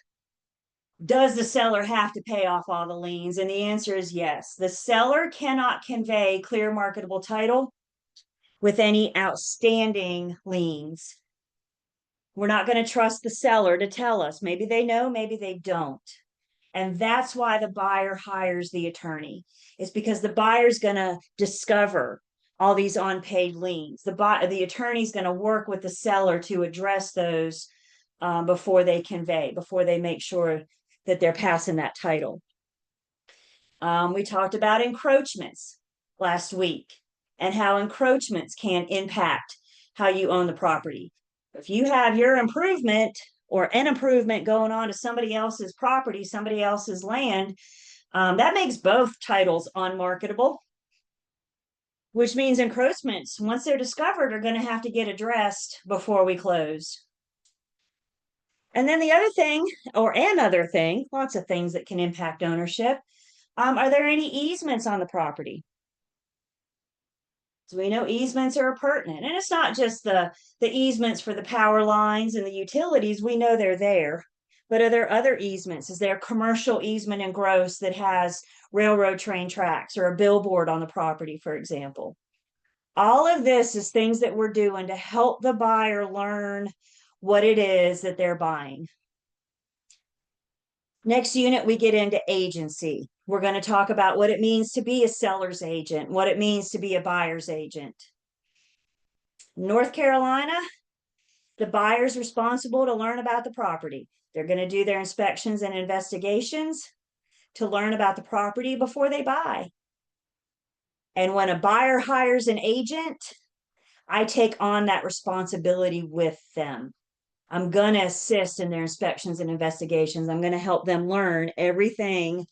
does the seller have to pay off all the liens? And the answer is yes. The seller cannot convey clear marketable title with any outstanding liens. We're not going to trust the seller to tell us. Maybe they know, maybe they don't. And that's why the buyer hires the attorney. It's because the buyer's going to discover all these unpaid liens. The attorney's going to work with the seller to address those before they convey, before they make sure that they're passing that title. We talked about encroachments last week and how encroachments can impact how you own the property. If you have your improvement or an improvement going on to somebody else's property, somebody else's land, that makes both titles unmarketable, which means encroachments, once they're discovered, are going to have to get addressed before we close. And then the other thing, or another thing, lots of things that can impact ownership. Are there any easements on the property? So we know easements are pertinent, and it's not just the easements for the power lines and the utilities. We know they're there, but are there other easements? Is there a commercial easement in gross that has railroad train tracks or a billboard on the property, for example? All of this is things that we're doing to help the buyer learn what it is that they're buying. Next unit, we get into agency. We're going to talk about what it means to be a seller's agent, what it means to be a buyer's agent. North Carolina, the buyer's responsible to learn about the property. They're going to do their inspections and investigations to learn about the property before they buy. And when a buyer hires an agent, I take on that responsibility with them. I'm going to assist in their inspections and investigations. I'm going to help them learn everything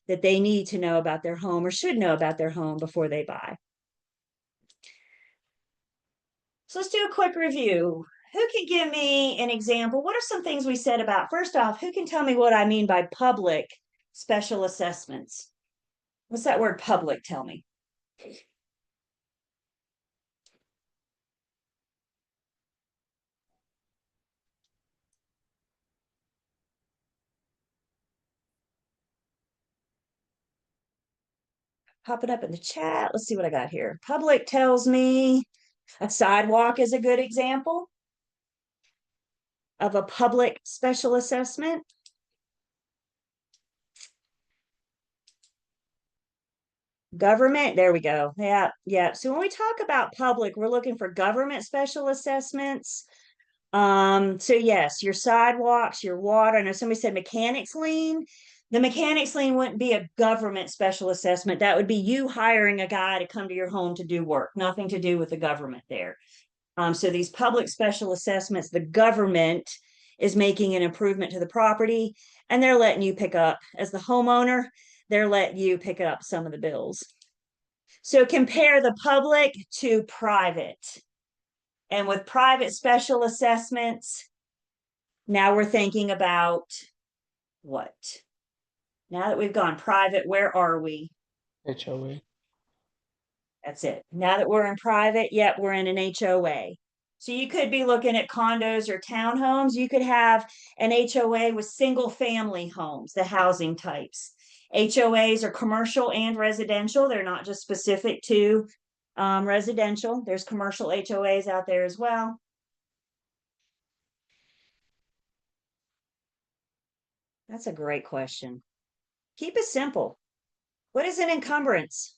that they need to know about their home or should know about their home before they buy. So let's do a quick review. Who can give me an example? What are some things we said about? First off, who can tell me what I mean by public special assessments? What's that word public tell me? Popping up in the chat. Let's see what I got here. Public tells me a sidewalk is a good example of a public special assessment. Government, there we go. Yeah. So when we talk about public, we're looking for government special assessments. So yes, your sidewalks, your water. I know somebody said mechanics lien. The mechanics lien wouldn't be a government special assessment. That would be you hiring a guy to come to your home to do work. Nothing to do with the government there. So these public special assessments, the government is making an improvement to the property, and they're letting you pick up, as the homeowner, they're letting you pick up some of the bills. So compare the public to private. And with private special assessments, now we're thinking about what? Now that we've gone private, where are we? HOA. That's it. Now that we're in private, yep, we're in an HOA. So you could be looking at condos or townhomes. You could have an HOA with single family homes, the housing types. HOAs are commercial and residential. They're not just specific to residential. There's commercial HOAs out there as well. That's a great question. Keep it simple. What is an encumbrance?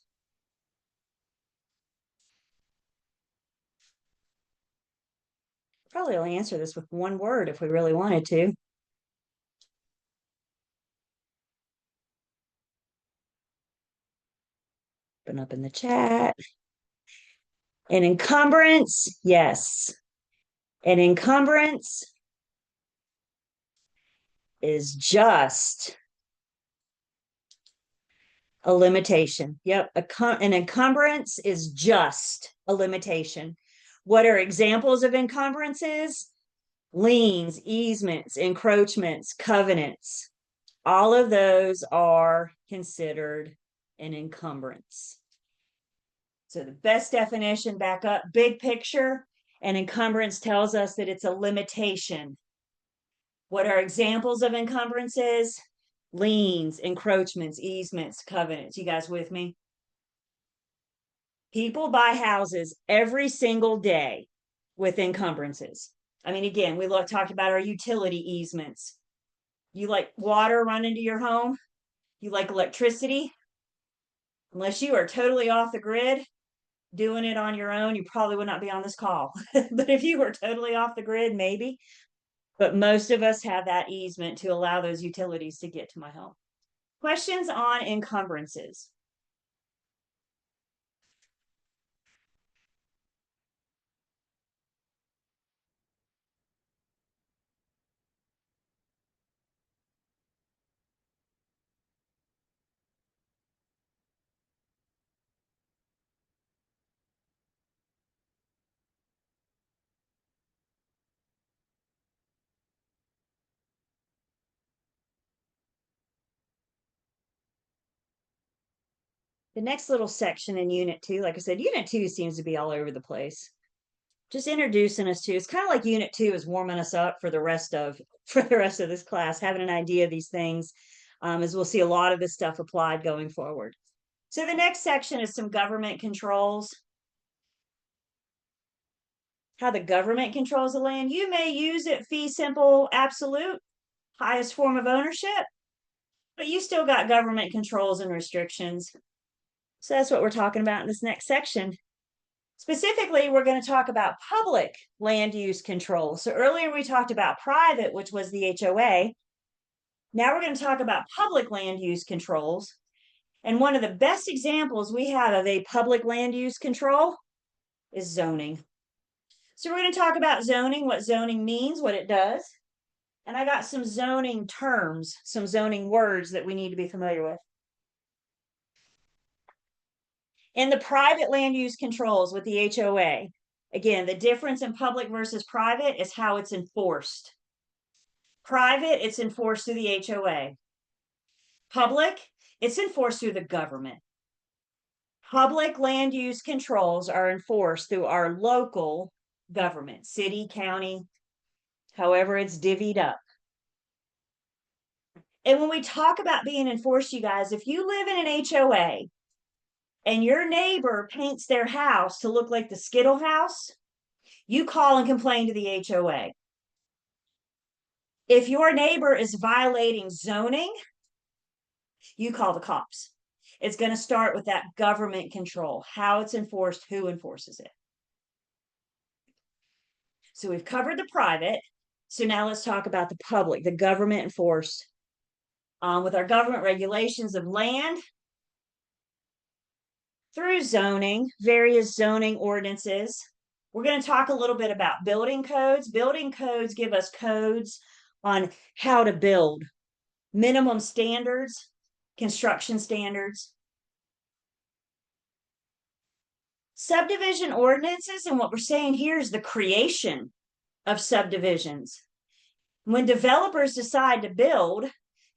Probably only answer this with one word if we really wanted to. Open up in the chat. An encumbrance, yes. An encumbrance is just a limitation. Yep, an encumbrance is just a limitation. What are examples of encumbrances? Liens, easements, encroachments, covenants. All of those are considered an encumbrance. So the best definition, back up, big picture, an encumbrance tells us that it's a limitation. What are examples of encumbrances? Liens, encroachments, easements, covenants. You guys with me? People buy houses every single day with encumbrances. I mean, again, we talked about our utility easements. You like water running to your home? You like electricity? Unless you are totally off the grid, doing it on your own, you probably would not be on this call. But if you were totally off the grid, maybe. But most of us have that easement to allow those utilities to get to my home. Questions on encumbrances? The next little section in Unit 2, like I said, Unit 2 seems to be all over the place. Just introducing us to, it's kind of like Unit 2 is warming us up for the rest of this class, having an idea of these things, as we'll see a lot of this stuff applied going forward. So the next section is some government controls. How the government controls the land. You may use it fee simple, absolute, highest form of ownership, but you still got government controls and restrictions. So that's what we're talking about in this next section. Specifically, we're going to talk about public land use control. So earlier we talked about private, which was the HOA. Now we're going to talk about public land use controls. And one of the best examples we have of a public land use control is zoning. So we're going to talk about zoning, what zoning means, what it does. And I got some zoning terms, some zoning words that we need to be familiar with. In the private land use controls with the HOA, again, the difference in public versus private is how it's enforced. Private, it's enforced through the HOA. Public, it's enforced through the government. Public land use controls are enforced through our local government, city, county, however it's divvied up. And when we talk about being enforced, you guys, if you live in an HOA and your neighbor paints their house to look like the Skittle house, you call and complain to the HOA. If your neighbor is violating zoning, you call the cops. It's going to start with that government control, how it's enforced, who enforces it. So we've covered the private. So now let's talk about the public, the government enforced. With our government regulations of land, through zoning, various zoning ordinances. We're going to talk a little bit about building codes. Building codes give us codes on how to build, minimum standards, construction standards. Subdivision ordinances, and what we're saying here is the creation of subdivisions. When developers decide to build,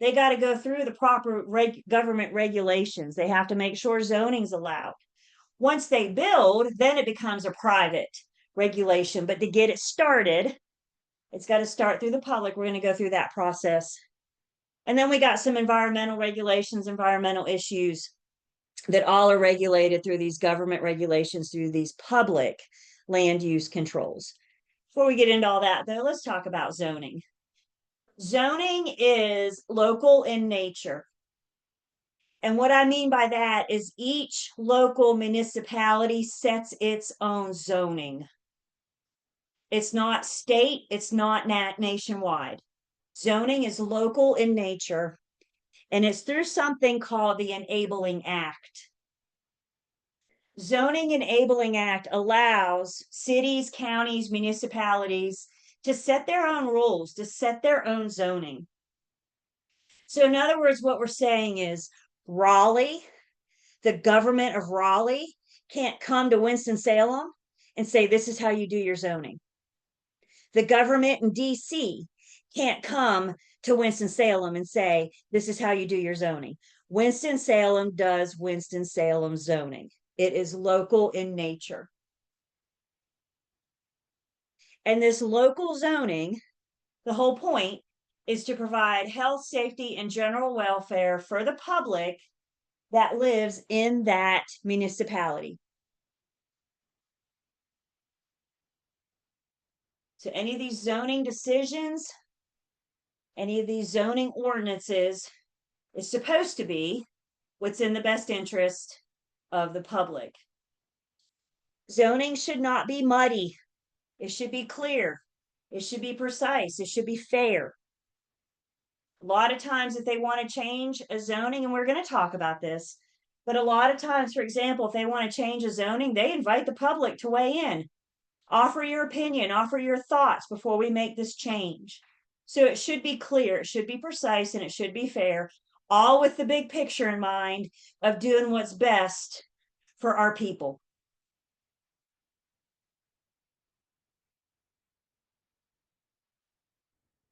they got to go through the proper government regulations. They have to make sure zoning's allowed. Once they build, then it becomes a private regulation. But to get it started, it's got to start through the public. We're going to go through that process. And then we got some environmental regulations, environmental issues that all are regulated through these government regulations, through these public land use controls. Before we get into all that, though, let's talk about zoning. Zoning is local in nature. And what I mean by that is each local municipality sets its own zoning. It's not state, it's not nationwide. Zoning is local in nature, and it's through something called the Enabling Act. Zoning Enabling Act allows cities, counties, municipalities to set their own rules, to set their own zoning. So in other words, what we're saying is Raleigh, the government of Raleigh, can't come to Winston-Salem and say, this is how you do your zoning. The government in DC can't come to Winston-Salem and say, this is how you do your zoning. Winston-Salem does Winston-Salem zoning. It is local in nature. And this local zoning, the whole point is to provide health, safety, and general welfare for the public that lives in that municipality. So any of these zoning decisions, any of these zoning ordinances is supposed to be what's in the best interest of the public. Zoning should not be muddy. It should be clear. It should be precise. It should be fair. A lot of times if they want to change a zoning, and we're going to talk about this, but a lot of times, for example, if they want to change a zoning, they invite the public to weigh in. Offer your opinion, offer your thoughts before we make this change. So it should be clear, it should be precise, and it should be fair, all with the big picture in mind of doing what's best for our people.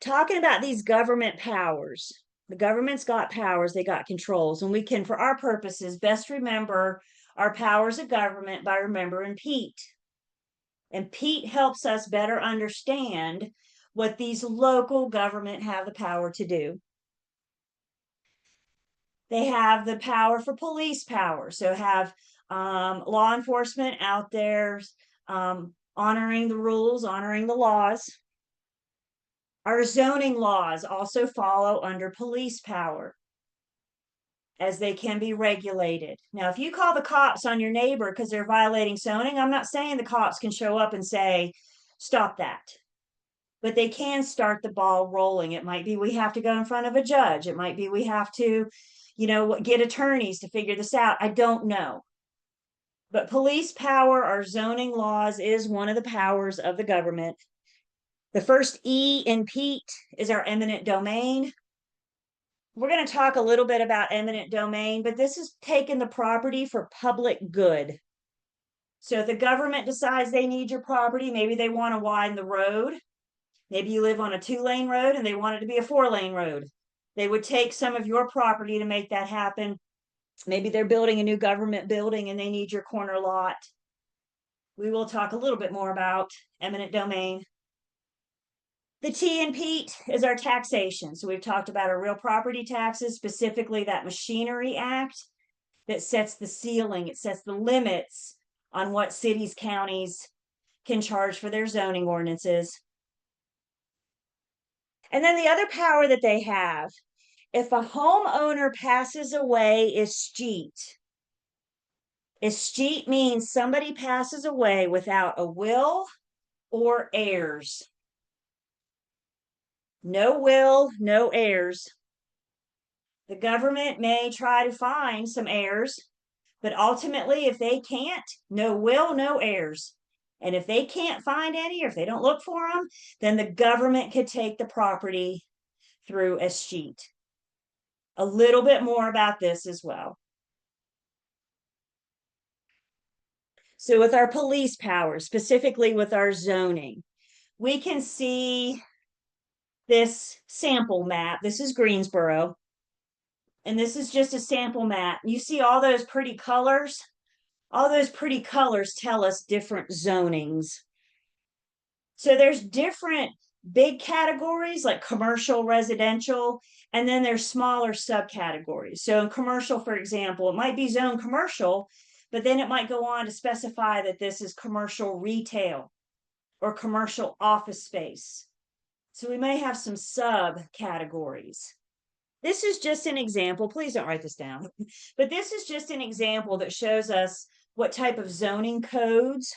Talking about these government powers, the government's got powers, they got controls, and we can, for our purposes, best remember our powers of government by remembering Pete. And Pete helps us better understand what these local government have the power to do. They have the power for police power, so have law enforcement out there honoring the rules, honoring the laws. Our zoning laws also follow under police power, as they can be regulated. Now, if you call the cops on your neighbor because they're violating zoning, I'm not saying the cops can show up and say, stop that. But they can start the ball rolling. It might be we have to go in front of a judge. It might be we have to, get attorneys to figure this out. I don't know. But police power, our zoning laws, is one of the powers of the government. The first E in Pete is our eminent domain. We're going to talk a little bit about eminent domain, but this is taking the property for public good. So if the government decides they need your property, maybe they want to widen the road. Maybe you live on a 2-lane road and they want it to be a 4-lane road. They would take some of your property to make that happen. Maybe they're building a new government building and they need your corner lot. We will talk a little bit more about eminent domain. The T in Pete is our taxation. So we've talked about our real property taxes, specifically that Machinery Act that sets the ceiling. It sets the limits on what cities, counties can charge for their zoning ordinances. And then the other power that they have, if a homeowner passes away, escheat. Escheat means somebody passes away without a will or heirs. No will, no heirs. The government may try to find some heirs, but ultimately, if they can't, no will, no heirs. And if they can't find any, or if they don't look for them, then the government could take the property through escheat. A little bit more about this as well. So with our police powers, specifically with our zoning, we can see this sample map. This is Greensboro. And this is just a sample map. You see all those pretty colors? All those pretty colors tell us different zonings. So there's different big categories like commercial, residential, and then there's smaller subcategories. So in commercial, for example, it might be zoned commercial, but then it might go on to specify that this is commercial retail or commercial office space. So we may have some subcategories. This is just an example. Please don't write this down. But this is just an example that shows us what type of zoning codes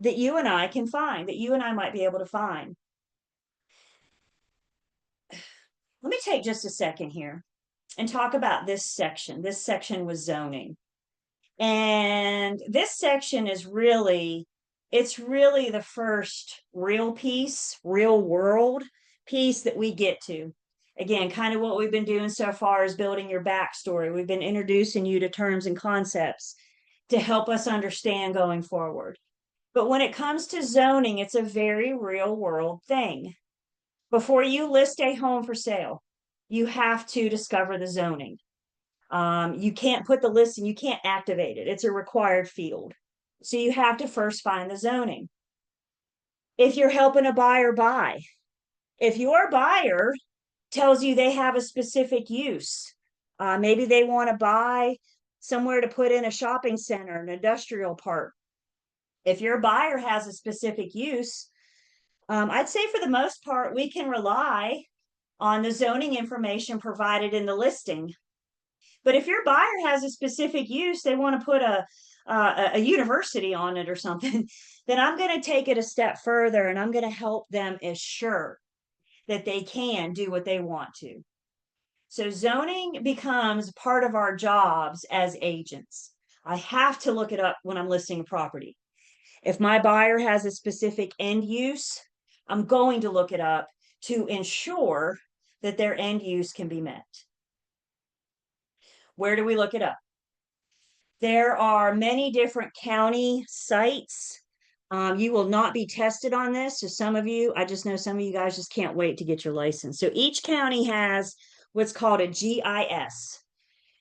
that you and I can find, that you and I might be able to find. Let me take just a second here and talk about this section. This section was zoning. And this section is really, it's really the first real piece, real world piece that we get to. Again, kind of what we've been doing so far is building your backstory. We've been introducing you to terms and concepts to help us understand going forward. But when it comes to zoning, it's a very real world thing. Before you list a home for sale, you have to discover the zoning. You can't put the listing, you can't activate it. It's a required field. So you have to first find the zoning. If you're helping a buyer buy, if your buyer tells you they have a specific use, maybe they want to buy somewhere to put in a shopping center, an industrial park. If your buyer has a specific use, I'd say for the most part, we can rely on the zoning information provided in the listing. But if your buyer has a specific use, they want to put a university on it or something, then I'm going to take it a step further and I'm going to help them assure that they can do what they want to. So zoning becomes part of our jobs as agents. I have to look it up when I'm listing a property. If my buyer has a specific end use, I'm going to look it up to ensure that their end use can be met. Where do we look it up? There are many different county sites. You will not be tested on this. So some of you, I just know some of you guys just can't wait to get your license. So each county has what's called a GIS.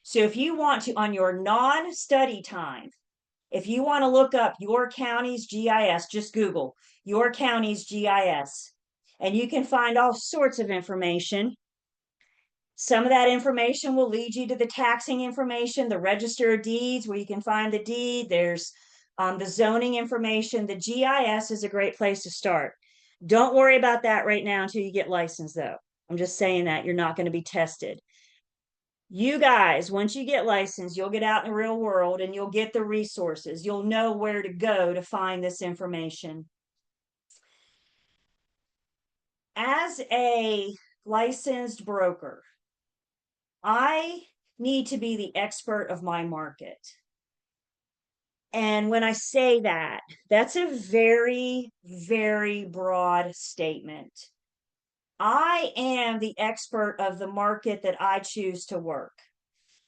So if you want to, on your non-study time, if you want to look up your county's GIS, just Google your county's GIS, and you can find all sorts of information. Some of that information will lead you to the taxing information, the register of deeds, where you can find the deed. There's the zoning information. The GIS is a great place to start. Don't worry about that right now until you get licensed, though. I'm just saying that you're not going to be tested. You guys, once you get licensed, you'll get out in the real world and you'll get the resources. You'll know where to go to find this information. As a licensed broker, I need to be the expert of my market. And when I say that, that's a very, very broad statement. I am the expert of the market that I choose to work.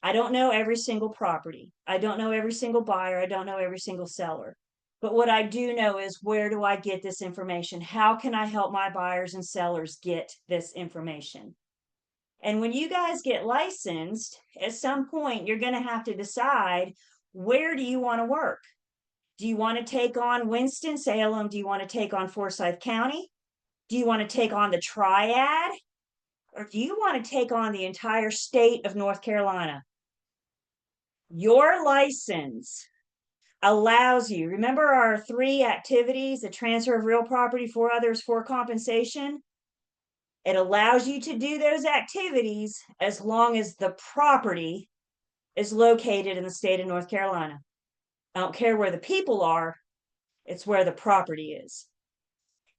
I don't know every single property. I don't know every single buyer. I don't know every single seller. But what I do know is, where do I get this information? How can I help my buyers and sellers get this information? And when you guys get licensed, at some point, you're going to have to decide, where do you want to work? Do you want to take on Winston-Salem? Do you want to take on Forsyth County? Do you want to take on the Triad? Or do you want to take on the entire state of North Carolina? Your license allows you, remember our 3 activities: the transfer of real property, for others, for compensation. It allows you to do those activities as long as the property is located in the state of North Carolina. I don't care where the people are, it's where the property is.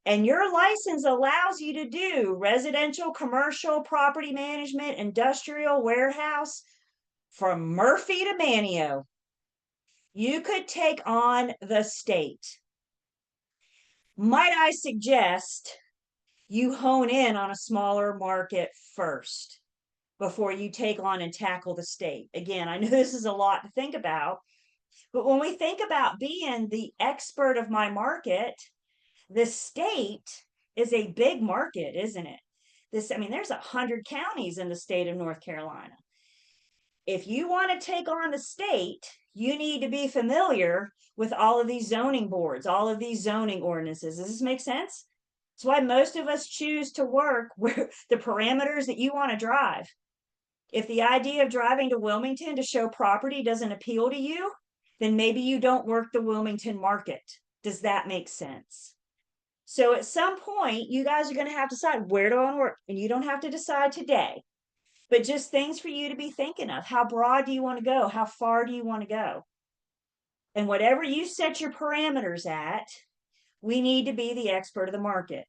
And your license allows you to do residential, commercial, property management, industrial, warehouse, from Murphy to Manteo. You could take on the state. Might I suggest you hone in on a smaller market first before you take on and tackle the state? Again, I know this is a lot to think about, but when we think about being the expert of my market, the state is a big market, isn't it? There's 100 counties in the state of North Carolina. If you want to take on the state, you need to be familiar with all of these zoning boards, all of these zoning ordinances. Does this make sense? That's why most of us choose to work where the parameters that you want to drive. If the idea of driving to Wilmington to show property doesn't appeal to you, then maybe you don't work the Wilmington market. Does that make sense? So at some point, you guys are going to have to decide, where do I want to work? And you don't have to decide today, but just things for you to be thinking of. How broad do you want to go? How far do you want to go? And whatever you set your parameters at, we need to be the expert of the market.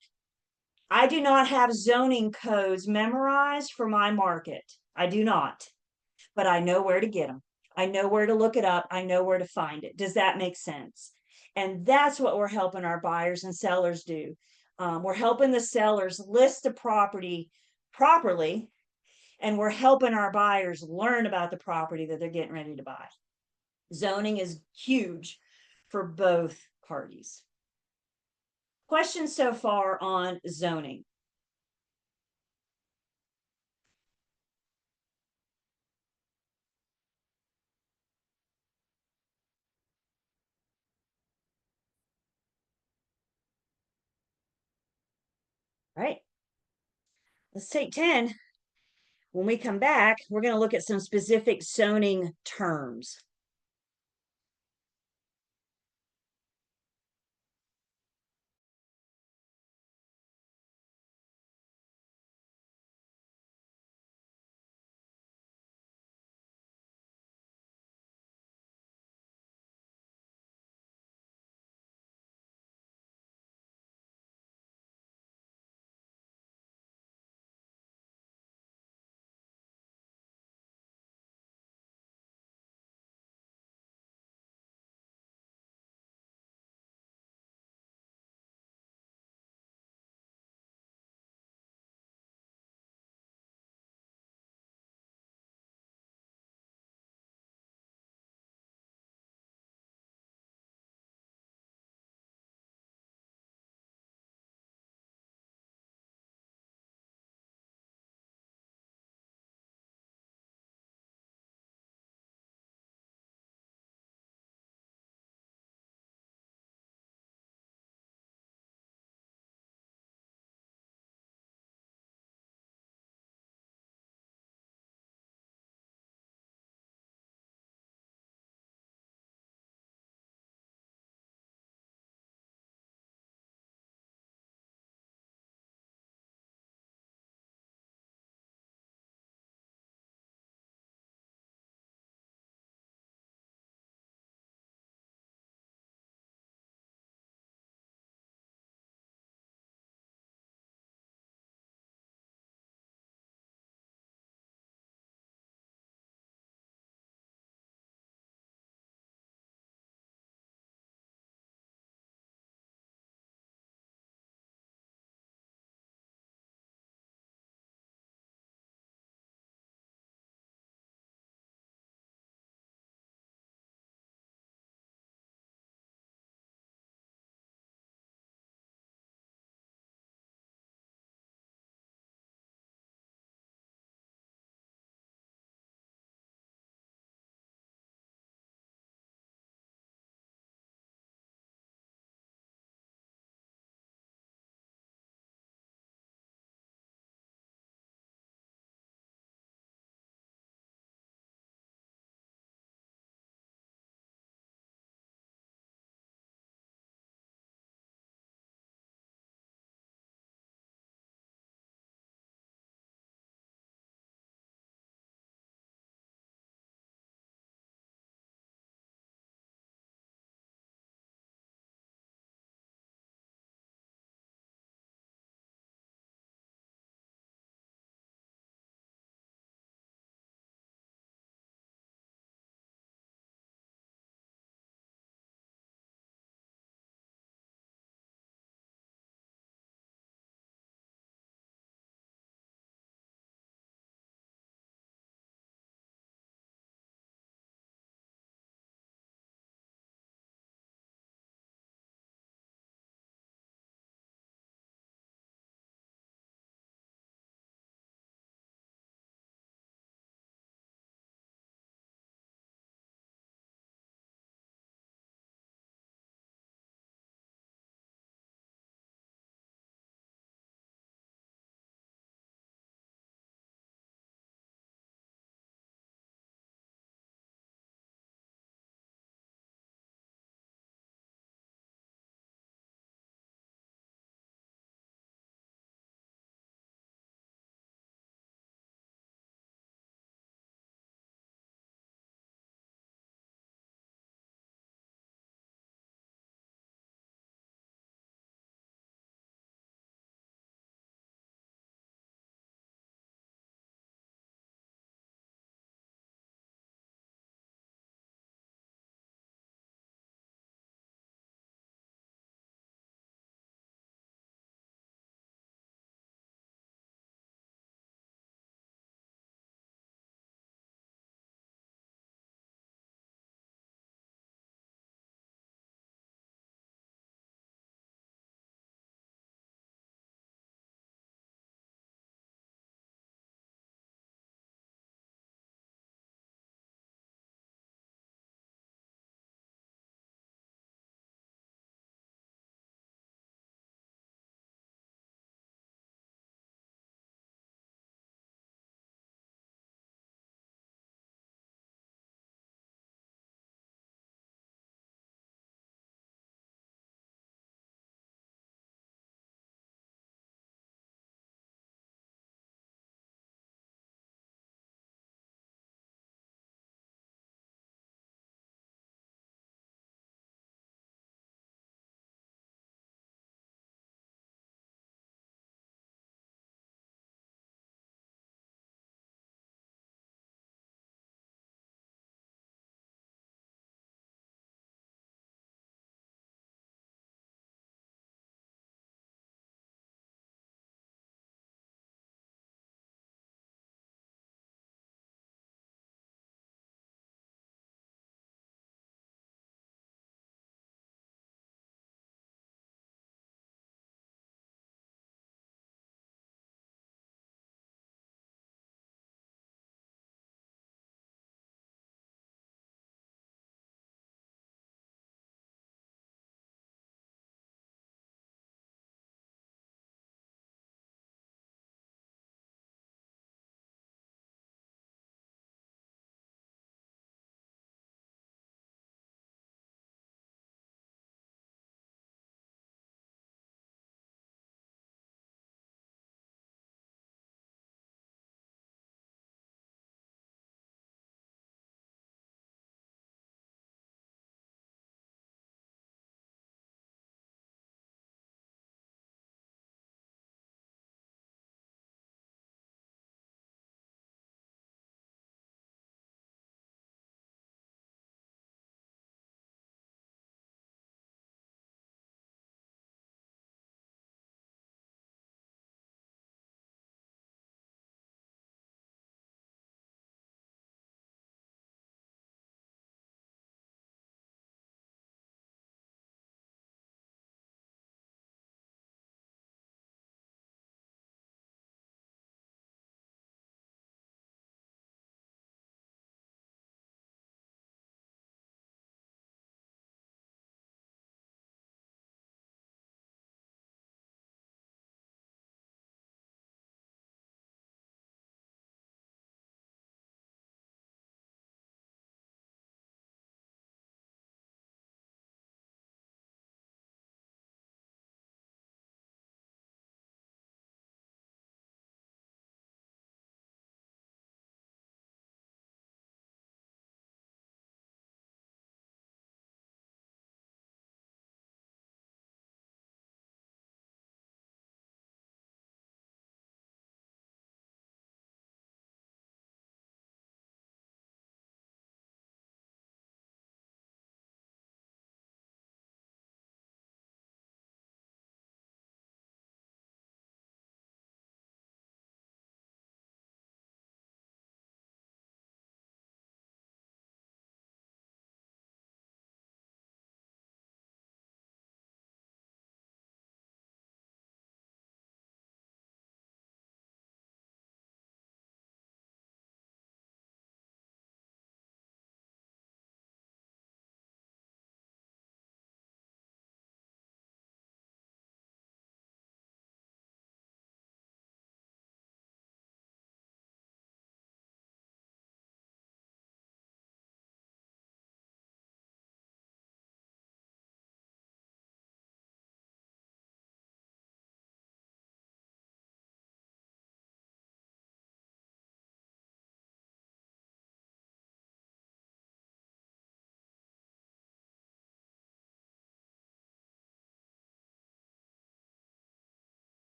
I do not have zoning codes memorized for my market. I do not, but I know where to get them. I know where to look it up. I know where to find it. Does that make sense? And that's what we're helping our buyers and sellers do. We're helping the sellers list the property properly, and we're helping our buyers learn about the property that they're getting ready to buy. Zoning is huge for both parties. Questions so far on zoning? All right. Let's take 10. When we come back, we're going to look at some specific zoning terms.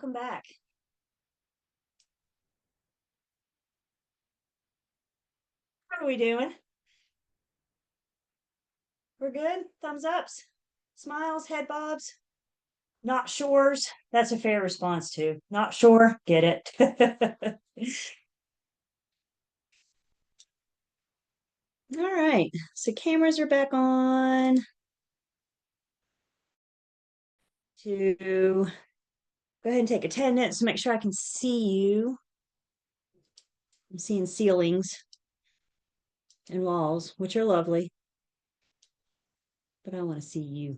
welcome back. How are we doing? We're good? Thumbs ups, smiles, head bobs. Not sures. That's a fair response too. Not sure. Get it. All right. So cameras are back on. To go ahead and take attendance to make sure I can see you. I'm seeing ceilings and walls, which are lovely. But I want to see you.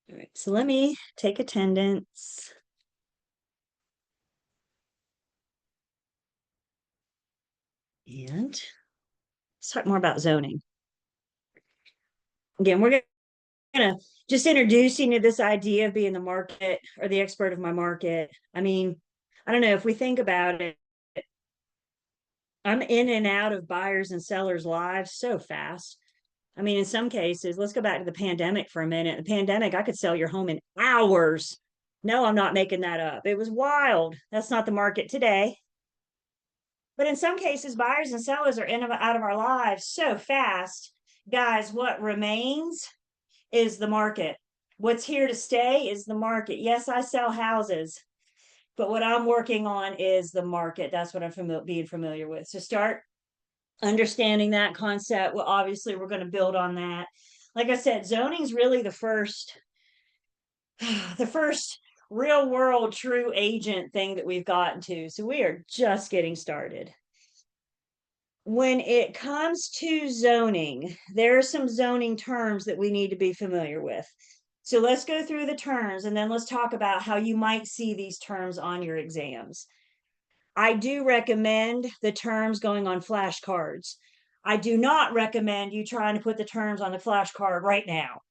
All right, so let me take attendance. And let's talk more about zoning. Again, we're gonna just introduce you to this idea of being the market or the expert of my market. I mean, I don't know if we think about it, I'm in and out of buyers and sellers' lives so fast. I mean, in some cases, let's go back to the pandemic for a minute. The pandemic, I could sell your home in hours. No, I'm not making that up. It was wild. That's not the market today. But in some cases, buyers and sellers are in and out of our lives so fast. Guys, what remains is the market. What's here to stay is the market. Yes, I sell houses, but what I'm working on is the market. That's what I'm being familiar with. So start understanding that concept. Well, obviously, we're going to build on that. Like I said, zoning is really the first real world true agent thing that we've gotten to. So we are just getting started. When it comes to zoning, there are some zoning terms that we need to be familiar with. So let's go through the terms and then let's talk about how you might see these terms on your exams. I do recommend the terms going on flashcards. I do not recommend you trying to put the terms on the flashcard right now.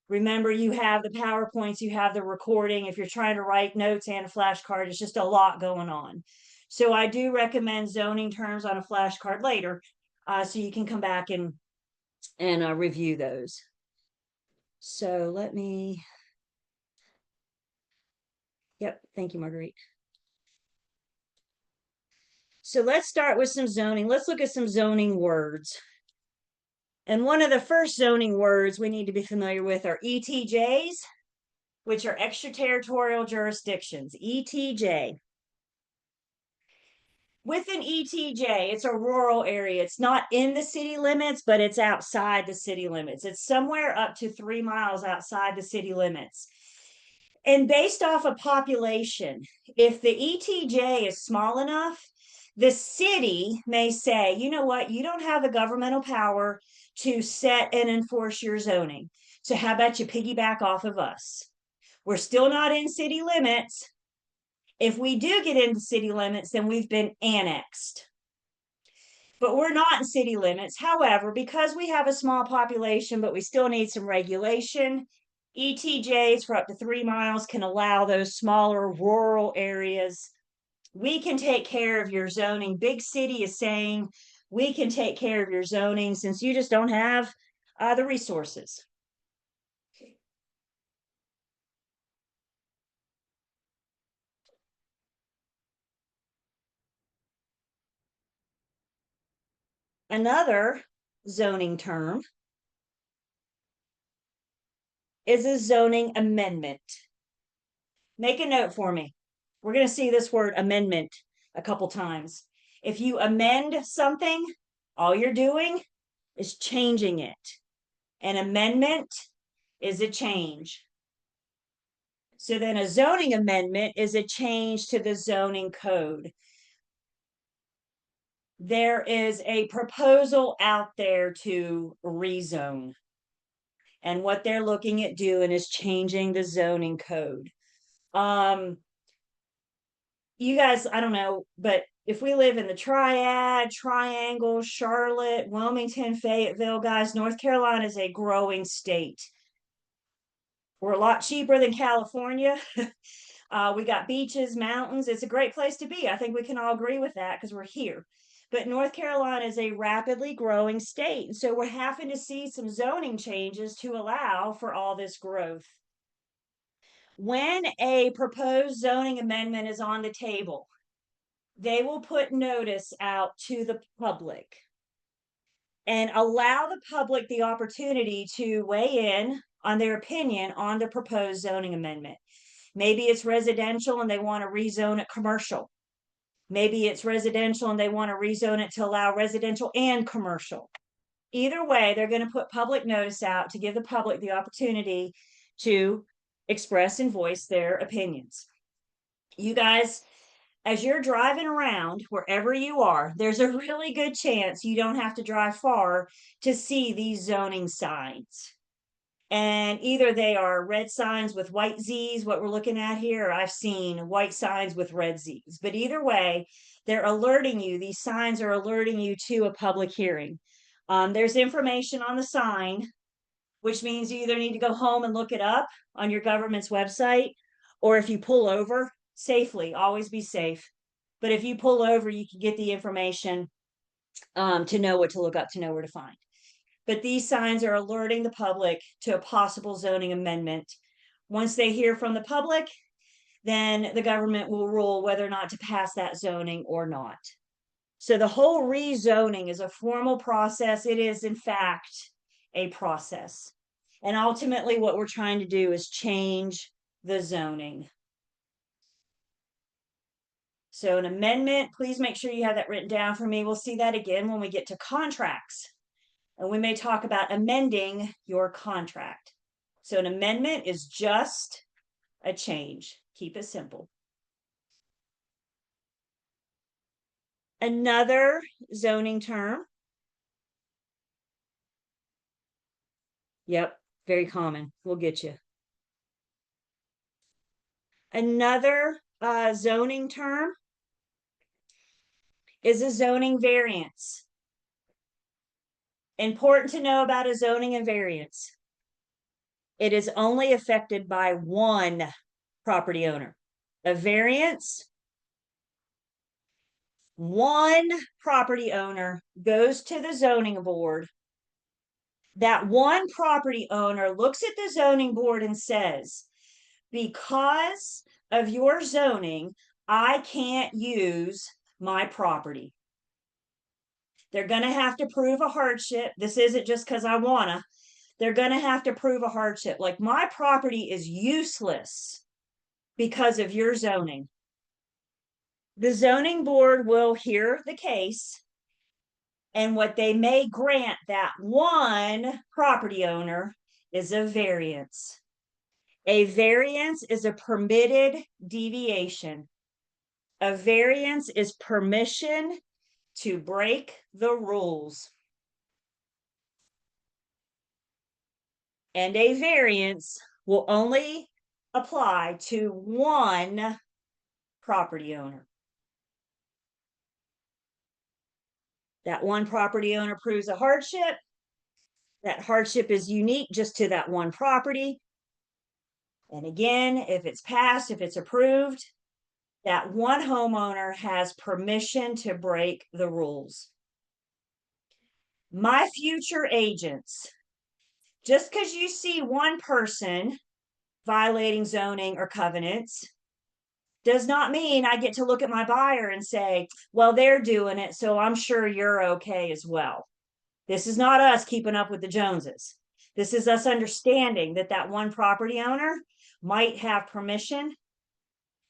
Remember, you have the PowerPoints, you have the recording. If you're trying to write notes and a flashcard, it's just a lot going on. So I do recommend zoning terms on a flashcard later, so you can come back and review those. So let me. Yep, thank you, Marguerite. So let's start with some zoning. Let's look at some zoning words. And one of the first zoning words we need to be familiar with are ETJs, which are extraterritorial jurisdictions, ETJ. With an ETJ, it's a rural area. It's not in the city limits, but it's outside the city limits. It's somewhere up to 3 miles outside the city limits. And based off of population, if the ETJ is small enough, the city may say, you know what, you don't have the governmental power to set and enforce your zoning. So how about you piggyback off of us? We're still not in city limits. If we do get into city limits, then we've been annexed. But we're not in city limits. However, because we have a small population, but we still need some regulation, ETJs for up to 3 miles can allow those smaller rural areas. We can take care of your zoning. Big city is saying we can take care of your zoning since you just don't have the resources. Another zoning term is a zoning amendment. Make a note for me. We're going to see this word amendment a couple times. If you amend something, all you're doing is changing it. An amendment is a change. So then a zoning amendment is a change to the zoning code. There is a proposal out there to rezone. And what they're looking at doing is changing the zoning code. You guys, I don't know, but if we live in the Triad, Triangle, Charlotte, Wilmington, Fayetteville, guys, North Carolina is a growing state. We're a lot cheaper than California. We got beaches, mountains. It's a great place to be. I think we can all agree with that because we're here. But North Carolina is a rapidly growing state. And so we're having to see some zoning changes to allow for all this growth. When a proposed zoning amendment is on the table, they will put notice out to the public and allow the public the opportunity to weigh in on their opinion on the proposed zoning amendment. Maybe it's residential and they want to rezone it commercial. Maybe it's residential and they want to rezone it to allow residential and commercial. Either way, they're going to put public notice out to give the public the opportunity to express and voice their opinions. You guys, as you're driving around wherever you are, there's a really good chance you don't have to drive far to see these zoning signs. And either they are red signs with white Z's, what we're looking at here, or I've seen white signs with red Z's. But either way, they're alerting you. These signs are alerting you to a public hearing. There's information on the sign, which means you either need to go home and look it up on your government's website, or if you pull over safely, always be safe. But if you pull over, you can get the information to know what to look up, to know where to find. But these signs are alerting the public to a possible zoning amendment. Once they hear from the public, then the government will rule whether or not to pass that zoning or not. So the whole rezoning is a formal process. It is, in fact, a process. And ultimately, what we're trying to do is change the zoning. So an amendment, please make sure you have that written down for me. We'll see that again when we get to contracts. And we may talk about amending your contract. So an amendment is just a change. Keep it simple. Another zoning term. Yep, very common. We'll get you. Another zoning term is a zoning variance. Important to know about a zoning and variance. It is only affected by one property owner. A variance, one property owner goes to the zoning board. That one property owner looks at the zoning board and says, because of your zoning, I can't use my property. They're going to have to prove a hardship. This isn't just because I wanna. They're going to have to prove a hardship. Like, my property is useless because of your zoning. The zoning board will hear the case, and what they may grant that one property owner is a variance. A variance is a permitted deviation. A variance is permission to break the rules. And a variance will only apply to one property owner. That one property owner proves a hardship. That hardship is unique just to that one property. And again, if it's passed, if it's approved, that one homeowner has permission to break the rules. My future agents, just because you see one person violating zoning or covenants does not mean I get to look at my buyer and say, well, they're doing it, so I'm sure you're okay as well. This is not us keeping up with the Joneses. This is us understanding that that one property owner might have permission.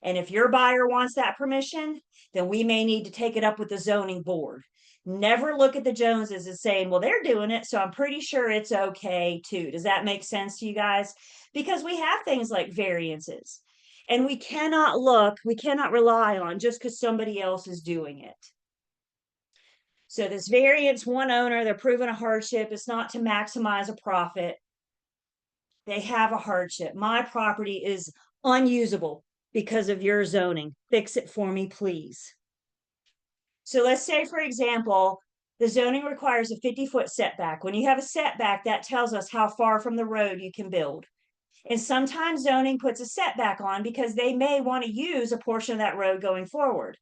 And if your buyer wants that permission, then we may need to take it up with the zoning board. Never look at the Joneses as saying, well, they're doing it, so I'm pretty sure it's okay too. Does that make sense to you guys? Because we have things like variances, and we cannot rely on just because somebody else is doing it. So this variance, one owner, they're proving a hardship. It's not to maximize a profit. They have a hardship. My property is unusable because of your zoning. Fix it for me, please. So let's say, for example, the zoning requires a 50-foot setback. When you have a setback, that tells us how far from the road you can build. And sometimes zoning puts a setback on because they may want to use a portion of that road going forward.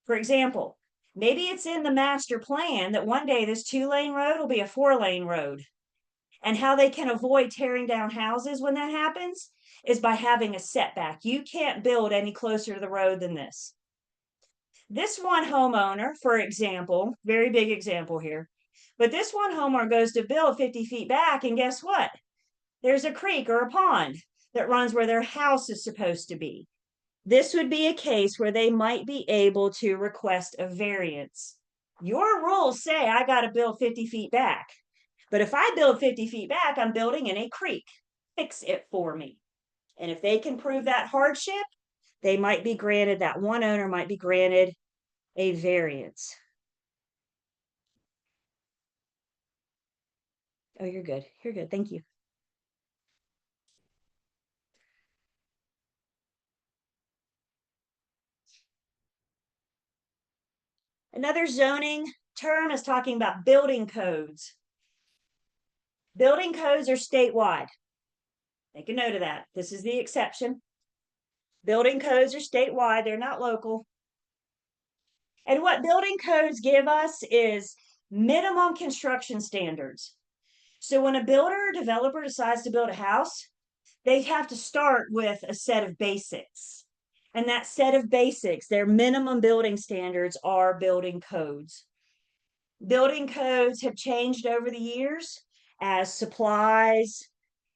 For example, maybe it's in the master plan that one day this 2-lane road will be a 4-lane road. And how they can avoid tearing down houses when that happens is by having a setback. You can't build any closer to the road than this. This one homeowner, for example, very big example here, but this one homeowner goes to build 50 feet back, and guess what? There's a creek or a pond that runs where their house is supposed to be. This would be a case where they might be able to request a variance. Your rules say I got to build 50 feet back. But if I build 50 feet back, I'm building in a creek. Fix it for me. And if they can prove that hardship, they might be granted, that one owner might be granted a variance. Oh, you're good. You're good. Thank you. Another zoning term is talking about building codes. Building codes are statewide. Make a note of that. This is the exception. Building codes are statewide, they're not local. And what building codes give us is minimum construction standards. So when a builder or developer decides to build a house, they have to start with a set of basics. And that set of basics, their minimum building standards, are building codes. Building codes have changed over the years as supplies,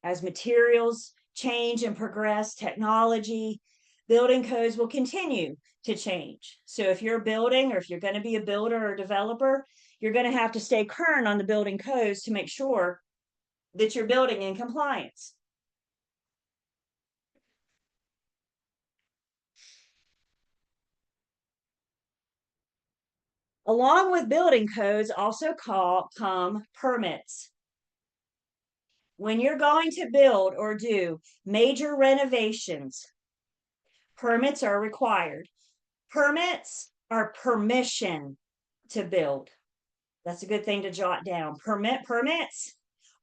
as materials change and progress, technology. Building codes will continue to change. So if you're building, or if you're going to be a builder or developer, you're going to have to stay current on the building codes to make sure that you're building in compliance. Along with building codes also come permits. When you're going to build or do major renovations, permits are required. Permits are permission to build. That's a good thing to jot down. Permits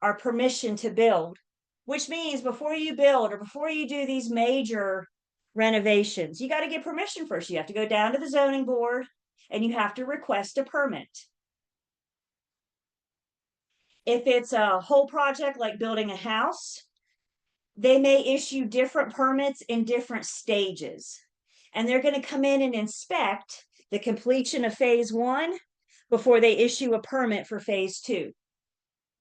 are permission to build, which means before you build or before you do these major renovations, you got to get permission first. You have to go down to the zoning board and you have to request a permit. If it's a whole project like building a house, they may issue different permits in different stages. And they're going to come in and inspect the completion of phase 1 before they issue a permit for phase 2.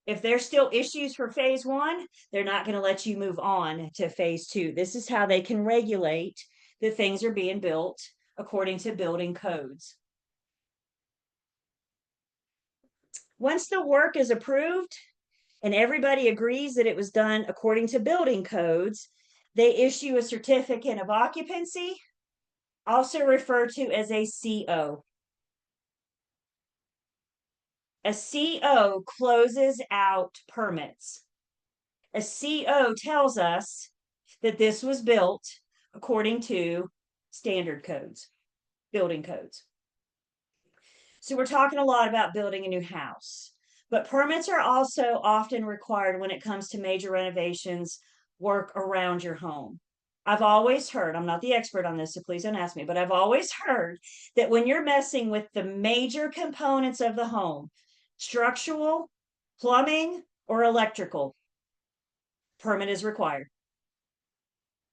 If there's still issues for phase 1, they're not going to let you move on to phase 2. This is how they can regulate that things are being built according to building codes. Once the work is approved and everybody agrees that it was done according to building codes, they issue a certificate of occupancy, also referred to as a CO. A CO closes out permits. A CO tells us that this was built according to standard codes, building codes. So we're talking a lot about building a new house, but permits are also often required when it comes to major renovations, work around your home. I've always heard, I'm not the expert on this, so please don't ask me, but I've always heard that when you're messing with the major components of the home, structural, plumbing, or electrical, permit is required.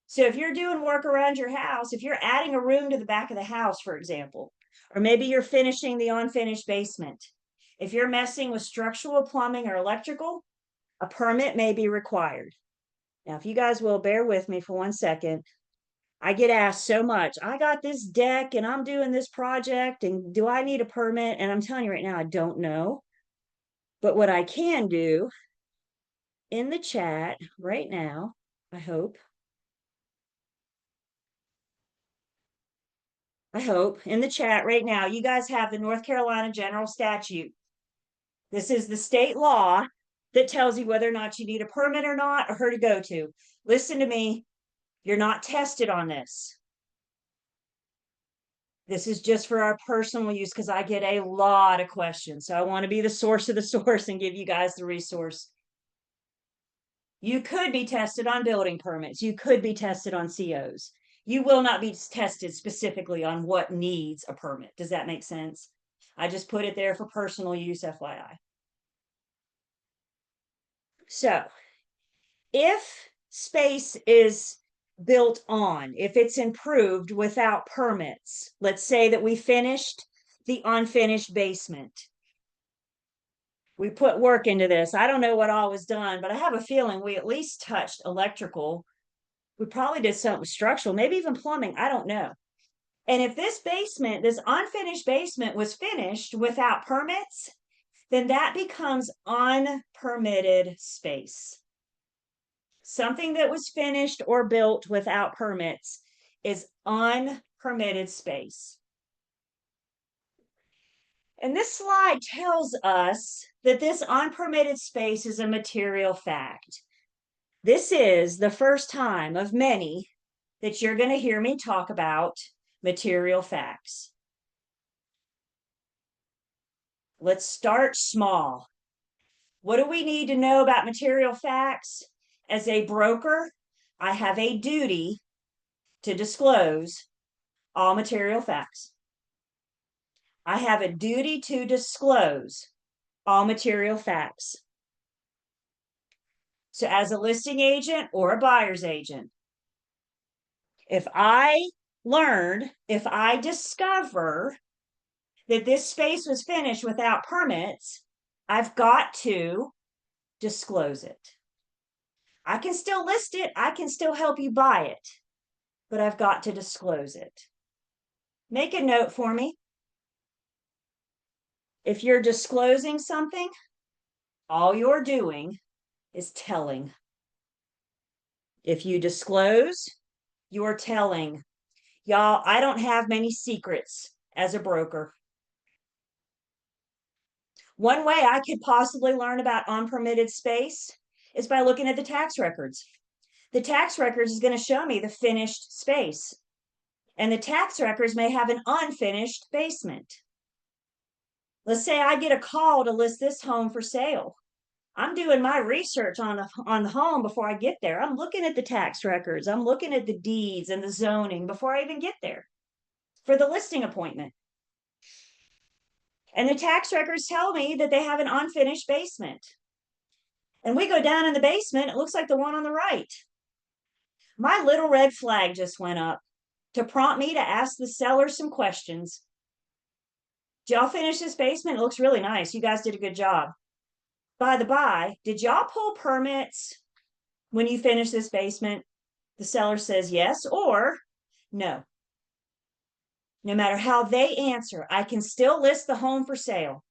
So if you're doing work around your house, if you're adding a room to the back of the house, for example, or maybe you're finishing the unfinished basement, if you're messing with structural, plumbing, or electrical, a permit may be required. Now, if you guys will bear with me for 1 second, I get asked so much, I got this deck and I'm doing this project and do I need a permit? And I'm telling you right now, I don't know. But what I can do in the chat right now, I hope in the chat right now, you guys have the North Carolina General Statute. This is the state law that tells you whether or not you need a permit or not, or who to go to. Listen to me. You're not tested on this. This is just for our personal use because I get a lot of questions. So I want to be the source of the source and give you guys the resource. You could be tested on building permits. You could be tested on COs. You will not be tested specifically on what needs a permit. Does that make sense? I just put it there for personal use, FYI. So if space is built on, if it's improved without permits. Let's say that we finished the unfinished basement. We put work into this. I don't know what all was done, but I have a feeling we at least touched electrical. We probably did something with structural, maybe even plumbing. I don't know. And if this basement, this unfinished basement was finished without permits, then that becomes unpermitted space. Something that was finished or built without permits is unpermitted space. And this slide tells us that this unpermitted space is a material fact. This is the first time of many that you're going to hear me talk about material facts. Let's start small. What do we need to know about material facts? As a broker, I have a duty to disclose all material facts. I have a duty to disclose all material facts. So as a listing agent or a buyer's agent, if I discover that this space was finished without permits, I've got to disclose it. I can still list it. I can still help you buy it, but I've got to disclose it. Make a note for me. If you're disclosing something, all you're doing is telling. If you disclose, you're telling. Y'all, I don't have many secrets as a broker. One way I could possibly learn about unpermitted space is by looking at the tax records. The tax records is going to show me the finished space. And the tax records may have an unfinished basement. Let's say I get a call to list this home for sale. I'm doing my research on the home before I get there. I'm looking at the tax records. I'm looking at the deeds and the zoning before I even get there for the listing appointment. And the tax records tell me that they have an unfinished basement. And we go down in the basement, it looks like the one on the right. My little red flag just went up to prompt me to ask the seller some questions. Did y'all finish this basement? It looks really nice. You guys did a good job. By the by, did y'all pull permits when you finish this basement? The seller says yes or no. No matter how they answer, I can still list the home for sale.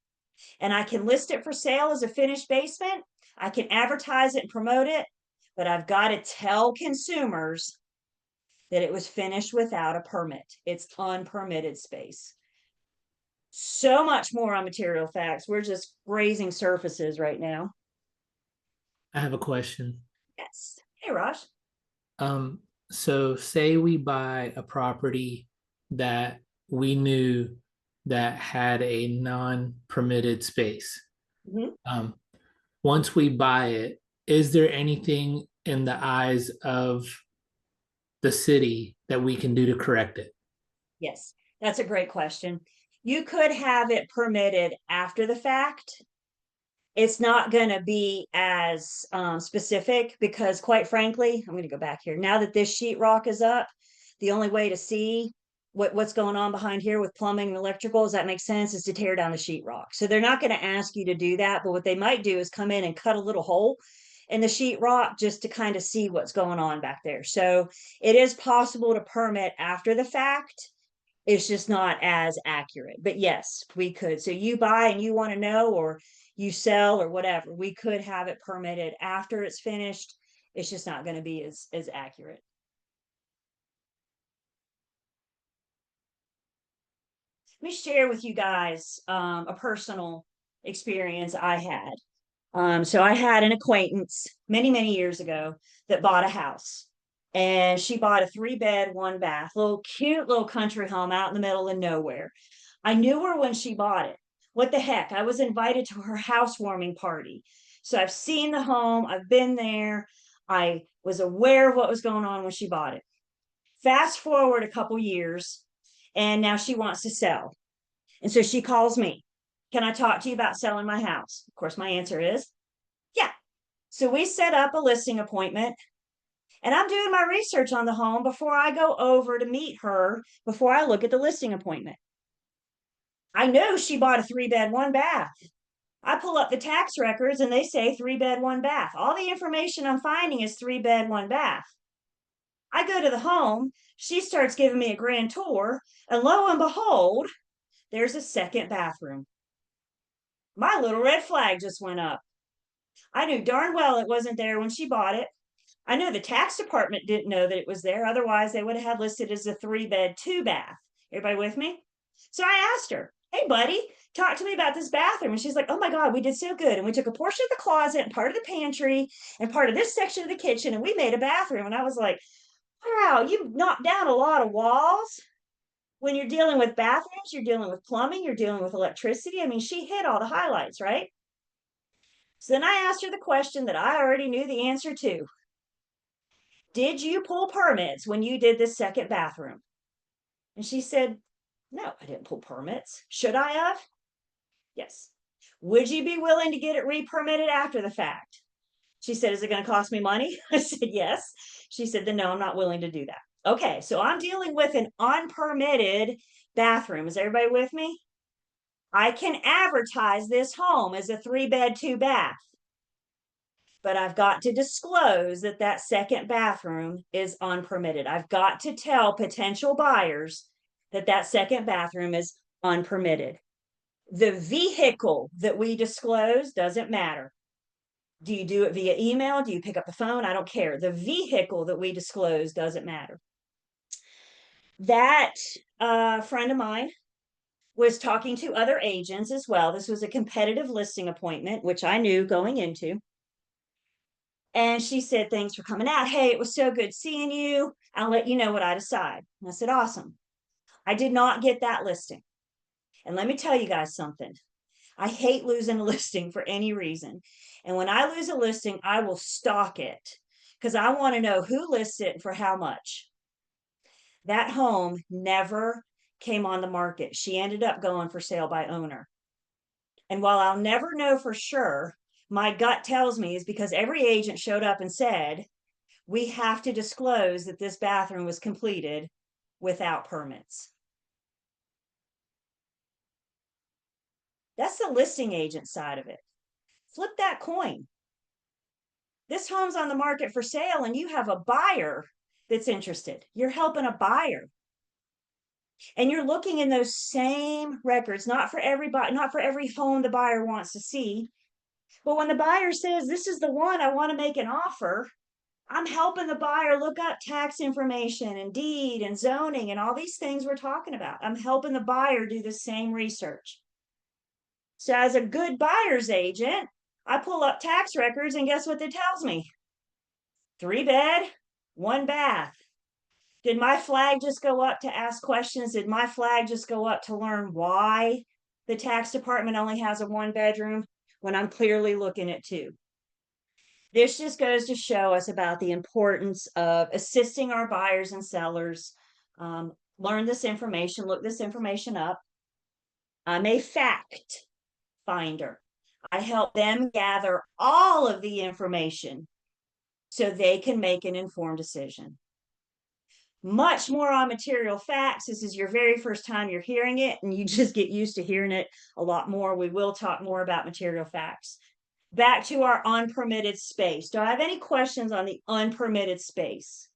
And I can list it for sale as a finished basement. I can advertise it and promote it, but I've got to tell consumers that it was finished without a permit. It's unpermitted space. So much more on material facts. We're just grazing surfaces right now. I have a question. Yes. Hey, Raj. So say we buy a property that we knew that had a non-permitted space. Mhm. Once we buy it, is there anything in the eyes of the city that we can do to correct it? Yes, that's a great question. You could have it permitted after the fact. It's not going to be as specific because, quite frankly, I'm going to go back here. Now that this sheetrock is up, the only way to see what's going on behind here with plumbing and electrical, does that make sense, is to tear down the sheetrock. So they're not going to ask you to do that, but what they might do is come in and cut a little hole in the sheetrock just to kind of see what's going on back there. So it is possible to permit after the fact. It's just not as accurate, but yes, we could. So you buy and you want to know, or you sell or whatever, we could have it permitted after it's finished. It's just not going to be as accurate. Let me share with you guys a personal experience I had. So I had an acquaintance many years ago that bought a house. And she bought a 3-bed, 1-bath, little cute little country home out in the middle of nowhere. I knew her when she bought it. What the heck? I was invited to her housewarming party. So I've seen the home. I've been there. I was aware of what was going on when she bought it. Fast forward a couple years, and now she wants to sell. And so she calls me. Can I talk to you about selling my house? Of course, my answer is yeah. So we set up a listing appointment. And I'm doing my research on the home before I go over to meet her, before I look at the listing appointment. I know she bought a 3-bed, 1-bath. I pull up the tax records and they say 3-bed, 1-bath. All the information I'm finding is 3-bed, 1-bath. I go to the home, she starts giving me a grand tour, and lo and behold, there's a second bathroom. My little red flag just went up. I knew darn well it wasn't there when she bought it. I know the tax department didn't know that it was there. Otherwise, they would have had listed as a 3-bed, 2-bath. Everybody with me? So I asked her, hey, buddy, talk to me about this bathroom. And she's like, oh my God, we did so good. And we took a portion of the closet and part of the pantry and part of this section of the kitchen, and we made a bathroom. And I was like, wow, you knocked down a lot of walls. When you're dealing with bathrooms, you're dealing with plumbing, you're dealing with electricity. I mean, she hit all the highlights, right? So then I asked her the question that I already knew the answer to. Did you pull permits when you did this second bathroom? And she said, no, I didn't pull permits. Should I have? Yes. Would you be willing to get it re-permitted after the fact? She said, is it going to cost me money? I said, yes. She said, then no, I'm not willing to do that. Okay, so I'm dealing with an unpermitted bathroom. Is everybody with me? I can advertise this home as a 3-bed, 2-bath, but I've got to disclose that that second bathroom is unpermitted. I've got to tell potential buyers that that second bathroom is unpermitted. The vehicle that we disclose doesn't matter. Do you do it via email? Do you pick up the phone? I don't care. The vehicle that we disclose doesn't matter. That friend of mine was talking to other agents as well. This was a competitive listing appointment, which I knew going into. And she said, thanks for coming out. Hey, it was so good seeing you. I'll let you know what I decide. And I said, awesome. I did not get that listing. And let me tell you guys something. I hate losing a listing for any reason. And when I lose a listing, I will stalk it because I want to know who lists it and for how much. That home never came on the market. She ended up going for sale by owner. And while I'll never know for sure, my gut tells me is because every agent showed up and said, we have to disclose that this bathroom was completed without permits. That's the listing agent side of it. Flip that coin. This home's on the market for sale and you have a buyer that's interested. You're helping a buyer. And you're looking in those same records, not for everybody, not for every home the buyer wants to see. But when the buyer says, this is the one I want to make an offer, I'm helping the buyer look up tax information and deed and zoning and all these things we're talking about. I'm helping the buyer do the same research. So as a good buyer's agent, I pull up tax records and guess what it tells me? 3-bed, 1-bath. Did my flag just go up to ask questions? Did my flag just go up to learn why the tax department only has a 1-bedroom when I'm clearly looking at 2? This just goes to show us about the importance of assisting our buyers and sellers. Learn this information, look this information up. I'm a fact finder. I help them gather all of the information so they can make an informed decision. Much more on material facts. This is your very first time you're hearing it, and you just get used to hearing it a lot more. We will talk more about material facts. Back to our unpermitted space. Do I have any questions on the unpermitted space?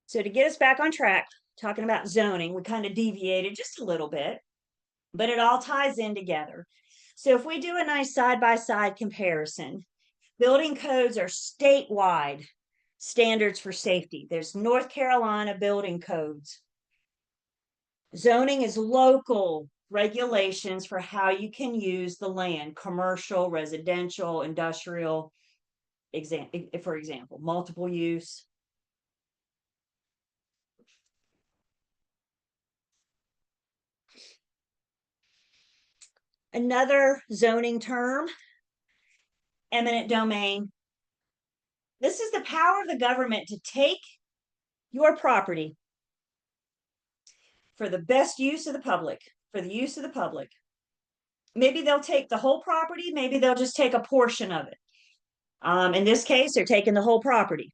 So to get us back on track, talking about zoning, we kind of deviated just a little bit, but it all ties in together. So if we do a nice side-by-side comparison, building codes are statewide standards for safety. There's North Carolina building codes. Zoning is local regulations for how you can use the land, commercial, residential, industrial, for example, multiple use. Another zoning term, eminent domain. This is the power of the government to take your property for the best use of the public, for the use of the public. Maybe they'll take the whole property, maybe they'll just take a portion of it. In this case, they're taking the whole property.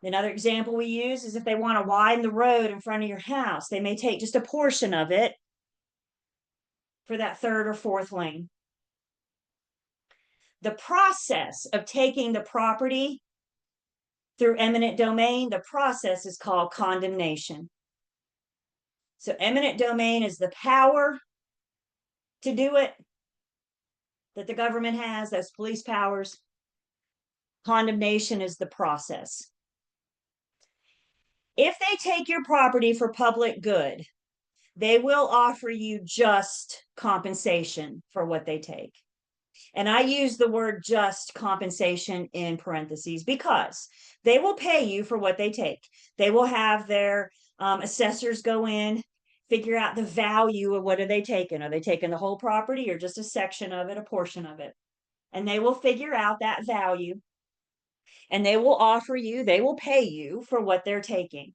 Another example we use is if they want to widen the road in front of your house, they may take just a portion of it for that third or fourth lane. The process of taking the property through eminent domain, the process is called condemnation. So eminent domain is the power to do it that the government has, those police powers. Condemnation is the process. If they take your property for public good, they will offer you just compensation for what they take. And I use the word just compensation in parentheses because they will pay you for what they take. They will have their assessors go in, figure out the value of what are they taking. Are they taking the whole property or just a section of it, a portion of it? And they will figure out that value. And they will offer you, they will pay you for what they're taking.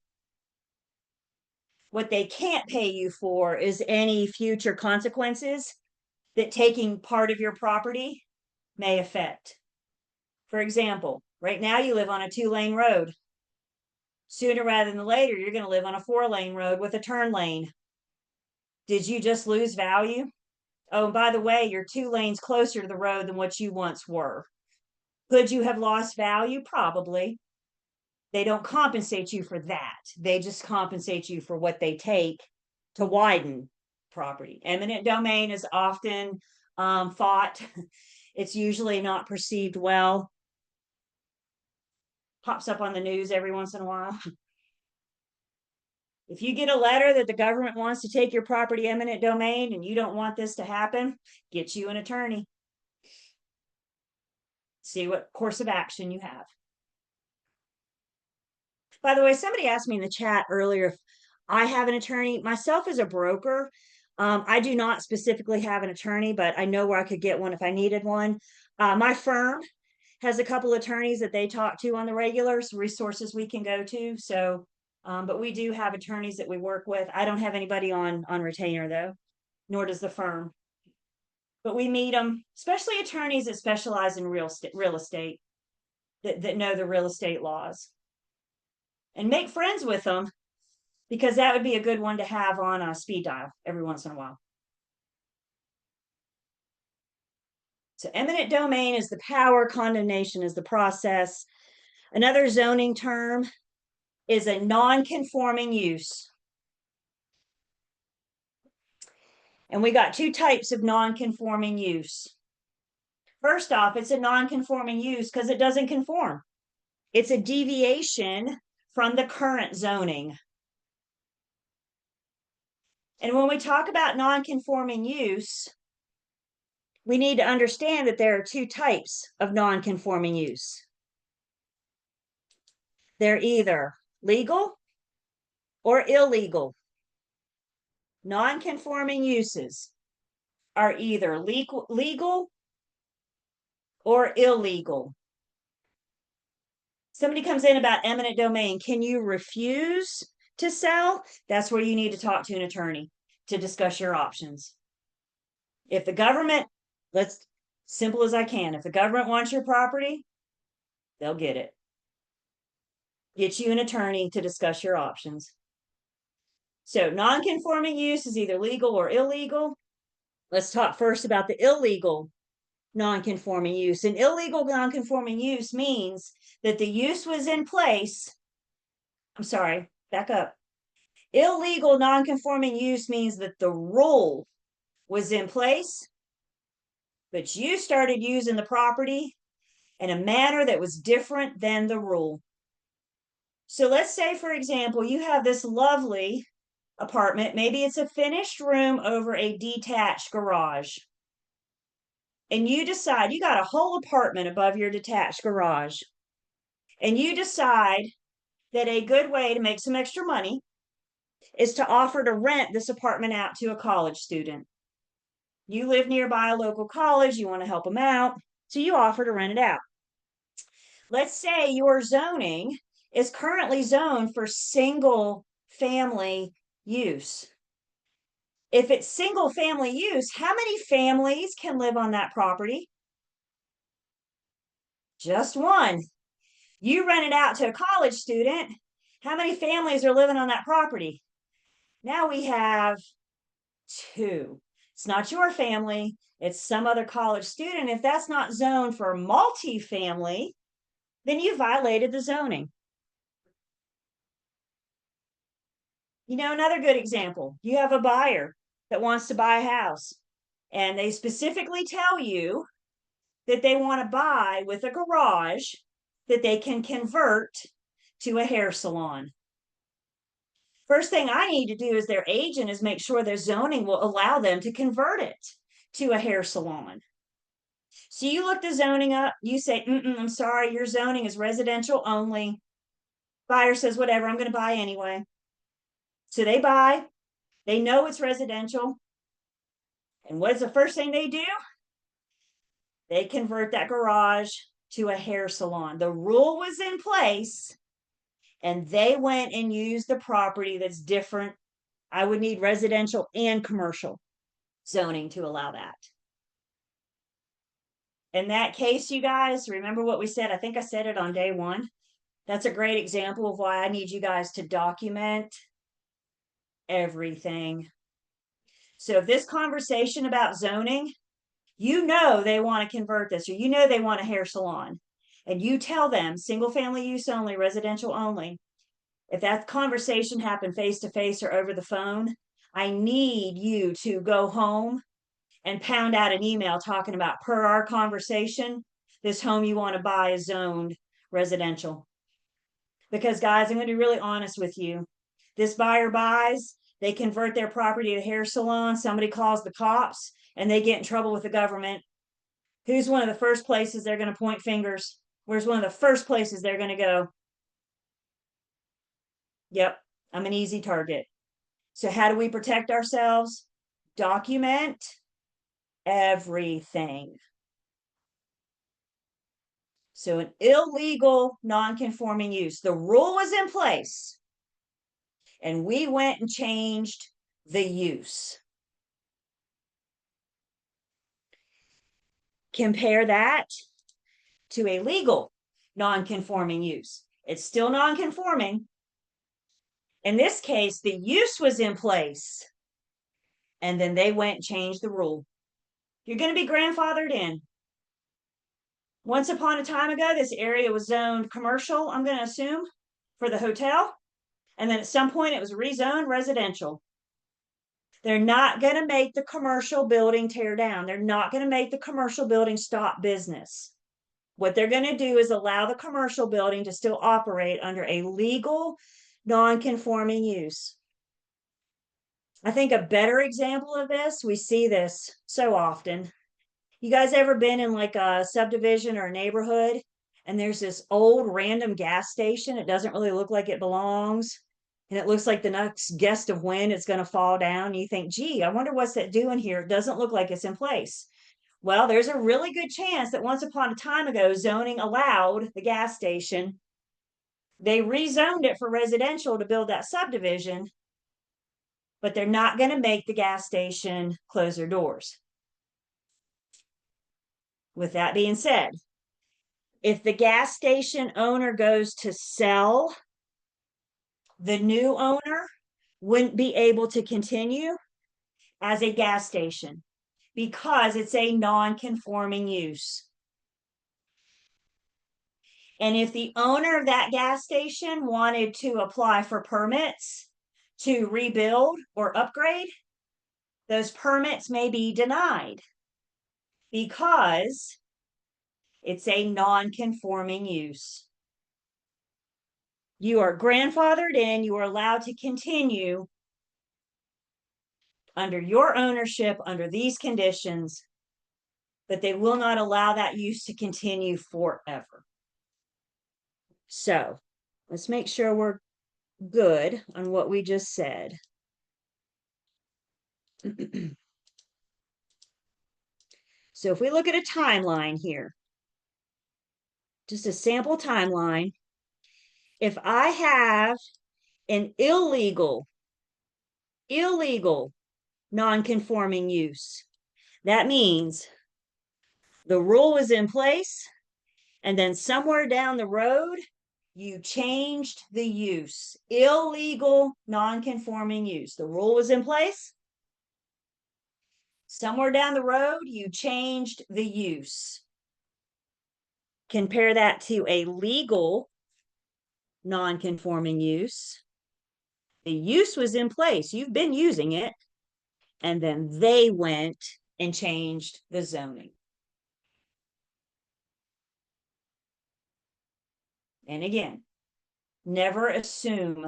What they can't pay you for is any future consequences that taking part of your property may affect. For example, right now you live on a 2-lane road. Sooner rather than later, you're going to live on a 4-lane road with a turn lane. Did you just lose value? Oh, by the way, you're 2 lanes closer to the road than what you once were. Could you have lost value? Probably. They don't compensate you for that. They just compensate you for what they take to widen property. Eminent domain is often fought. It's usually not perceived well. Pops up on the news every once in a while. If you get a letter that the government wants to take your property eminent domain and you don't want this to happen, get you an attorney. See what course of action you have. By the way, somebody asked me in the chat earlier if I have an attorney. Myself as a broker, I do not specifically have an attorney, but I know where I could get one if I needed one. My firm has a couple attorneys that they talk to on the regular, so resources we can go to. So, but we do have attorneys that we work with. I don't have anybody on retainer though, nor does the firm. But we meet them, especially attorneys that specialize in real estate, that know the real estate laws. And make friends with them, because that would be a good one to have on a speed dial every once in a while. So eminent domain is the power, condemnation is the process. Another zoning term is a non-conforming use. And we got 2 types of non-conforming use. First off, it's a non-conforming use because it doesn't conform. It's a deviation from the current zoning. And when we talk about non-conforming use, we need to understand that there are 2 types of non-conforming use. They're either legal or illegal. Non-conforming uses are either legal or illegal. Somebody comes in about eminent domain. Can you refuse to sell? That's where you need to talk to an attorney to discuss your options. If the government, let's simple as I can, if the government wants your property, they'll get it. Get you an attorney to discuss your options. So non-conforming use is either legal or illegal. Let's talk first about the illegal non-conforming use. An illegal non-conforming use means that the use was in place. I'm sorry, back up. Illegal non-conforming use means that the rule was in place, but you started using the property in a manner that was different than the rule. So let's say, for example, you have this lovely apartment. Maybe it's a finished room over a detached garage. And you decide, you got a whole apartment above your detached garage. And you decide that a good way to make some extra money is to offer to rent this apartment out to a college student. You live nearby a local college, you want to help them out, so you offer to rent it out. Let's say your zoning is currently zoned for single family use. If it's single family use, how many families can live on that property? Just one. You rent it out to a college student. How many families are living on that property? Now we have two. It's not your family, it's some other college student. If that's not zoned for multifamily, then you violated the zoning. You know, another good example, you have a buyer that wants to buy a house, and they specifically tell you that they want to buy with a garage that they can convert to a hair salon. First thing I need to do as their agent is make sure their zoning will allow them to convert it to a hair salon. So you look the zoning up, you say, I'm sorry, your zoning is residential only. Buyer says, whatever, I'm going to buy anyway. So they buy, they know it's residential. And what is the first thing they do? They convert that garage to a hair salon. The rule was in place, and they went and used the property that's different. I would need residential and commercial zoning to allow that. In that case, you guys, remember what we said? I think I said it on day one. That's a great example of why I need you guys to document everything. So if this conversation about zoning, you know they want to convert this, or you know they want a hair salon, and you tell them single family use only, residential only. If that conversation happened face to face or over the phone, I need you to go home and pound out an email talking about, per our conversation, this home you want to buy is zoned residential. Because guys, I'm going to be really honest with you. This buyer buys, they convert their property to a hair salon, somebody calls the cops, and they get in trouble with the government. Who's one of the first places they're going to point fingers? Where's one of the first places they're going to go? Yep, I'm an easy target. So how do we protect ourselves? Document everything. So an illegal non-conforming use, the rule was in place, and we went and changed the use. Compare that to a legal non-conforming use. It's still non-conforming. In this case, the use was in place, and then they went and changed the rule. You're going to be grandfathered in. Once upon a time ago, this area was zoned commercial, I'm going to assume, for the hotel. And then at some point it was rezoned residential. They're not going to make the commercial building tear down. They're not going to make the commercial building stop business. What they're going to do is allow the commercial building to still operate under a legal non-conforming use. I think a better example of this, we see this so often. You guys ever been in like a subdivision or a neighborhood, and there's this old random gas station? It doesn't really look like it belongs, and it looks like the next gust of wind it's going to fall down. You think, gee, I wonder what's that doing here? It doesn't look like it's in place. Well, there's a really good chance that once upon a time ago, zoning allowed the gas station. They rezoned it for residential to build that subdivision, but they're not going to make the gas station close their doors. With that being said, if the gas station owner goes to sell, the new owner wouldn't be able to continue as a gas station because it's a non-conforming use. And if the owner of that gas station wanted to apply for permits to rebuild or upgrade, those permits may be denied because it's a non-conforming use. You are grandfathered in, you are allowed to continue under your ownership under these conditions, but they will not allow that use to continue forever. So let's make sure we're good on what we just said. So if we look at a timeline here, just a sample timeline. If I have an illegal non-conforming use, that means the rule is in place, and then somewhere down the road, you changed the use. Illegal non-conforming use. The rule was in place. Somewhere down the road, you changed the use. Compare that to a legal non-conforming use. The use was in place. You've been using it. And then they went and changed the zoning. And again, never assume.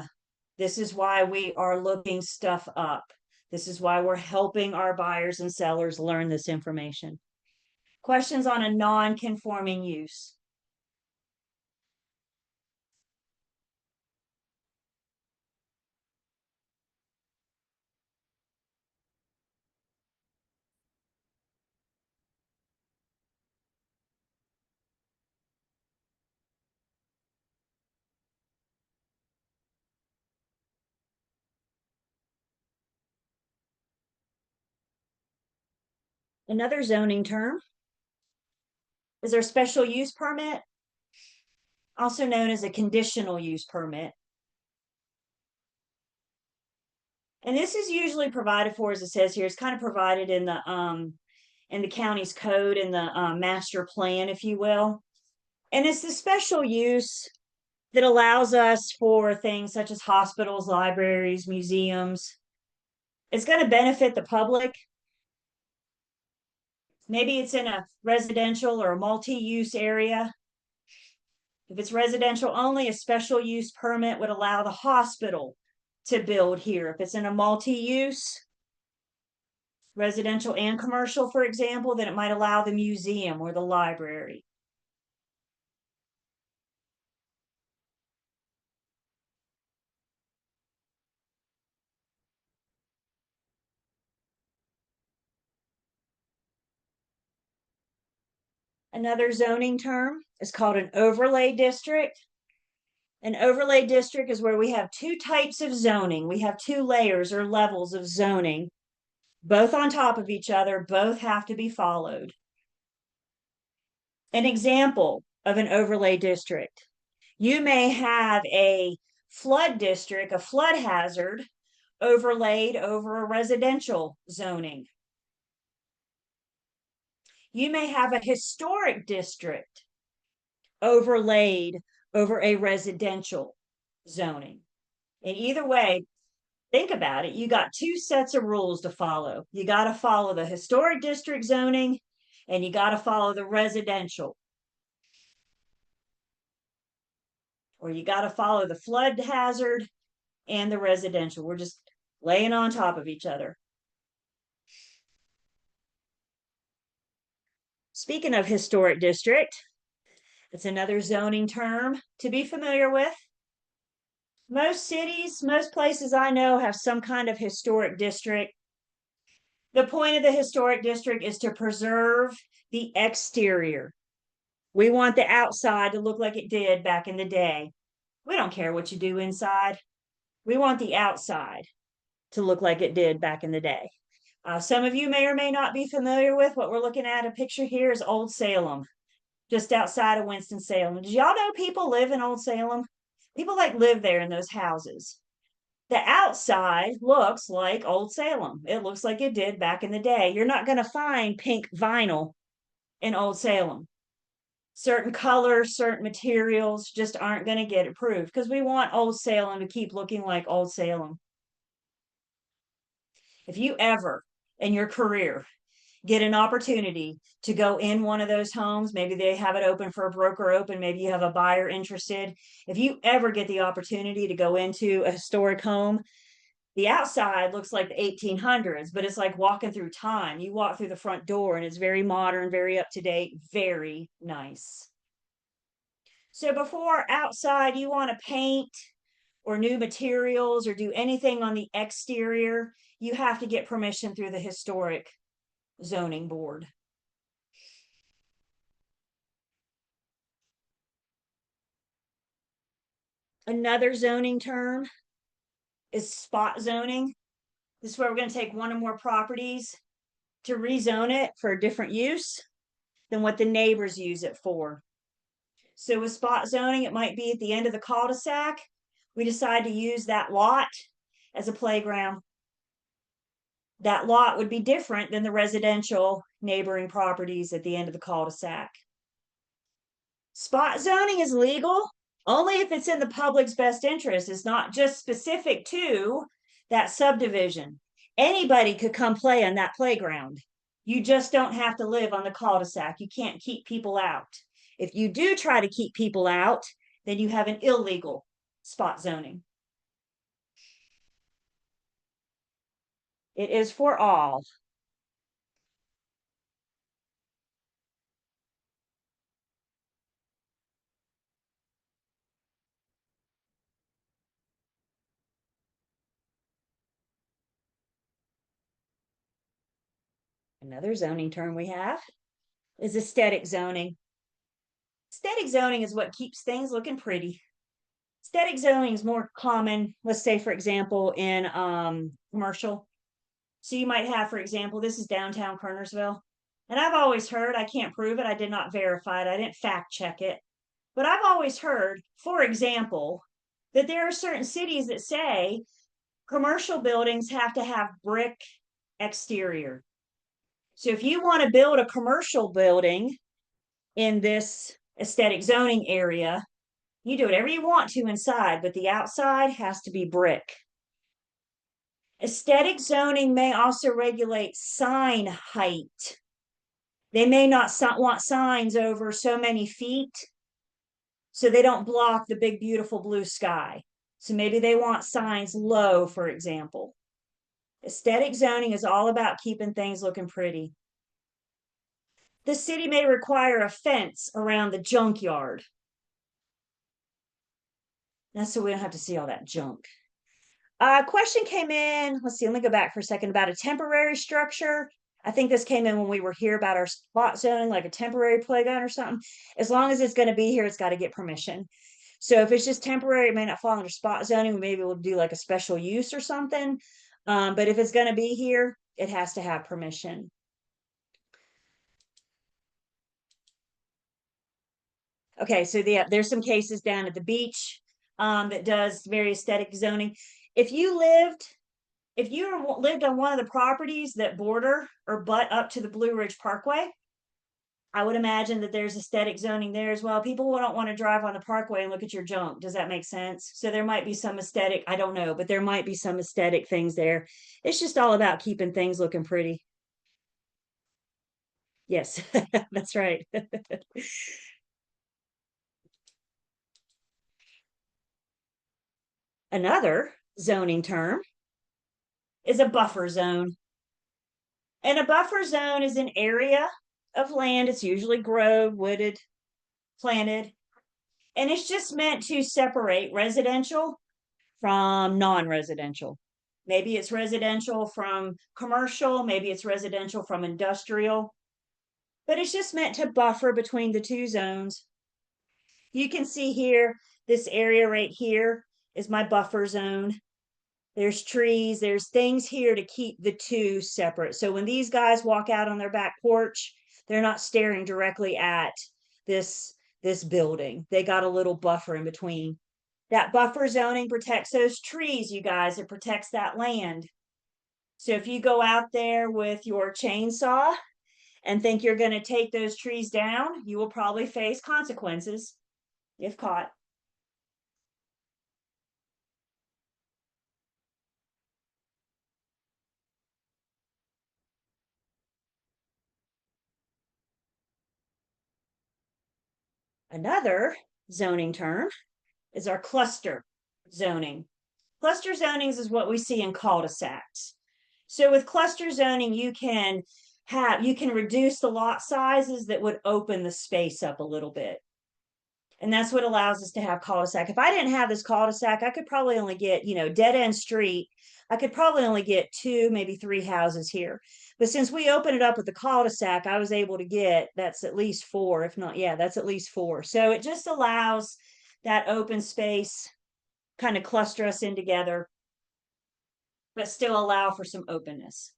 This is why we are looking stuff up. This is why we're helping our buyers and sellers learn this information. Questions on a non-conforming use? Another zoning term is our special use permit, also known as a conditional use permit. And this is usually provided for, as it says here, it's kind of provided in the county's code, in the master plan, if you will. And it's the special use that allows us for things such as hospitals, libraries, museums. It's going to benefit the public. Maybe it's in a residential or a multi-use area. If it's residential only, a special use permit would allow the hospital to build here. If it's in a multi-use, residential and commercial, for example, then it might allow the museum or the library. Another zoning term is called an overlay district. An overlay district is where we have two types of zoning. We have two layers or levels of zoning, both on top of each other, both have to be followed. An example of an overlay district. You may have a flood district, a flood hazard, overlaid over a residential zoning. You may have a historic district overlaid over a residential zoning. And either way, think about it. You got two sets of rules to follow. You got to follow the historic district zoning, and you got to follow the residential. Or you got to follow the flood hazard and the residential. We're just laying on top of each other. Speaking of historic district, it's another zoning term to be familiar with. Most cities, most places I know have some kind of historic district. The point of the historic district is to preserve the exterior. We want the outside to look like it did back in the day. We don't care what you do inside. We want the outside to look like it did back in the day. Some of you may or may not be familiar with what we're looking at. A picture here is Old Salem, just outside of Winston-Salem. Did y'all know people live in Old Salem? People like live there in those houses. The outside looks like Old Salem. It looks like it did back in the day. You're not going to find pink vinyl in Old Salem. Certain colors, certain materials just aren't going to get approved because we want Old Salem to keep looking like Old Salem. If you ever in your career get an opportunity to go in one of those homes, maybe they have it open for a broker open, maybe you have a buyer interested. If you ever get the opportunity to go into a historic home, the outside looks like the 1800s, but it's like walking through time. You walk through the front door and it's very modern, very up to date, very nice. So before outside you want to paint or new materials or do anything on the exterior, you have to get permission through the historic zoning board. Another zoning term is spot zoning. This is where we're going to take one or more properties to rezone it for a different use than what the neighbors use it for. So with spot zoning, it might be at the end of the cul-de-sac. We decide to use that lot as a playground. That lot would be different than the residential neighboring properties at the end of the cul-de-sac. Spot zoning is legal only if it's in the public's best interest. It's not just specific to that subdivision. Anybody could come play on that playground. You just don't have to live on the cul-de-sac. You can't keep people out. If you do try to keep people out, then you have an illegal spot zoning. It is for all. Another zoning term we have is aesthetic zoning. Aesthetic zoning is what keeps things looking pretty. Aesthetic zoning is more common, let's say, for example, in commercial. So you might have, for example, this is downtown Kernersville. And I've always heard, I can't prove it, I did not verify it, I didn't fact check it. But I've always heard, for example, that there are certain cities that say commercial buildings have to have brick exterior. So if you want to build a commercial building in this aesthetic zoning area, you do whatever you want to inside, but the outside has to be brick. Aesthetic zoning may also regulate sign height. They may not want signs over so many feet, so they don't block the big, beautiful blue sky. So maybe they want signs low, for example. Aesthetic zoning is all about keeping things looking pretty. The city may require a fence around the junkyard. That's so we don't have to see all that junk. A question came in, let's see, let me go back for a second, about a temporary structure. I think this came in when we were here about our spot zoning, like a temporary playground or something. As long as it's going to be here, it's got to get permission. So if it's just temporary, it may not fall under spot zoning. Maybe we'll do like a special use or something. But if it's going to be here, it has to have permission. Okay, so there's some cases down at the beach that does very aesthetic zoning. If you lived on one of the properties that border or butt up to the Blue Ridge Parkway, I would imagine that there's aesthetic zoning there as well. People don't want to drive on the parkway and look at your junk. Does that make sense? So there might be some aesthetic, I don't know, but there might be some aesthetic things there. It's just all about keeping things looking pretty. Yes, that's right. Another zoning term is a buffer zone. And a buffer zone is an area of land. It's usually grove, wooded, planted. And it's just meant to separate residential from non-residential. Maybe it's residential from commercial, maybe it's residential from industrial. But it's just meant to buffer between the two zones. You can see here, this area right here is my buffer zone. There's trees, there's things here to keep the two separate. So when these guys walk out on their back porch, they're not staring directly at this building. They got a little buffer in between. That buffer zoning protects those trees, you guys. It protects that land. So if you go out there with your chainsaw and think you're going to take those trees down, you will probably face consequences if caught. Another zoning term is our cluster zoning. Cluster zonings is what we see in cul-de-sacs. So with cluster zoning, you can reduce the lot sizes that would open the space up a little bit. And that's what allows us to have cul-de-sac. If I didn't have this cul-de-sac, I could probably only get, dead end street. I could probably only get 2, maybe 3 houses here. But since we opened it up with the cul-de-sac, I was able to get, that's at least 4, if not, yeah, that's at least 4. So it just allows that open space kind of cluster us in together, but still allow for some openness.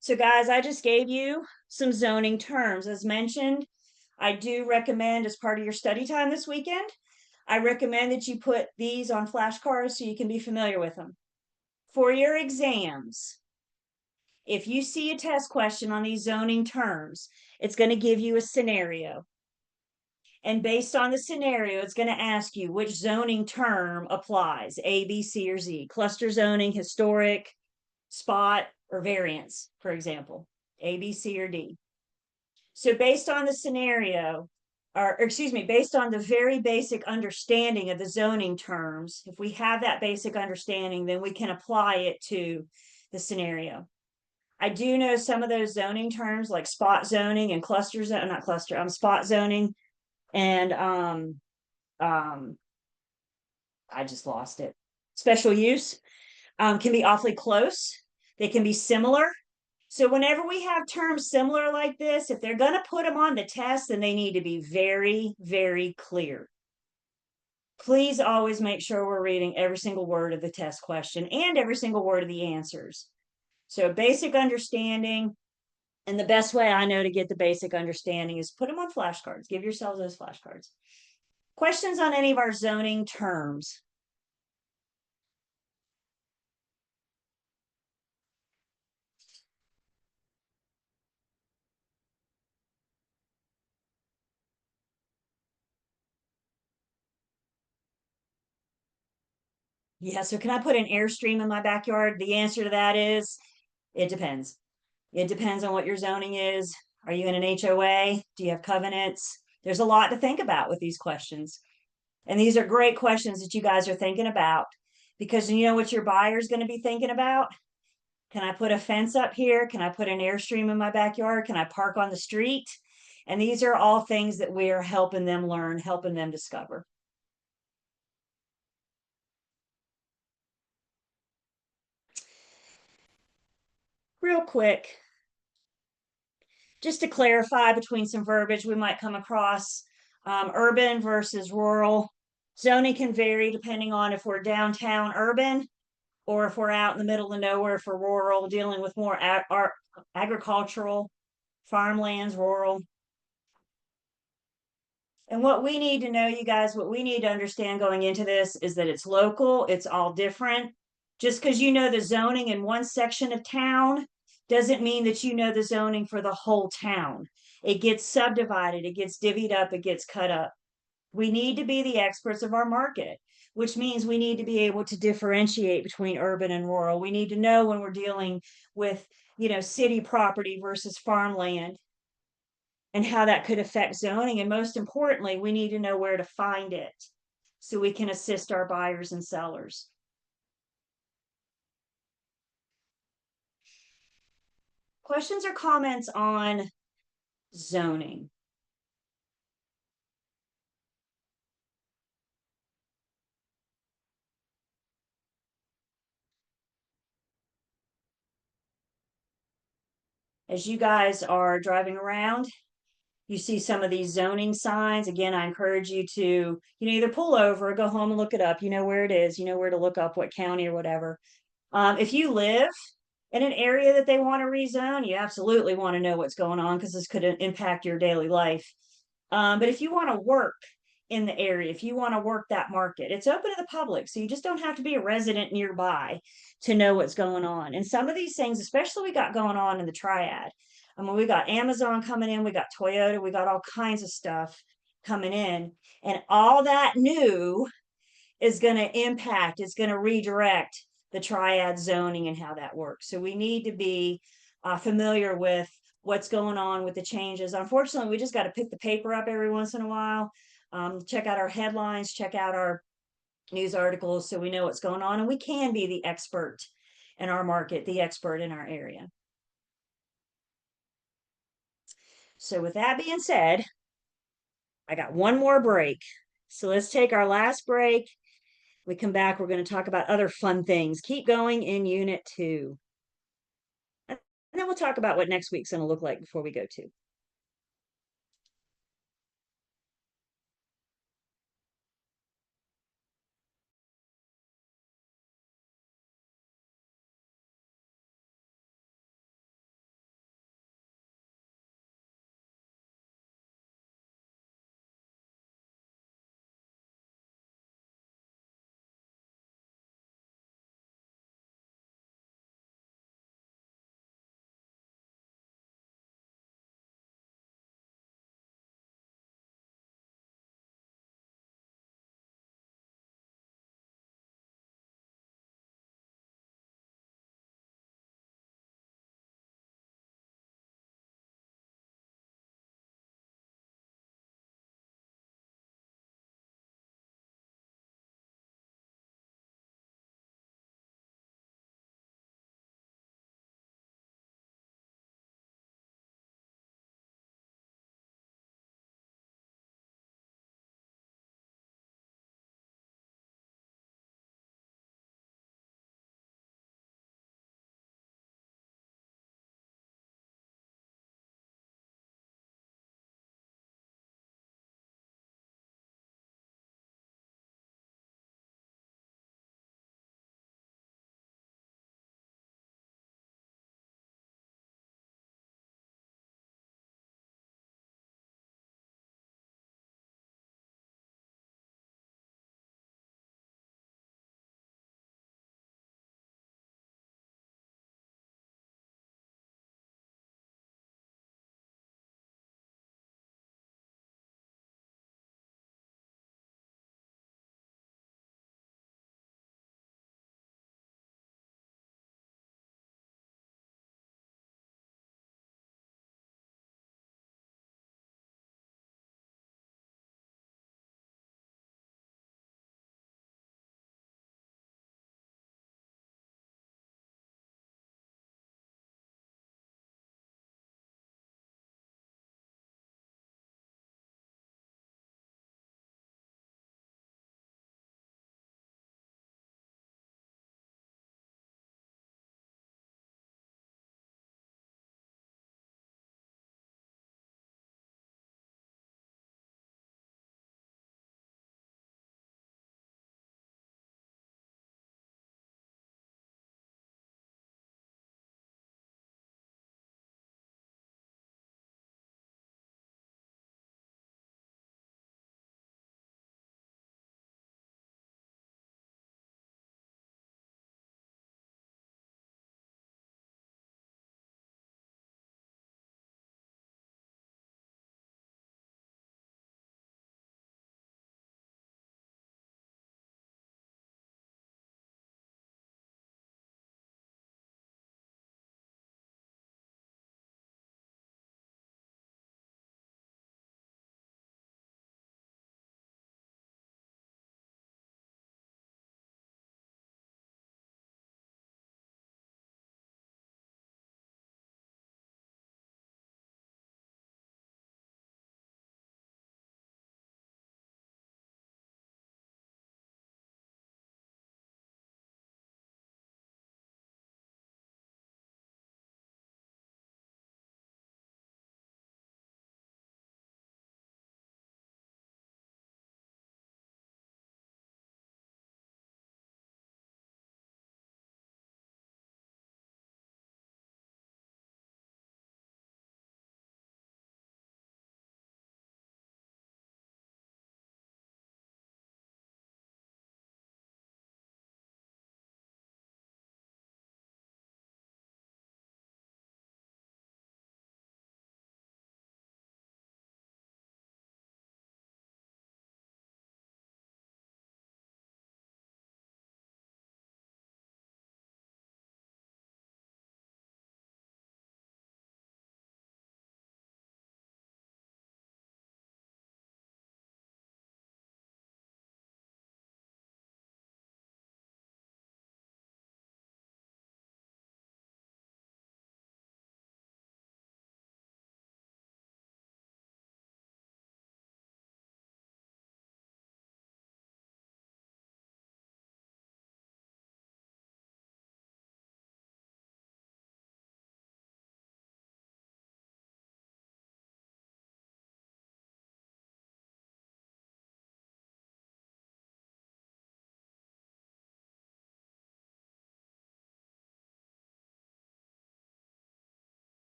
So guys, I just gave you some zoning terms. As mentioned, I do recommend as part of your study time this weekend, I recommend that you put these on flashcards so you can be familiar with them. For your exams, if you see a test question on these zoning terms, it's going to give you a scenario. And based on the scenario, it's going to ask you which zoning term applies, A, B, C, or Z. Cluster zoning, historic, spot, or variance, for example, A, B, C, or D. So based on the scenario, or excuse me, based on the very basic understanding of the zoning terms, if we have that basic understanding, then we can apply it to the scenario. I do know some of those zoning terms like spot zoning and cluster zone, not cluster, spot zoning and I just lost it. Special use can be awfully close. They can be similar. So whenever we have terms similar like this, if they're going to put them on the test, then they need to be very, very clear. Please always make sure we're reading every single word of the test question and every single word of the answers. So basic understanding, and the best way I know to get the basic understanding is put them on flashcards. Give yourselves those flashcards. Questions on any of our zoning terms? Yeah, so can I put an Airstream in my backyard? The answer to that is, it depends. It depends on what your zoning is. Are you in an HOA? Do you have covenants? There's a lot to think about with these questions. And these are great questions that you guys are thinking about, because you know what your buyer's going to be thinking about? Can I put a fence up here? Can I put an Airstream in my backyard? Can I park on the street? And these are all things that we are helping them learn, helping them discover. Real quick, just to clarify between some verbiage we might come across, urban versus rural. Zoning can vary depending on if we're downtown urban or if we're out in the middle of nowhere for rural, dealing with more agricultural, farmlands, rural. And what we need to know, you guys, what we need to understand going into this is that it's local, it's all different. Just because you know the zoning in one section of town doesn't mean that you know the zoning for the whole town. It gets subdivided, it gets divvied up, it gets cut up. We need to be the experts of our market, which means we need to be able to differentiate between urban and rural. We need to know when we're dealing with, city property versus farmland and how that could affect zoning. And most importantly, we need to know where to find it so we can assist our buyers and sellers. Questions or comments on zoning? As you guys are driving around, you see some of these zoning signs. Again, I encourage you to, either pull over or go home and look it up. You know where it is, you know where to look up what county or whatever. If you live in an area that they want to rezone, you absolutely want to know what's going on because this could impact your daily life. But if you want to work in the area, if you want to work that market, it's open to the public. So you just don't have to be a resident nearby to know what's going on. And some of these things, especially we got going on in the triad. I mean, we got Amazon coming in, we got Toyota, we got all kinds of stuff coming in. And all that new is going to impact, it's going to redirect the triad zoning and how that works. So we need to be familiar with what's going on with the changes. Unfortunately, we just got to pick the paper up every once in a while, check out our headlines, check out our news articles so we know what's going on, and we can be the expert in our market, the expert in our area. So with that being said, I got one more break. So let's take our last break. We come back, we're going to talk about other fun things. Keep going in Unit 2. And then we'll talk about what next week's gonna look like before we go to.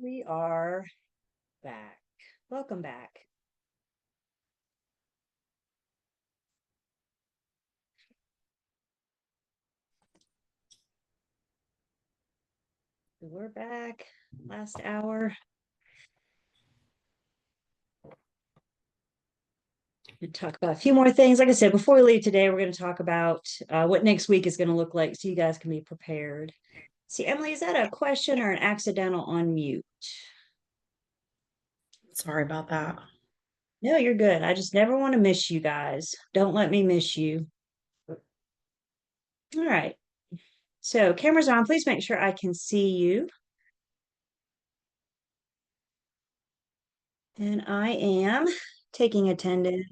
We are back. Welcome back. We're back. Last hour. We'll talk about a few more things. Like I said, before we leave today, we're going to talk about what next week is going to look like so you guys can be prepared. See, Emily, is that a question or an accidental unmute? Sorry about that. No, you're good. I just never want to miss you guys. Don't let me miss you. All right. So cameras on. Please make sure I can see you. And I am taking attendance.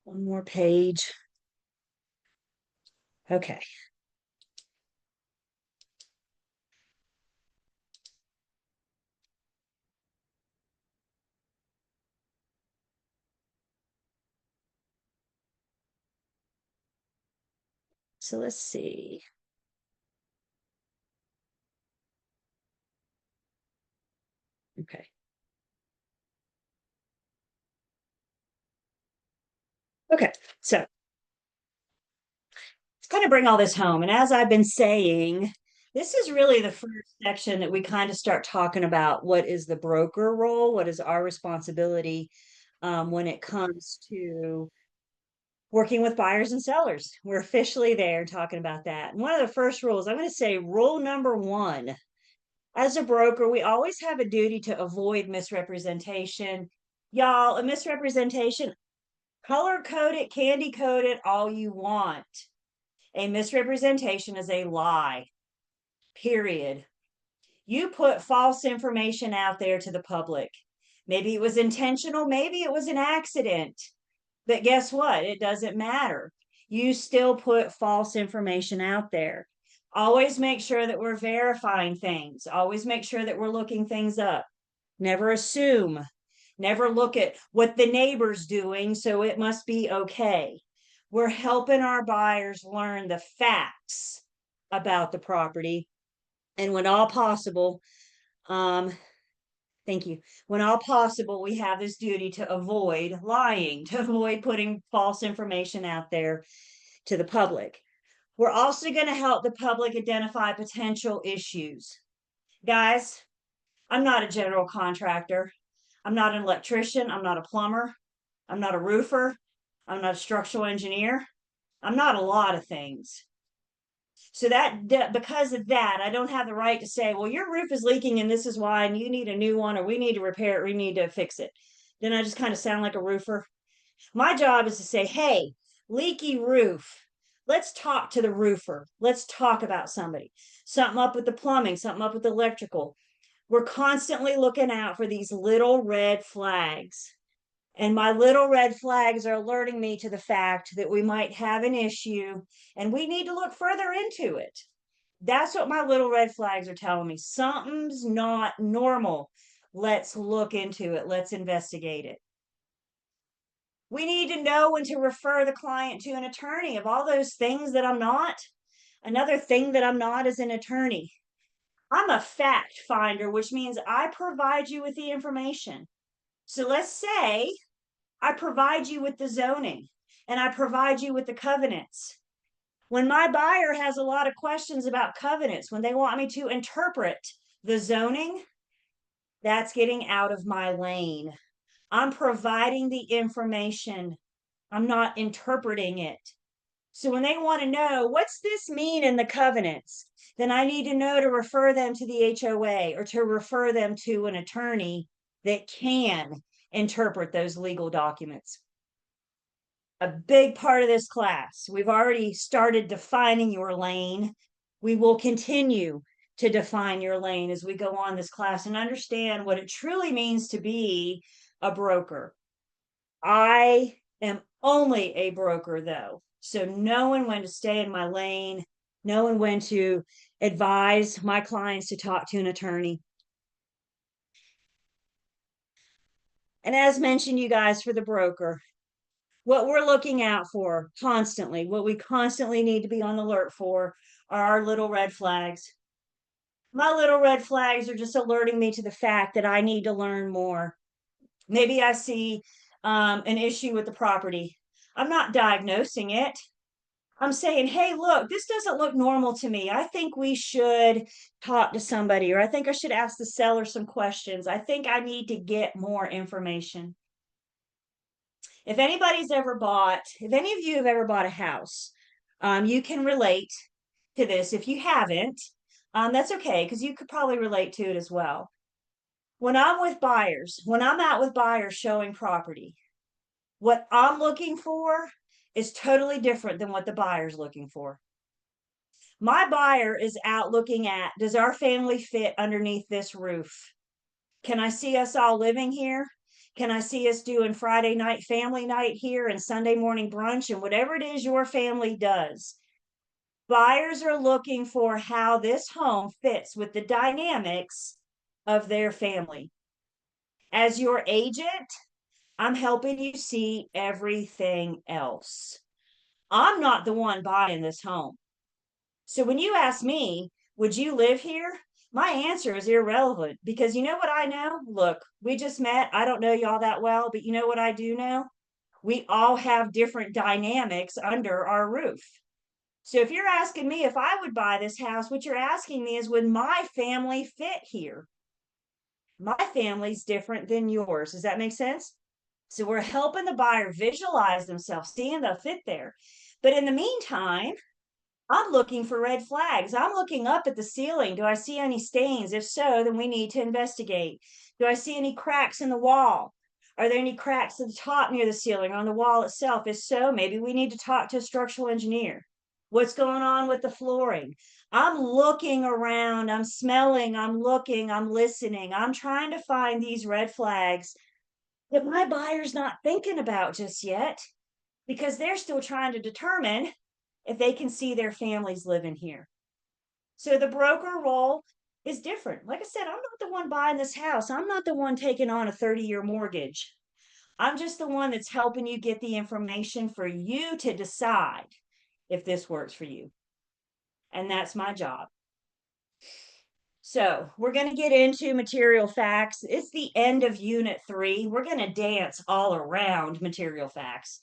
One more page. Okay. So let's see. Okay. Okay. So let's kind of bring all this home. And as I've been saying, this is really the first section that we kind of start talking about what is the broker role, what is our responsibility when it comes to working with buyers and sellers. We're officially there talking about that. And one of the first rules, I'm going to say rule number one, as a broker, we always have a duty to avoid misrepresentation. Y'all, a misrepresentation, color code it, candy code it, all you want. A misrepresentation is a lie, period. You put false information out there to the public. Maybe it was intentional, maybe it was an accident. But guess what? It doesn't matter. You still put false information out there. Always make sure that we're verifying things. Always make sure that we're looking things up. Never assume. Never look at what the neighbor's doing, so it must be okay. We're helping our buyers learn the facts about the property. And when all possible, thank you. When all possible, we have this duty to avoid lying, to avoid putting false information out there to the public. We're also going to help the public identify potential issues. Guys, I'm not a general contractor. I'm not an electrician. I'm not a plumber. I'm not a roofer. I'm not a structural engineer. I'm not a lot of things. So because of that, I don't have the right to say, well, your roof is leaking and this is why, and you need a new one, or we need to repair it, we need to fix it. Then I just kind of sound like a roofer. My job is to say, hey, leaky roof. Let's talk to the roofer. Let's talk about somebody. Something up with the plumbing, something up with the electrical. We're constantly looking out for these little red flags. And my little red flags are alerting me to the fact that we might have an issue and we need to look further into it. That's what my little red flags are telling me. Something's not normal. Let's look into it. Let's investigate it. We need to know when to refer the client to an attorney. Of all those things that I'm not, another thing that I'm not is an attorney. I'm a fact finder, which means I provide you with the information. So let's say I provide you with the zoning and I provide you with the covenants. When my buyer has a lot of questions about covenants, when they want me to interpret the zoning, that's getting out of my lane. I'm providing the information. I'm not interpreting it. So when they want to know, what's this mean in the covenants? Then I need to know to refer them to the HOA or to refer them to an attorney that can interpret those legal documents. A big part of this class, we've already started defining your lane. We will continue to define your lane as we go on this class and understand what it truly means to be a broker. I am only a broker though. So knowing when to stay in my lane, knowing when to advise my clients to talk to an attorney. And as mentioned, you guys, for the broker, what we're looking out for constantly, what we constantly need to be on the alert for are our little red flags. My little red flags are just alerting me to the fact that I need to learn more. Maybe I see an issue with the property. I'm not diagnosing it. I'm saying, hey, look, this doesn't look normal to me. I think we should talk to somebody, or I think I should ask the seller some questions. I think I need to get more information. If anybody's ever bought, if any of you have ever bought a house, you can relate to this. If you haven't, that's okay, because you could probably relate to it as well. When I'm with buyers, when I'm out with buyers showing property, what I'm looking for is totally different than what the buyer's looking for. My buyer is out looking at, does our family fit underneath this roof? Can I see us all living here? Can I see us doing Friday night family night here and Sunday morning brunch and whatever it is your family does? Buyers are looking for how this home fits with the dynamics of their family. As your agent, I'm helping you see everything else. I'm not the one buying this home. So when you ask me, would you live here? My answer is irrelevant because you know what I know? Look, we just met. I don't know y'all that well, but you know what I do know? We all have different dynamics under our roof. So if you're asking me if I would buy this house, what you're asking me is, would my family fit here? My family's different than yours. Does that make sense? So we're helping the buyer visualize themselves, seeing the fit there. But in the meantime, I'm looking for red flags. I'm looking up at the ceiling. Do I see any stains? If so, then we need to investigate. Do I see any cracks in the wall? Are there any cracks at the top near the ceiling or on the wall itself? If so, maybe we need to talk to a structural engineer. What's going on with the flooring? I'm looking around, I'm smelling, I'm looking, I'm listening. I'm trying to find these red flags that my buyer's not thinking about just yet because they're still trying to determine if they can see their families living here. So the broker role is different. Like I said, I'm not the one buying this house. I'm not the one taking on a 30-year mortgage. I'm just the one that's helping you get the information for you to decide if this works for you. And that's my job. So we're going to get into material facts. It's the end of unit 3. We're going to dance all around material facts.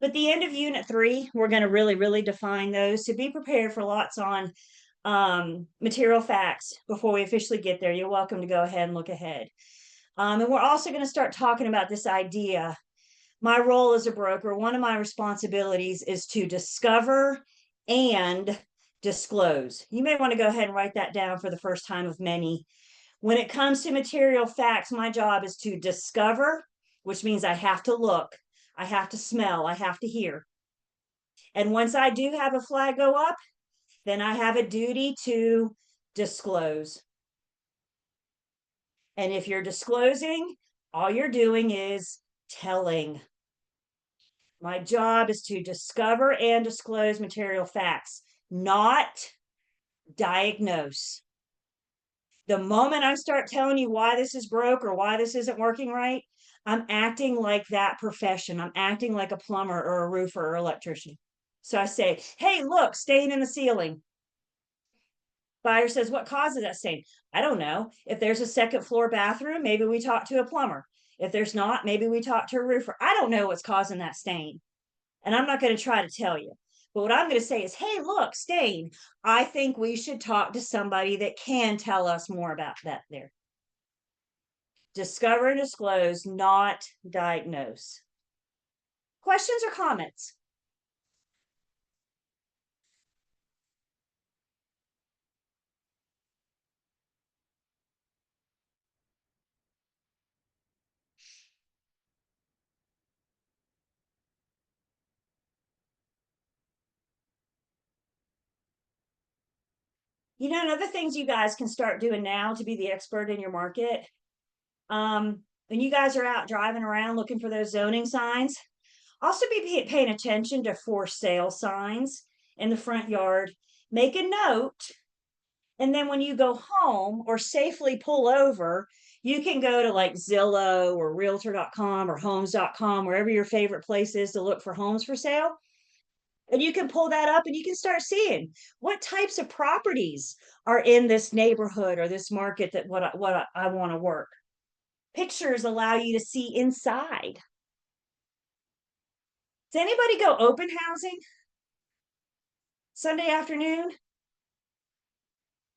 But the end of unit 3, we're going to really define those. So be prepared for lots on material facts before we officially get there. You're welcome to go ahead and look ahead. And we're also going to start talking about this idea. My role as a broker, one of my responsibilities is to discover and disclose. You may want to go ahead and write that down for the first time of many. When it comes to material facts, my job is to discover, which means I have to look, I have to smell, I have to hear. And once I do have a flag go up, then I have a duty to disclose. And if you're disclosing, all you're doing is telling. My job is to discover and disclose material facts, not diagnose. The moment I start telling you why this is broke or why this isn't working right, I'm acting like that profession. I'm acting like a plumber or a roofer or electrician. So I say, hey, look, stain in the ceiling. Buyer says, what causes that stain? I don't know. If there's a second floor bathroom, maybe we talk to a plumber. If there's not, maybe we talk to a roofer. I don't know what's causing that stain. And I'm not going to try to tell you. But what I'm going to say is, hey, look, stain. I think we should talk to somebody that can tell us more about that there. Discover and disclose, not diagnose. Questions or comments? You know, another things you guys can start doing now to be the expert in your market. When you guys are out driving around looking for those zoning signs, also be paying attention to for sale signs in the front yard. Make a note. And then when you go home or safely pull over, you can go to like Zillow or realtor.com or homes.com, wherever your favorite place is to look for homes for sale. And you can pull that up and you can start seeing what types of properties are in this neighborhood or this market that what I want to work. Pictures allow you to see inside. Does anybody go open housing Sunday afternoon?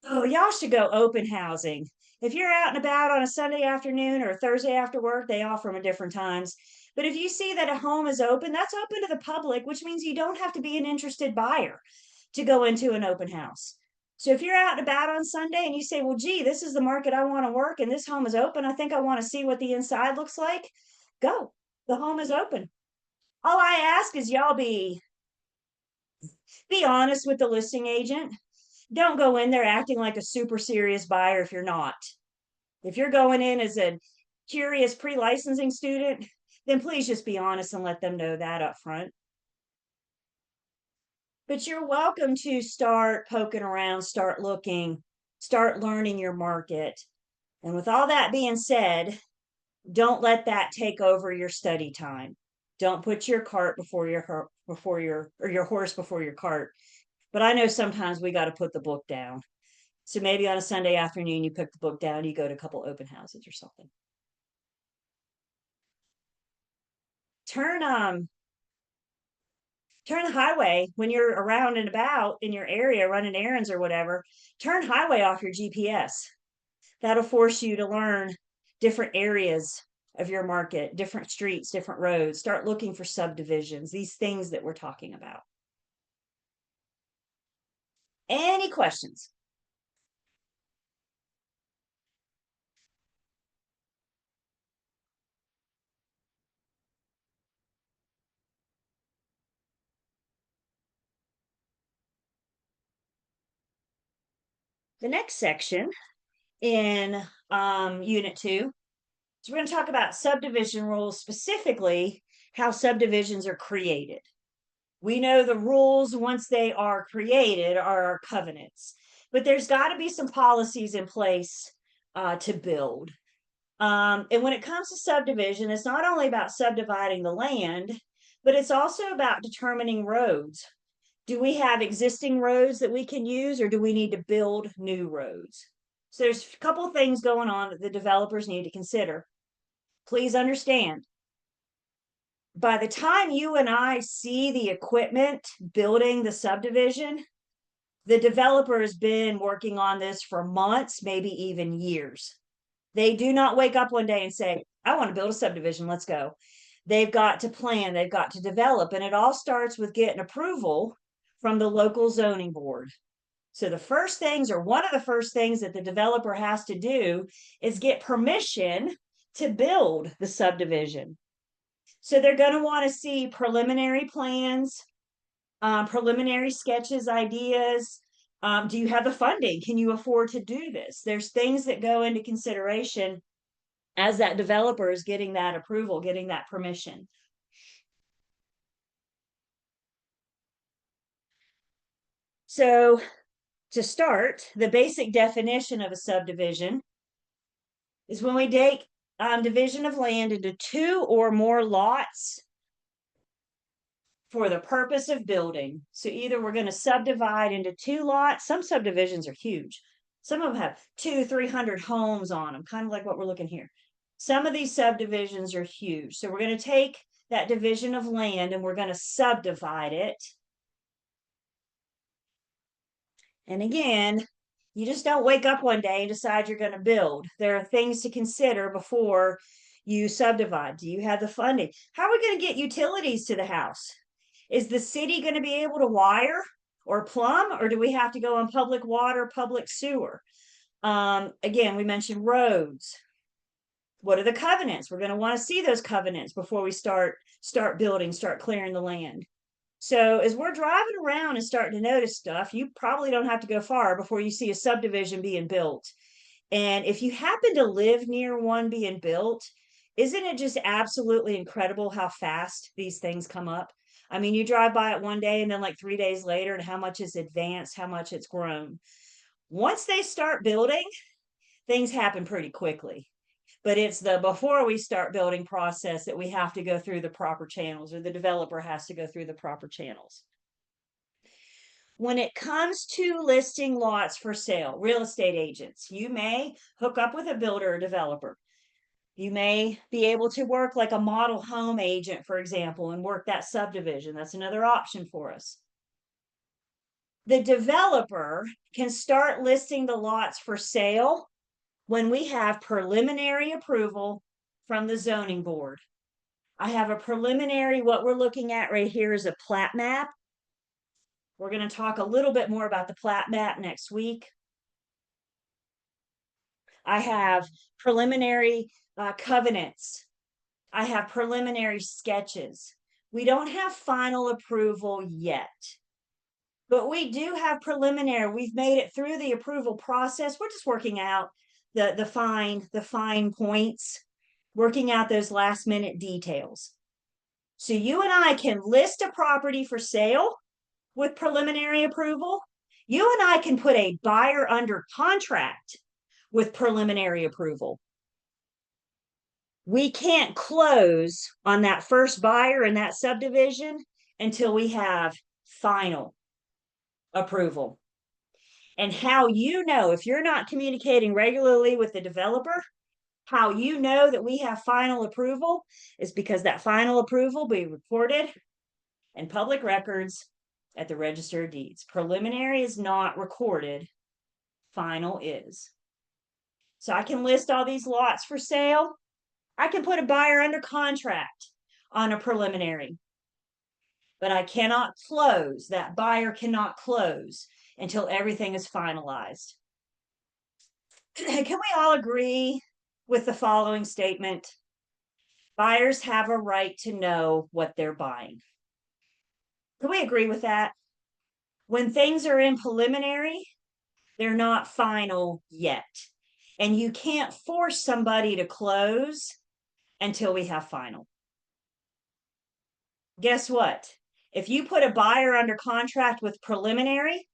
Oh, y'all should go open housing. If you're out and about on a Sunday afternoon or a Thursday after work, they offer them at different times. But if you see that a home is open, that's open to the public, which means you don't have to be an interested buyer to go into an open house. So if you're out and about on Sunday and you say, well, gee, this is the market I want to work and this home is open, I think I want to see what the inside looks like, go. The home is open. All I ask is y'all be honest with the listing agent. Don't go in there acting like a super serious buyer if you're not. If you're going in as a curious pre-licensing student, then please just be honest and let them know that up front. But you're welcome to start poking around, start looking, start learning your market. And with all that being said, don't let that take over your study time. Don't put your cart before your horse before your cart. But I know sometimes we got to put the book down. So maybe on a Sunday afternoon, you pick the book down, you go to a couple open houses or something. Turn the highway when you're around and about in your area running errands or whatever. Turn highway off your GPS. That'll force you to learn different areas of your market, different streets, different roads. Start looking for subdivisions, these things that we're talking about. Any questions? The next section in Unit 2, so we're going to talk about subdivision rules, specifically how subdivisions are created. We know the rules once they are created are our covenants, but there's got to be some policies in place to build. And when it comes to subdivision, it's not only about subdividing the land, but it's also about determining roads. Do we have existing roads that we can use, or do we need to build new roads? So there's a couple of things going on that the developers need to consider. Please understand, by the time you and I see the equipment building the subdivision, the developer has been working on this for months, maybe even years. They do not wake up one day and say, I want to build a subdivision, let's go. They've got to plan, they've got to develop, and it all starts with getting approval from the local zoning board. So the first things, or one of the first things that the developer has to do is get permission to build the subdivision. So they're going to want to see preliminary plans, preliminary sketches, ideas. Do you have the funding? Can you afford to do this? There's things that go into consideration as that developer is getting that approval, getting that permission. So to start, the basic definition of a subdivision is when we take division of land into 2 or more lots for the purpose of building. So either we're going to subdivide into 2 lots. Some subdivisions are huge. Some of them have 200-300 homes on them, kind of like what we're looking here. Some of these subdivisions are huge. So we're going to take that division of land and we're going to subdivide it. And again, you just don't wake up one day and decide you're going to build. There are things to consider before you subdivide. Do you have the funding? How are we going to get utilities to the house? Is the city going to be able to wire or plumb, or do we have to go on public water, public sewer? Again, we mentioned roads. What are the covenants? We're going to want to see those covenants before we start building, start clearing the land. So as we're driving around and starting to notice stuff, you probably don't have to go far before you see a subdivision being built. And if you happen to live near one being built, isn't it just absolutely incredible how fast these things come up? I mean, you drive by it one day and then like 3 days later, and how much it's advanced, how much it's grown. Once they start building, things happen pretty quickly. But it's the before we start building process that we have to go through the proper channels, or the developer has to go through the proper channels. when it comes to listing lots for sale, real estate agents, you may hook up with a builder or developer. You may be able to work like a model home agent, for example, and work that subdivision. That's another option for us. The developer can start listing the lots for sale when we have preliminary approval from the zoning board. I have a preliminary, what we're looking at right here is a plat map. We're going to talk a little bit more about the plat map next week. I have preliminary covenants. I have preliminary sketches. We don't have final approval yet, but we do have preliminary. We've made it through the approval process. We're just working out the fine points, working out those last minute details. So you and I can list a property for sale with preliminary approval. You and I can put a buyer under contract with preliminary approval. We can't close on that first buyer in that subdivision until we have final approval. And how you know, if you're not communicating regularly with the developer, how you know that we have final approval is because that final approval will be recorded in public records at the Register of Deeds. Preliminary is not recorded, final is. So I can list all these lots for sale. I can put a buyer under contract on a preliminary, but I cannot close. That buyer cannot close until everything is finalized. Can we all agree with the following statement? Buyers have a right to know what they're buying. Can we agree with that? When things are in preliminary, they're not final yet. And you can't force somebody to close until we have final. Guess what? If you put a buyer under contract with preliminary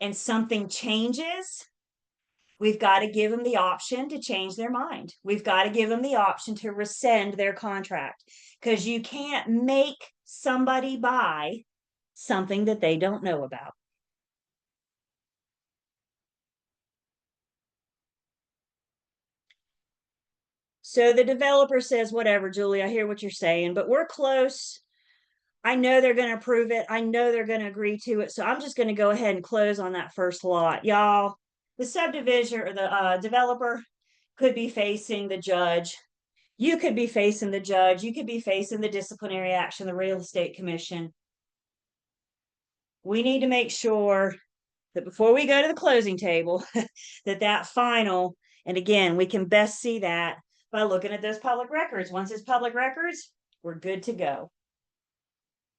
and something changes, we've got to give them the option to change their mind. We've got to give them the option to rescind their contract, because you can't make somebody buy something that they don't know about. So the developer says, whatever, Julie, I hear what you're saying, but we're close. I know they're going to approve it. I know they're going to agree to it. So I'm just going to go ahead and close on that first lot. Y'all, the subdivision or the developer could be facing the judge. You could be facing the judge. You could be facing the disciplinary action, the real estate commission. We need to make sure that before we go to the closing table, that final, and again, we can best see that by looking at those public records. Once it's public records, we're good to go.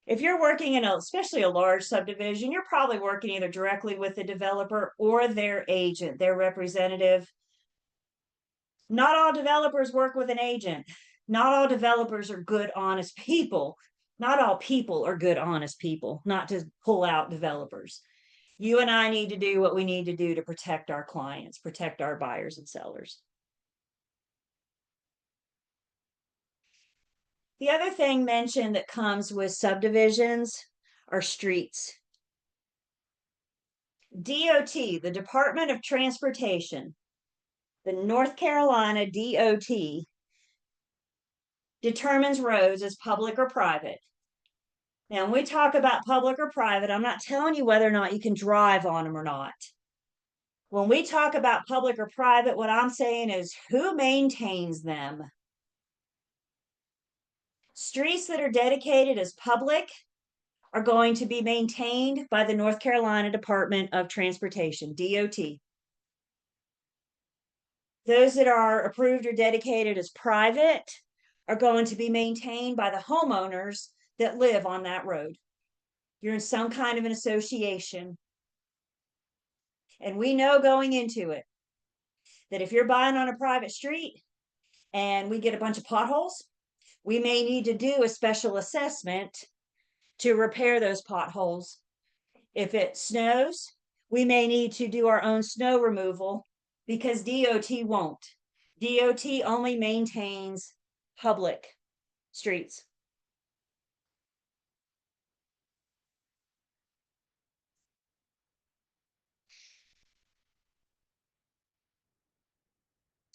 If you're working in especially a large subdivision, you're probably working either directly with the developer or their agent, their representative. Not all developers work with an agent. Not all developers are good, honest people. Not all people are good, honest people, not to pull out developers. You and I need to do what we need to do to protect our clients, protect our buyers and sellers. The other thing mentioned that comes with subdivisions are streets. DOT, the Department of Transportation, the North Carolina DOT, determines roads as public or private. Now, when we talk about public or private, I'm not telling you whether or not you can drive on them or not. When we talk about public or private, what I'm saying is who maintains them. Streets that are dedicated as public are going to be maintained by the North Carolina Department of Transportation, DOT. Those that are approved or dedicated as private are going to be maintained by the homeowners that live on that road. You're in some kind of an association. And we know going into it that if you're buying on a private street and we get a bunch of potholes, we may need to do a special assessment to repair those potholes. If it snows, we may need to do our own snow removal because DOT won't. DOT only maintains public streets.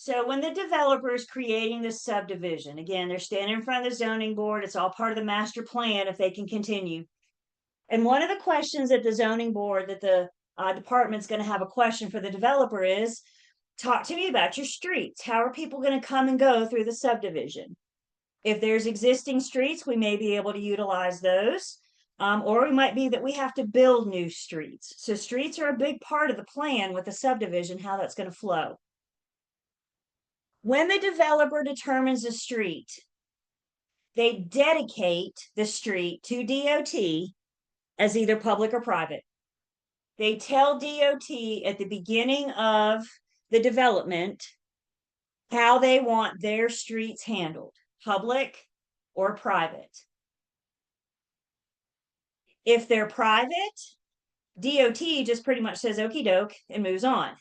So when the developer is creating this subdivision, again, they're standing in front of the zoning board. It's all part of the master plan if they can continue. And one of the questions at the zoning board that the department's going to have a question for the developer is, talk to me about your streets. How are people going to come and go through the subdivision? If there's existing streets, we may be able to utilize those. Or it might be that we have to build new streets. So streets are a big part of the plan with the subdivision, how that's going to flow. When the developer determines a street, they dedicate the street to DOT as either public or private. They tell DOT at the beginning of the development how they want their streets handled, public or private. If they're private, DOT just pretty much says okie doke and moves on.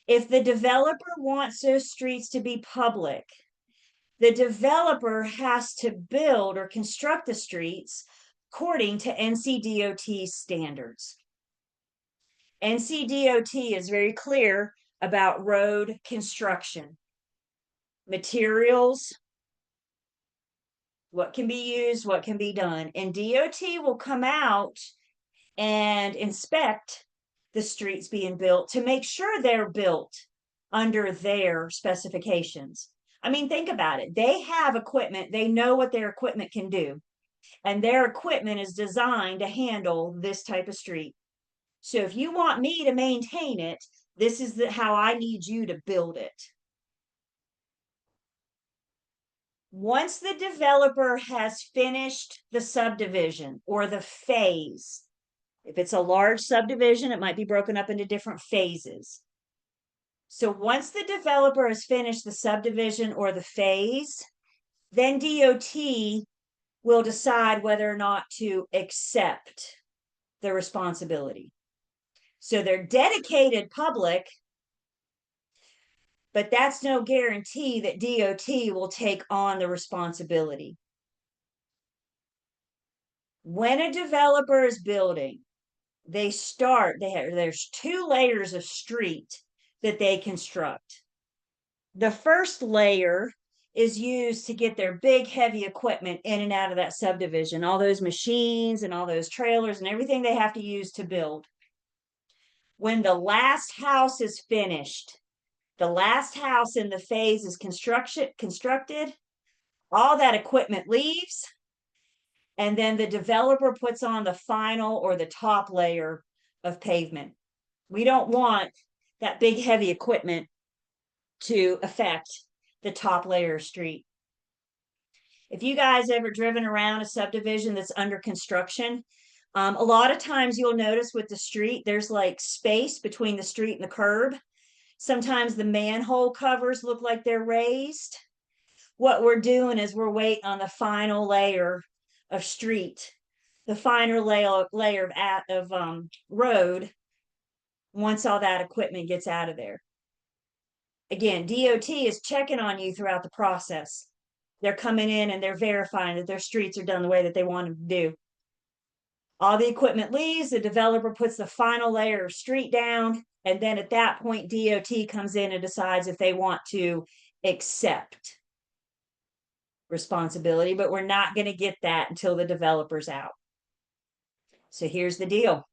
If the developer wants those streets to be public, the developer has to build or construct the streets according to NCDOT standards. NCDOT is very clear about road construction, materials, what can be used, what can be done. And DOT will come out and inspect the streets being built to make sure they're built under their specifications. I mean, think about it. They have equipment. They know what their equipment can do. And their equipment is designed to handle this type of street. So if you want me to maintain it, this is how I need you to build it. Once the developer has finished the subdivision or the phase, if it's a large subdivision, it might be broken up into different phases. So once the developer has finished the subdivision or the phase, then DOT will decide whether or not to accept the responsibility. So they're dedicated public, but that's no guarantee that DOT will take on the responsibility. When a developer is building, there's 2 layers of street that they construct. The first layer is used to get their big heavy equipment in and out of that subdivision, all those machines and all those trailers and everything they have to use to build. When the last house is finished, the last house in the phase is constructed, all that equipment leaves, and then the developer puts on the final or the top layer of pavement. We don't want that big heavy equipment to affect the top layer of street. If you guys ever driven around a subdivision that's under construction, a lot of times you'll notice with the street, there's like space between the street and the curb. Sometimes the manhole covers look like they're raised. What we're doing is we're waiting on the final layer of street, the final layer of road, once all that equipment gets out of there. Again, DOT is checking on you throughout the process. They're coming in and they're verifying that their streets are done the way that they want them to do. All the equipment leaves, the developer puts the final layer of street down, and then at that point, DOT comes in and decides if they want to accept responsibility, but we're not going to get that until the developer's out. So here's the deal.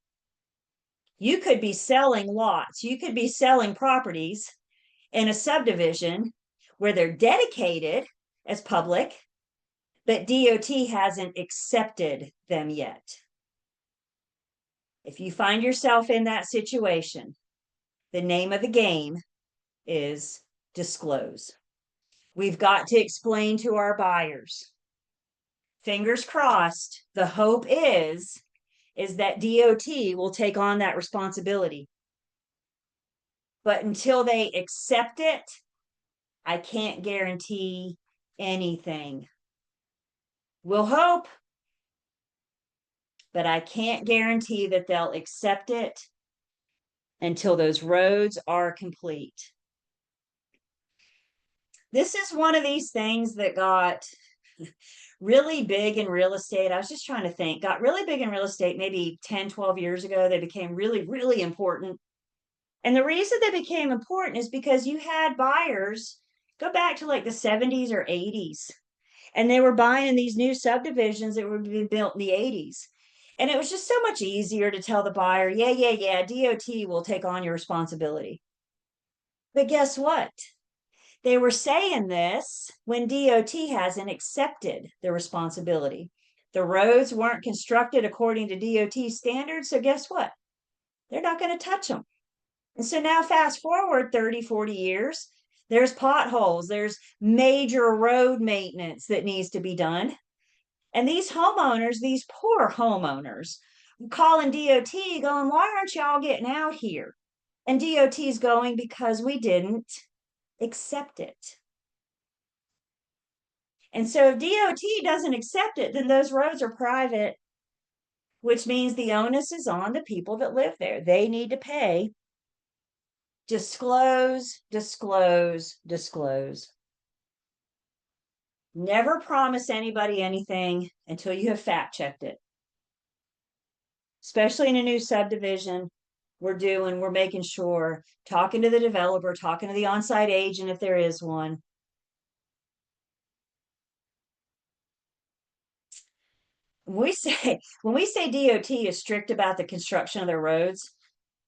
You could be selling lots, you could be selling properties in a subdivision where they're dedicated as public, but DOT hasn't accepted them yet. If you find yourself in that situation, the name of the game is disclose. We've got to explain to our buyers. Fingers crossed, the hope is that DOT will take on that responsibility. But until they accept it, I can't guarantee anything. We'll hope, but I can't guarantee that they'll accept it until those roads are complete. This is one of these things that got really big in real estate. I was just trying to think, got really big in real estate maybe 10, 12 years ago. They became really, really important. And the reason they became important is because you had buyers go back to like the 70s or 80s, and they were buying in these new subdivisions that were being built in the 80s. And it was just so much easier to tell the buyer, yeah, DOT will take on your responsibility. But guess what? They were saying this when DOT hasn't accepted the responsibility. The roads weren't constructed according to DOT standards. So guess what? They're not going to touch them. And so now fast forward 30, 40 years, there's potholes, there's major road maintenance that needs to be done. And these homeowners, these poor homeowners, calling DOT going, why aren't y'all getting out here? And DOT's going, because we didn't accept it. And so if DOT doesn't accept it, then those roads are private, which means the onus is on the people that live there. They need to pay. Disclose, disclose, disclose. Never promise anybody anything until you have fact checked it. Especially in a new subdivision, we're making sure, talking to the developer, talking to the on-site agent if there is one. When we say DOT is strict about the construction of their roads,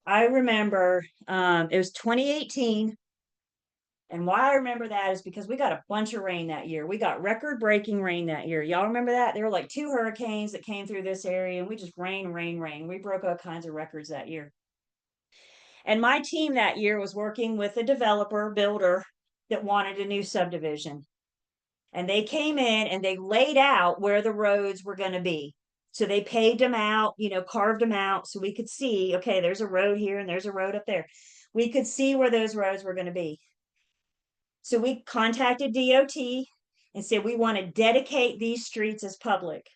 I remember it was 2018. And why I remember that is because we got a bunch of rain that year. We got record-breaking rain that year. Y'all remember that? There were like 2 hurricanes that came through this area, and we just rain. We broke all kinds of records that year. And my team that year was working with a developer, builder that wanted a new subdivision. And they came in and they laid out where the roads were going to be. So they paved them out, carved them out so we could see, okay, there's a road here and there's a road up there. We could see where those roads were going to be. So we contacted DOT and said, we want to dedicate these streets as public.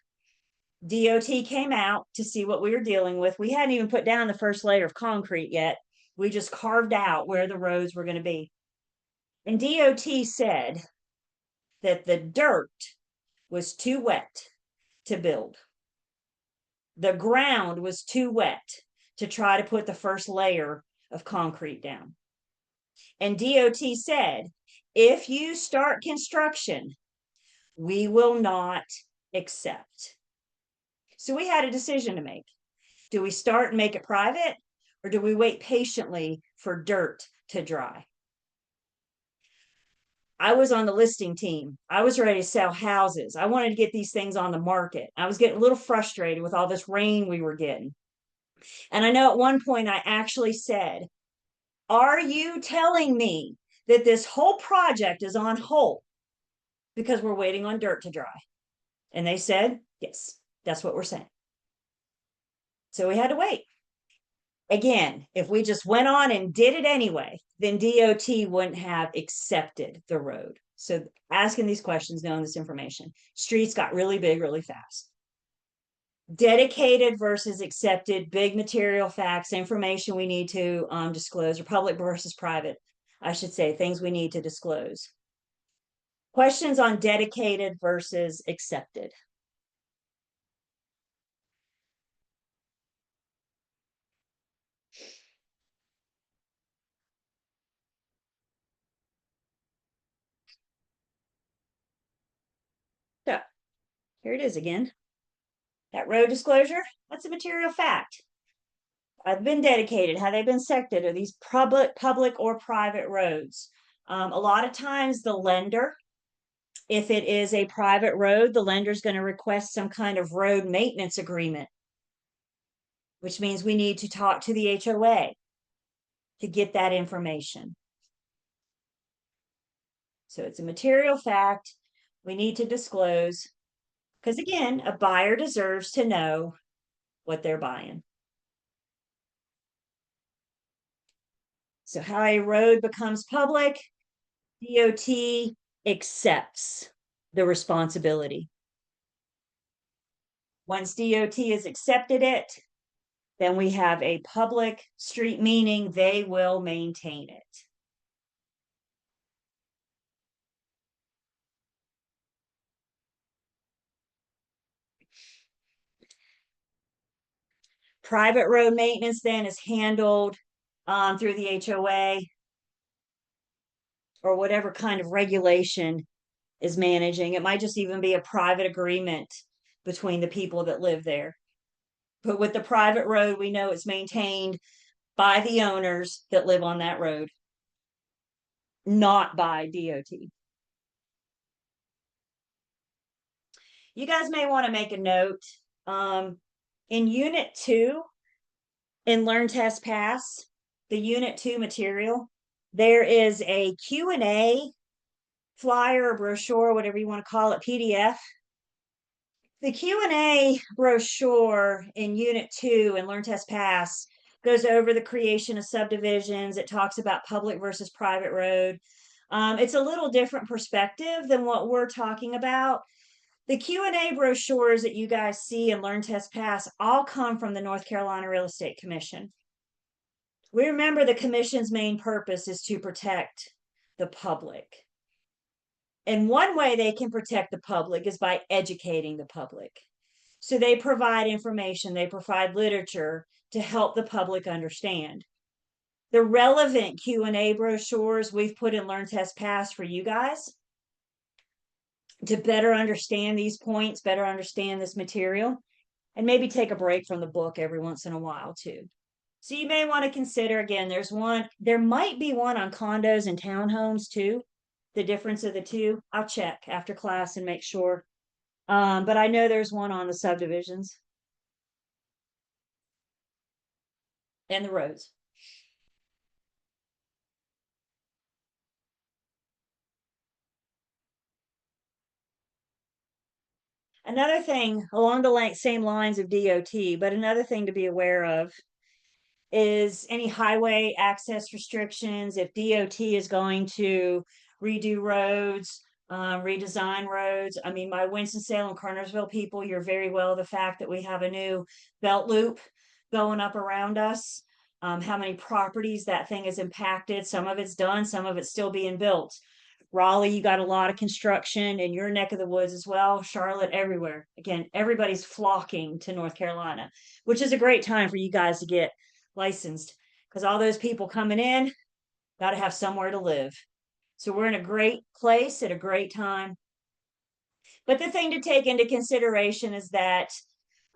DOT came out to see what we were dealing with. We hadn't even put down the first layer of concrete yet. We just carved out where the roads were going to be. And DOT said that the dirt was too wet to build. The ground was too wet to try to put the first layer of concrete down. And DOT said, if you start construction, we will not accept. So we had a decision to make. Do we start and make it private, or do we wait patiently for dirt to dry? I was on the listing team. I was ready to sell houses. I wanted to get these things on the market. I was getting a little frustrated with all this rain we were getting. And I know at one point I actually said, are you telling me that this whole project is on hold because we're waiting on dirt to dry? And they said, yes, that's what we're saying. So we had to wait. Again, if we just went on and did it anyway, then DOT wouldn't have accepted the road. So asking these questions, knowing this information, streets got really big, really fast. Dedicated versus accepted, big material facts, information we need to disclose, or public versus private, I should say, things we need to disclose. Questions on dedicated versus accepted. So here it is again. That road disclosure, that's a material fact. I've been dedicated. Have they been sected? Are these public or private roads? A lot of times the lender, if it is a private road, the lender is going to request some kind of road maintenance agreement, which means we need to talk to the HOA to get that information. So it's a material fact we need to disclose, because again, a buyer deserves to know what they're buying. So how a road becomes public, DOT accepts the responsibility. Once DOT has accepted it, then we have a public street, meaning they will maintain it. Private road maintenance then is handled through the HOA or whatever kind of regulation is managing. It might just even be a private agreement between the people that live there. But with the private road, we know it's maintained by the owners that live on that road, not by DOT. You guys may want to make a note. In Unit 2, in Learn, Test, Pass, the Unit 2 material, there is a Q&A flyer or brochure, whatever you want to call it, PDF. The Q&A brochure in Unit 2 in Learn, Test, Pass goes over the creation of subdivisions. It talks about public versus private road. It's a little different perspective than what we're talking about. The Q&A brochures that you guys see in Learn, Test, Pass all come from the North Carolina Real Estate Commission. We remember the commission's main purpose is to protect the public. And one way they can protect the public is by educating the public. So they provide information, they provide literature to help the public understand. The relevant Q&A brochures we've put in Learn, Test, Pass for you guys to better understand these points, better understand this material, and maybe take a break from the book every once in a while too. So you may want to consider, again, there might be one on condos and townhomes too, the difference of the two. I'll check after class and make sure. But I know there's one on the subdivisions and the roads. Another thing along the same lines of DOT, but another thing to be aware of is any highway access restrictions. If DOT is going to redo roads, redesign roads. I mean, my Winston-Salem, Cartersville people, you're very well the fact that we have a new belt loop going up around us. How many properties that thing has impacted. Some of it's done, some of it's still being built. Raleigh, you got a lot of construction in your neck of the woods as well. Charlotte, everywhere. Again, everybody's flocking to North Carolina, which is a great time for you guys to get licensed because all those people coming in got to have somewhere to live. So we're in a great place at a great time. But the thing to take into consideration is that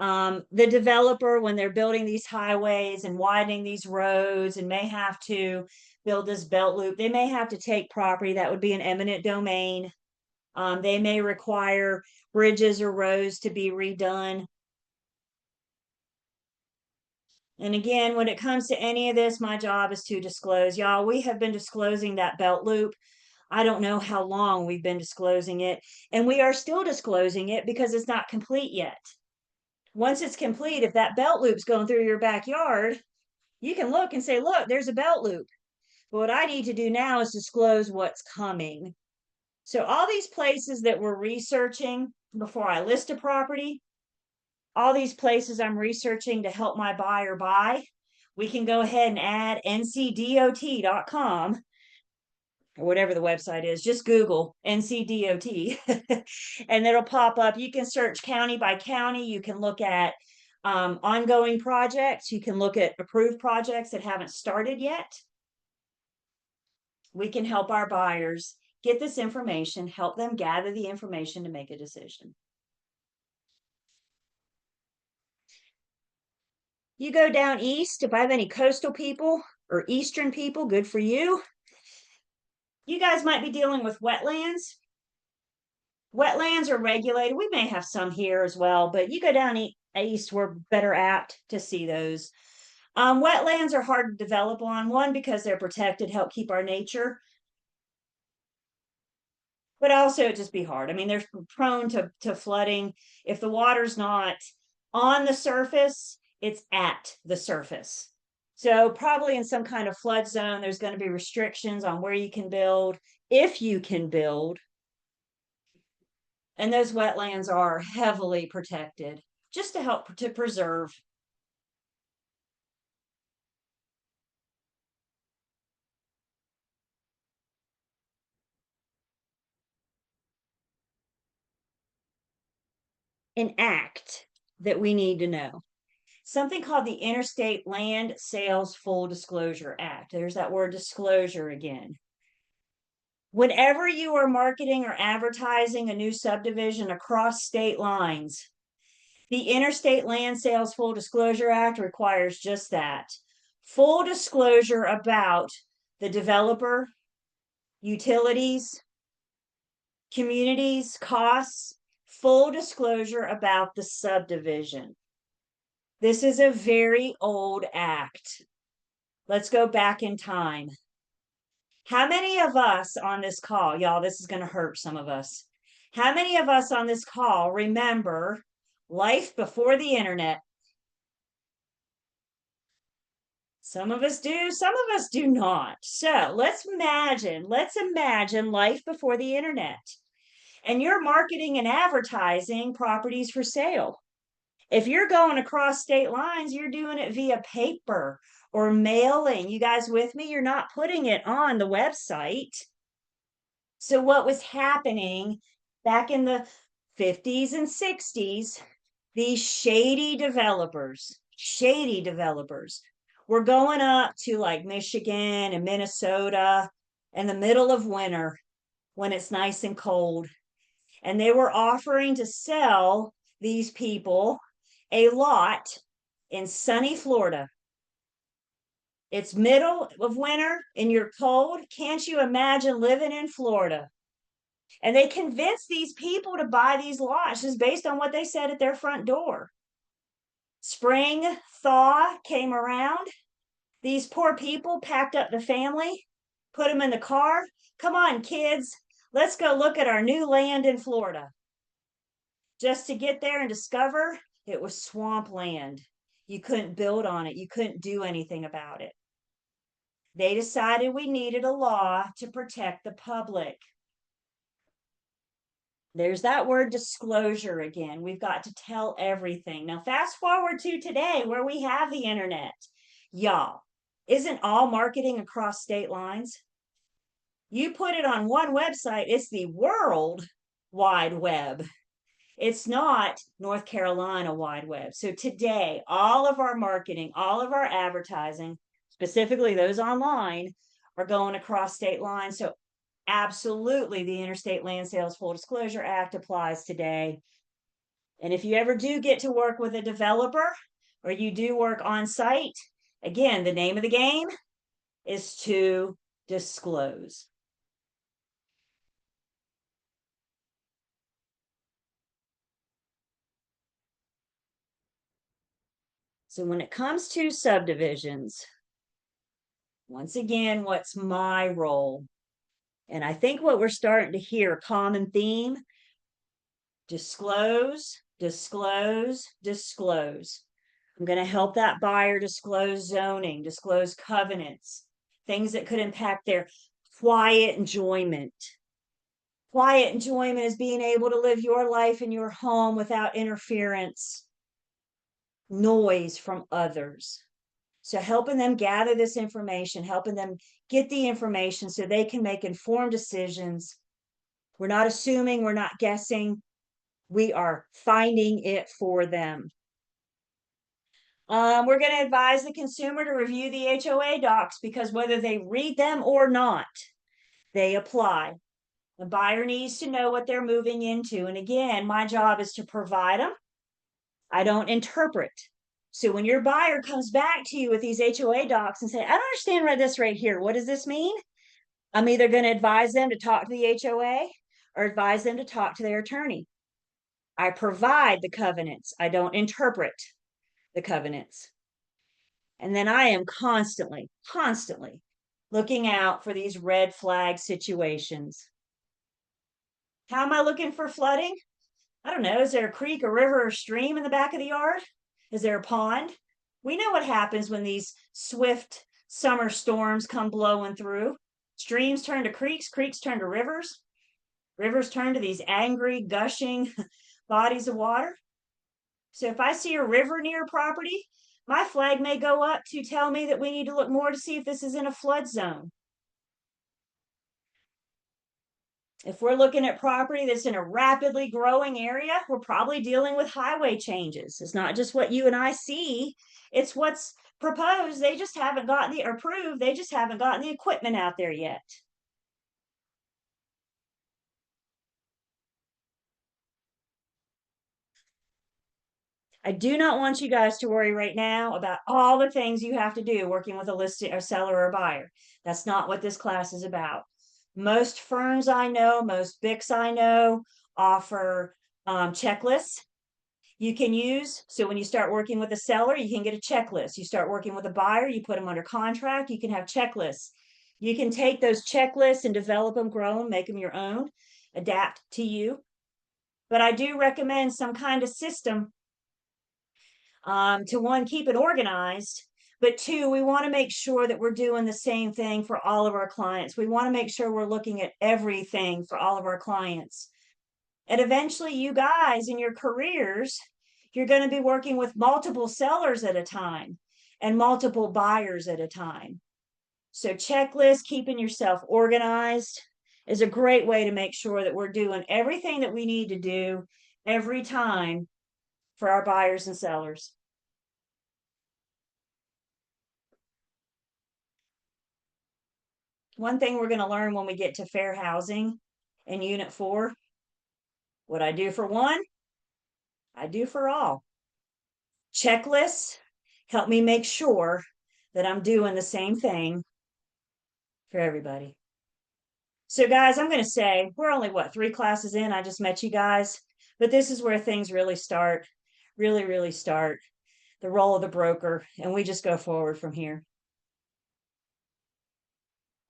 the developer, when they're building these highways and widening these roads and may have to build this belt loop, they may have to take property that would be an eminent domain. They may require bridges or roads to be redone. And again, when it comes to any of this, my job is to disclose. Y'all, we have been disclosing that belt loop. I don't know how long we've been disclosing it. And we are still disclosing it because it's not complete yet. Once it's complete, if that belt loop's going through your backyard, you can look and say, look, there's a belt loop. But what I need to do now is disclose what's coming. So all these places that we're researching before I list a property, all these places I'm researching to help my buyer buy, we can go ahead and add ncdot.com or whatever the website is. Just Google NCDOT and it'll pop up. You can search county by county. You can look at ongoing projects. You can look at approved projects that haven't started yet. We can help our buyers get this information, help them gather the information to make a decision. You go down east, if I have any coastal people or eastern people, good for you. You guys might be dealing with wetlands. Wetlands are regulated. We may have some here as well, but you go down east, we're better apt to see those. Wetlands are hard to develop on, one, because they're protected, help keep our nature. But also just be hard. I mean, they're prone to flooding. If the water's not on the surface, it's at the surface. So probably in some kind of flood zone, there's going to be restrictions on where you can build, if you can build. And those wetlands are heavily protected just to help to preserve. An act that we need to know. something called the Interstate Land Sales Full Disclosure Act. There's that word disclosure again. Whenever you are marketing or advertising a new subdivision across state lines, the Interstate Land Sales Full Disclosure Act requires just that. Full disclosure about the developer, utilities, communities, costs, full disclosure about the subdivision. This is a very old act. Let's go back in time. How many of us on this call, y'all, this is going to hurt some of us. How many of us on this call remember life before the internet? Some of us do, some of us do not. So let's imagine life before the internet. And you're marketing and advertising properties for sale. If you're going across state lines, you're doing it via paper or mailing. You guys with me? You're not putting it on the website. So what was happening back in the 50s and 60s, these shady developers were going up to like Michigan and Minnesota in the middle of winter when it's nice and cold. And they were offering to sell these people a lot in sunny Florida. It's middle of winter and you're cold. Can't you imagine living in Florida? And they convinced these people to buy these lots just based on what they said at their front door. Spring thaw came around. These poor people packed up the family, put them in the car. Come on, kids, let's go look at our new land in Florida. Just to get there and discover it was swamp land. You couldn't build on it. You couldn't do anything about it. They decided we needed a law to protect the public. There's that word disclosure again. We've got to tell everything. Now, fast forward to today where we have the internet. Y'all, isn't all marketing across state lines? You put it on one website, it's the World Wide Web. It's not North Carolina Wide Web. So today, all of our marketing, all of our advertising, specifically those online, are going across state lines. So absolutely, the Interstate Land Sales Full Disclosure Act applies today. And if you ever do get to work with a developer or you do work on site, again, the name of the game is to disclose. So when it comes to subdivisions, once again, what's my role? And I think what we're starting to hear, a common theme, disclose, disclose, disclose. I'm going to help that buyer disclose zoning, disclose covenants, things that could impact their quiet enjoyment. Quiet enjoyment is being able to live your life in your home without interference, noise from others. So helping them gather this information, helping them get the information so they can make informed decisions. We're not assuming, we're not guessing. We are finding it for them. We're going to advise the consumer to review the HOA docs because whether they read them or not, they apply. The buyer needs to know what they're moving into. And again, my job is to provide them. I don't interpret. So when your buyer comes back to you with these HOA docs and say, I don't understand this right here. What does this mean? I'm either going to advise them to talk to the HOA or advise them to talk to their attorney. I provide the covenants. I don't interpret the covenants. And then I am constantly looking out for these red flag situations. How am I looking for flooding? I don't know. Is there a creek, a river, or stream in the back of the yard? Is there a pond? We know what happens when these swift summer storms come blowing through. Streams turn to creeks, creeks turn to rivers. Rivers turn to these angry, gushing bodies of water. So if I see a river near property, my flag may go up to tell me that we need to look more to see if this is in a flood zone. If we're looking at property that's in a rapidly growing area, we're probably dealing with highway changes. It's not just what you and I see, it's what's proposed. They just haven't gotten the approved, they just haven't gotten the equipment out there yet. I do not want you guys to worry right now about all the things you have to do working with a listing or seller or buyer. That's not what this class is about. Most firms I know, most BICs I know offer checklists you can use. So when you start working with a seller, you can get a checklist. You start working with a buyer, you put them under contract, you can have checklists. You can take those checklists and develop them, grow them, make them your own, adapt to you. But I do recommend some kind of system to one, keep it organized, but two, we want to make sure that we're doing the same thing for all of our clients. We want to make sure we're looking at everything for all of our clients. And eventually, you guys in your careers, you're going to be working with multiple sellers at a time and multiple buyers at a time. So, checklist, keeping yourself organized is a great way to make sure that we're doing everything that we need to do every time for our buyers and sellers. One thing we're going to learn when we get to fair housing in Unit 4, what I do for one, I do for all. Checklists help me make sure that I'm doing the same thing for everybody. So guys, I'm going to say we're only, 3 classes in? I just met you guys, but this is where things really start, really start. The role of the broker, and we just go forward from here.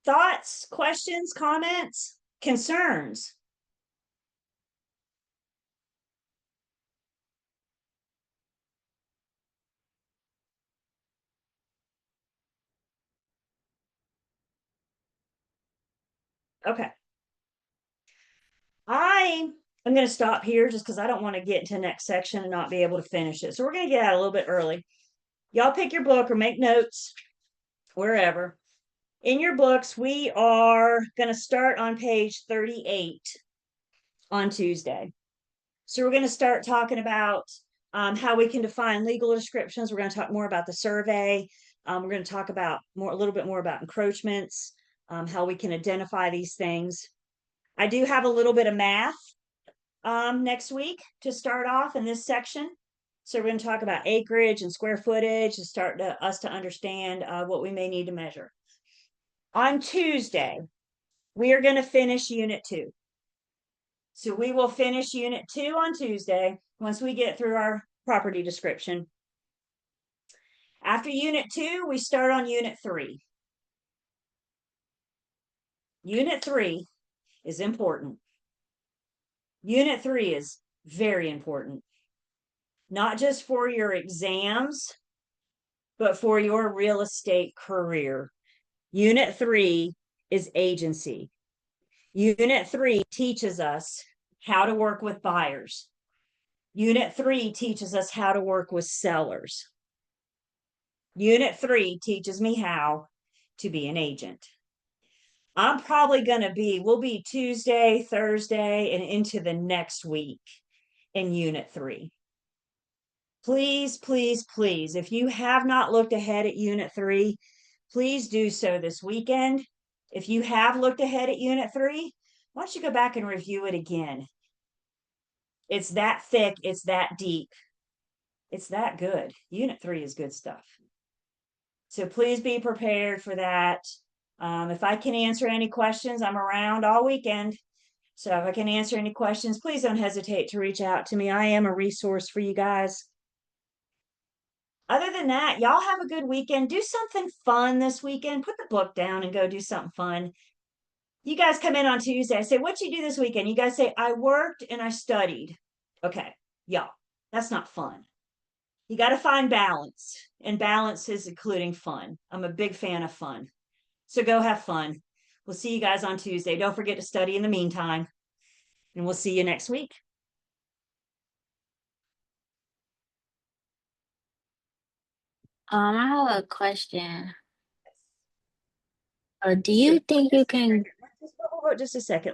Thoughts, questions, comments, concerns? Okay. I am going to stop here just because I don't want to get into the next section and not be able to finish it. So we're going to get out a little bit early. Y'all pick your book or make notes wherever. In your books, we are going to start on page 38 on Tuesday. So we're going to start talking about how we can define legal descriptions. We're going to talk more about the survey. We're going to talk about a little bit more about encroachments, how we can identify these things. I do have a little bit of math next week to start off in this section. So we're going to talk about acreage and square footage to start us to understand what we may need to measure. On Tuesday, we are going to finish Unit 2. So we will finish Unit 2 on Tuesday once we get through our property description. After Unit 2, we start on Unit 3. Unit 3 is important. Unit 3 is very important, not just for your exams, but for your real estate career. Unit 3 is agency. Unit 3 teaches us how to work with buyers. Unit 3 teaches us how to work with sellers. Unit 3 teaches me how to be an agent. I'm probably going to we'll be Tuesday, Thursday, and into the next week in Unit 3. Please, please, please, if you have not looked ahead at Unit 3, please do so this weekend. If you have looked ahead at Unit 3, why don't you go back and review it again? It's that thick, it's that deep, it's that good. Unit 3 is good stuff. So please be prepared for that. If I can answer any questions, I'm around all weekend. So if I can answer any questions, please don't hesitate to reach out to me. I am a resource for you guys. Other than that, y'all have a good weekend. Do something fun this weekend. Put the book down and go do something fun. You guys come in on Tuesday. I say, what'd you do this weekend? You guys say, I worked and I studied. Okay, y'all, that's not fun. You got to find balance, and balance is including fun. I'm a big fan of fun. So go have fun. We'll see you guys on Tuesday. Don't forget to study in the meantime, and we'll see you next week. I have a question. Do you think you can Just a second.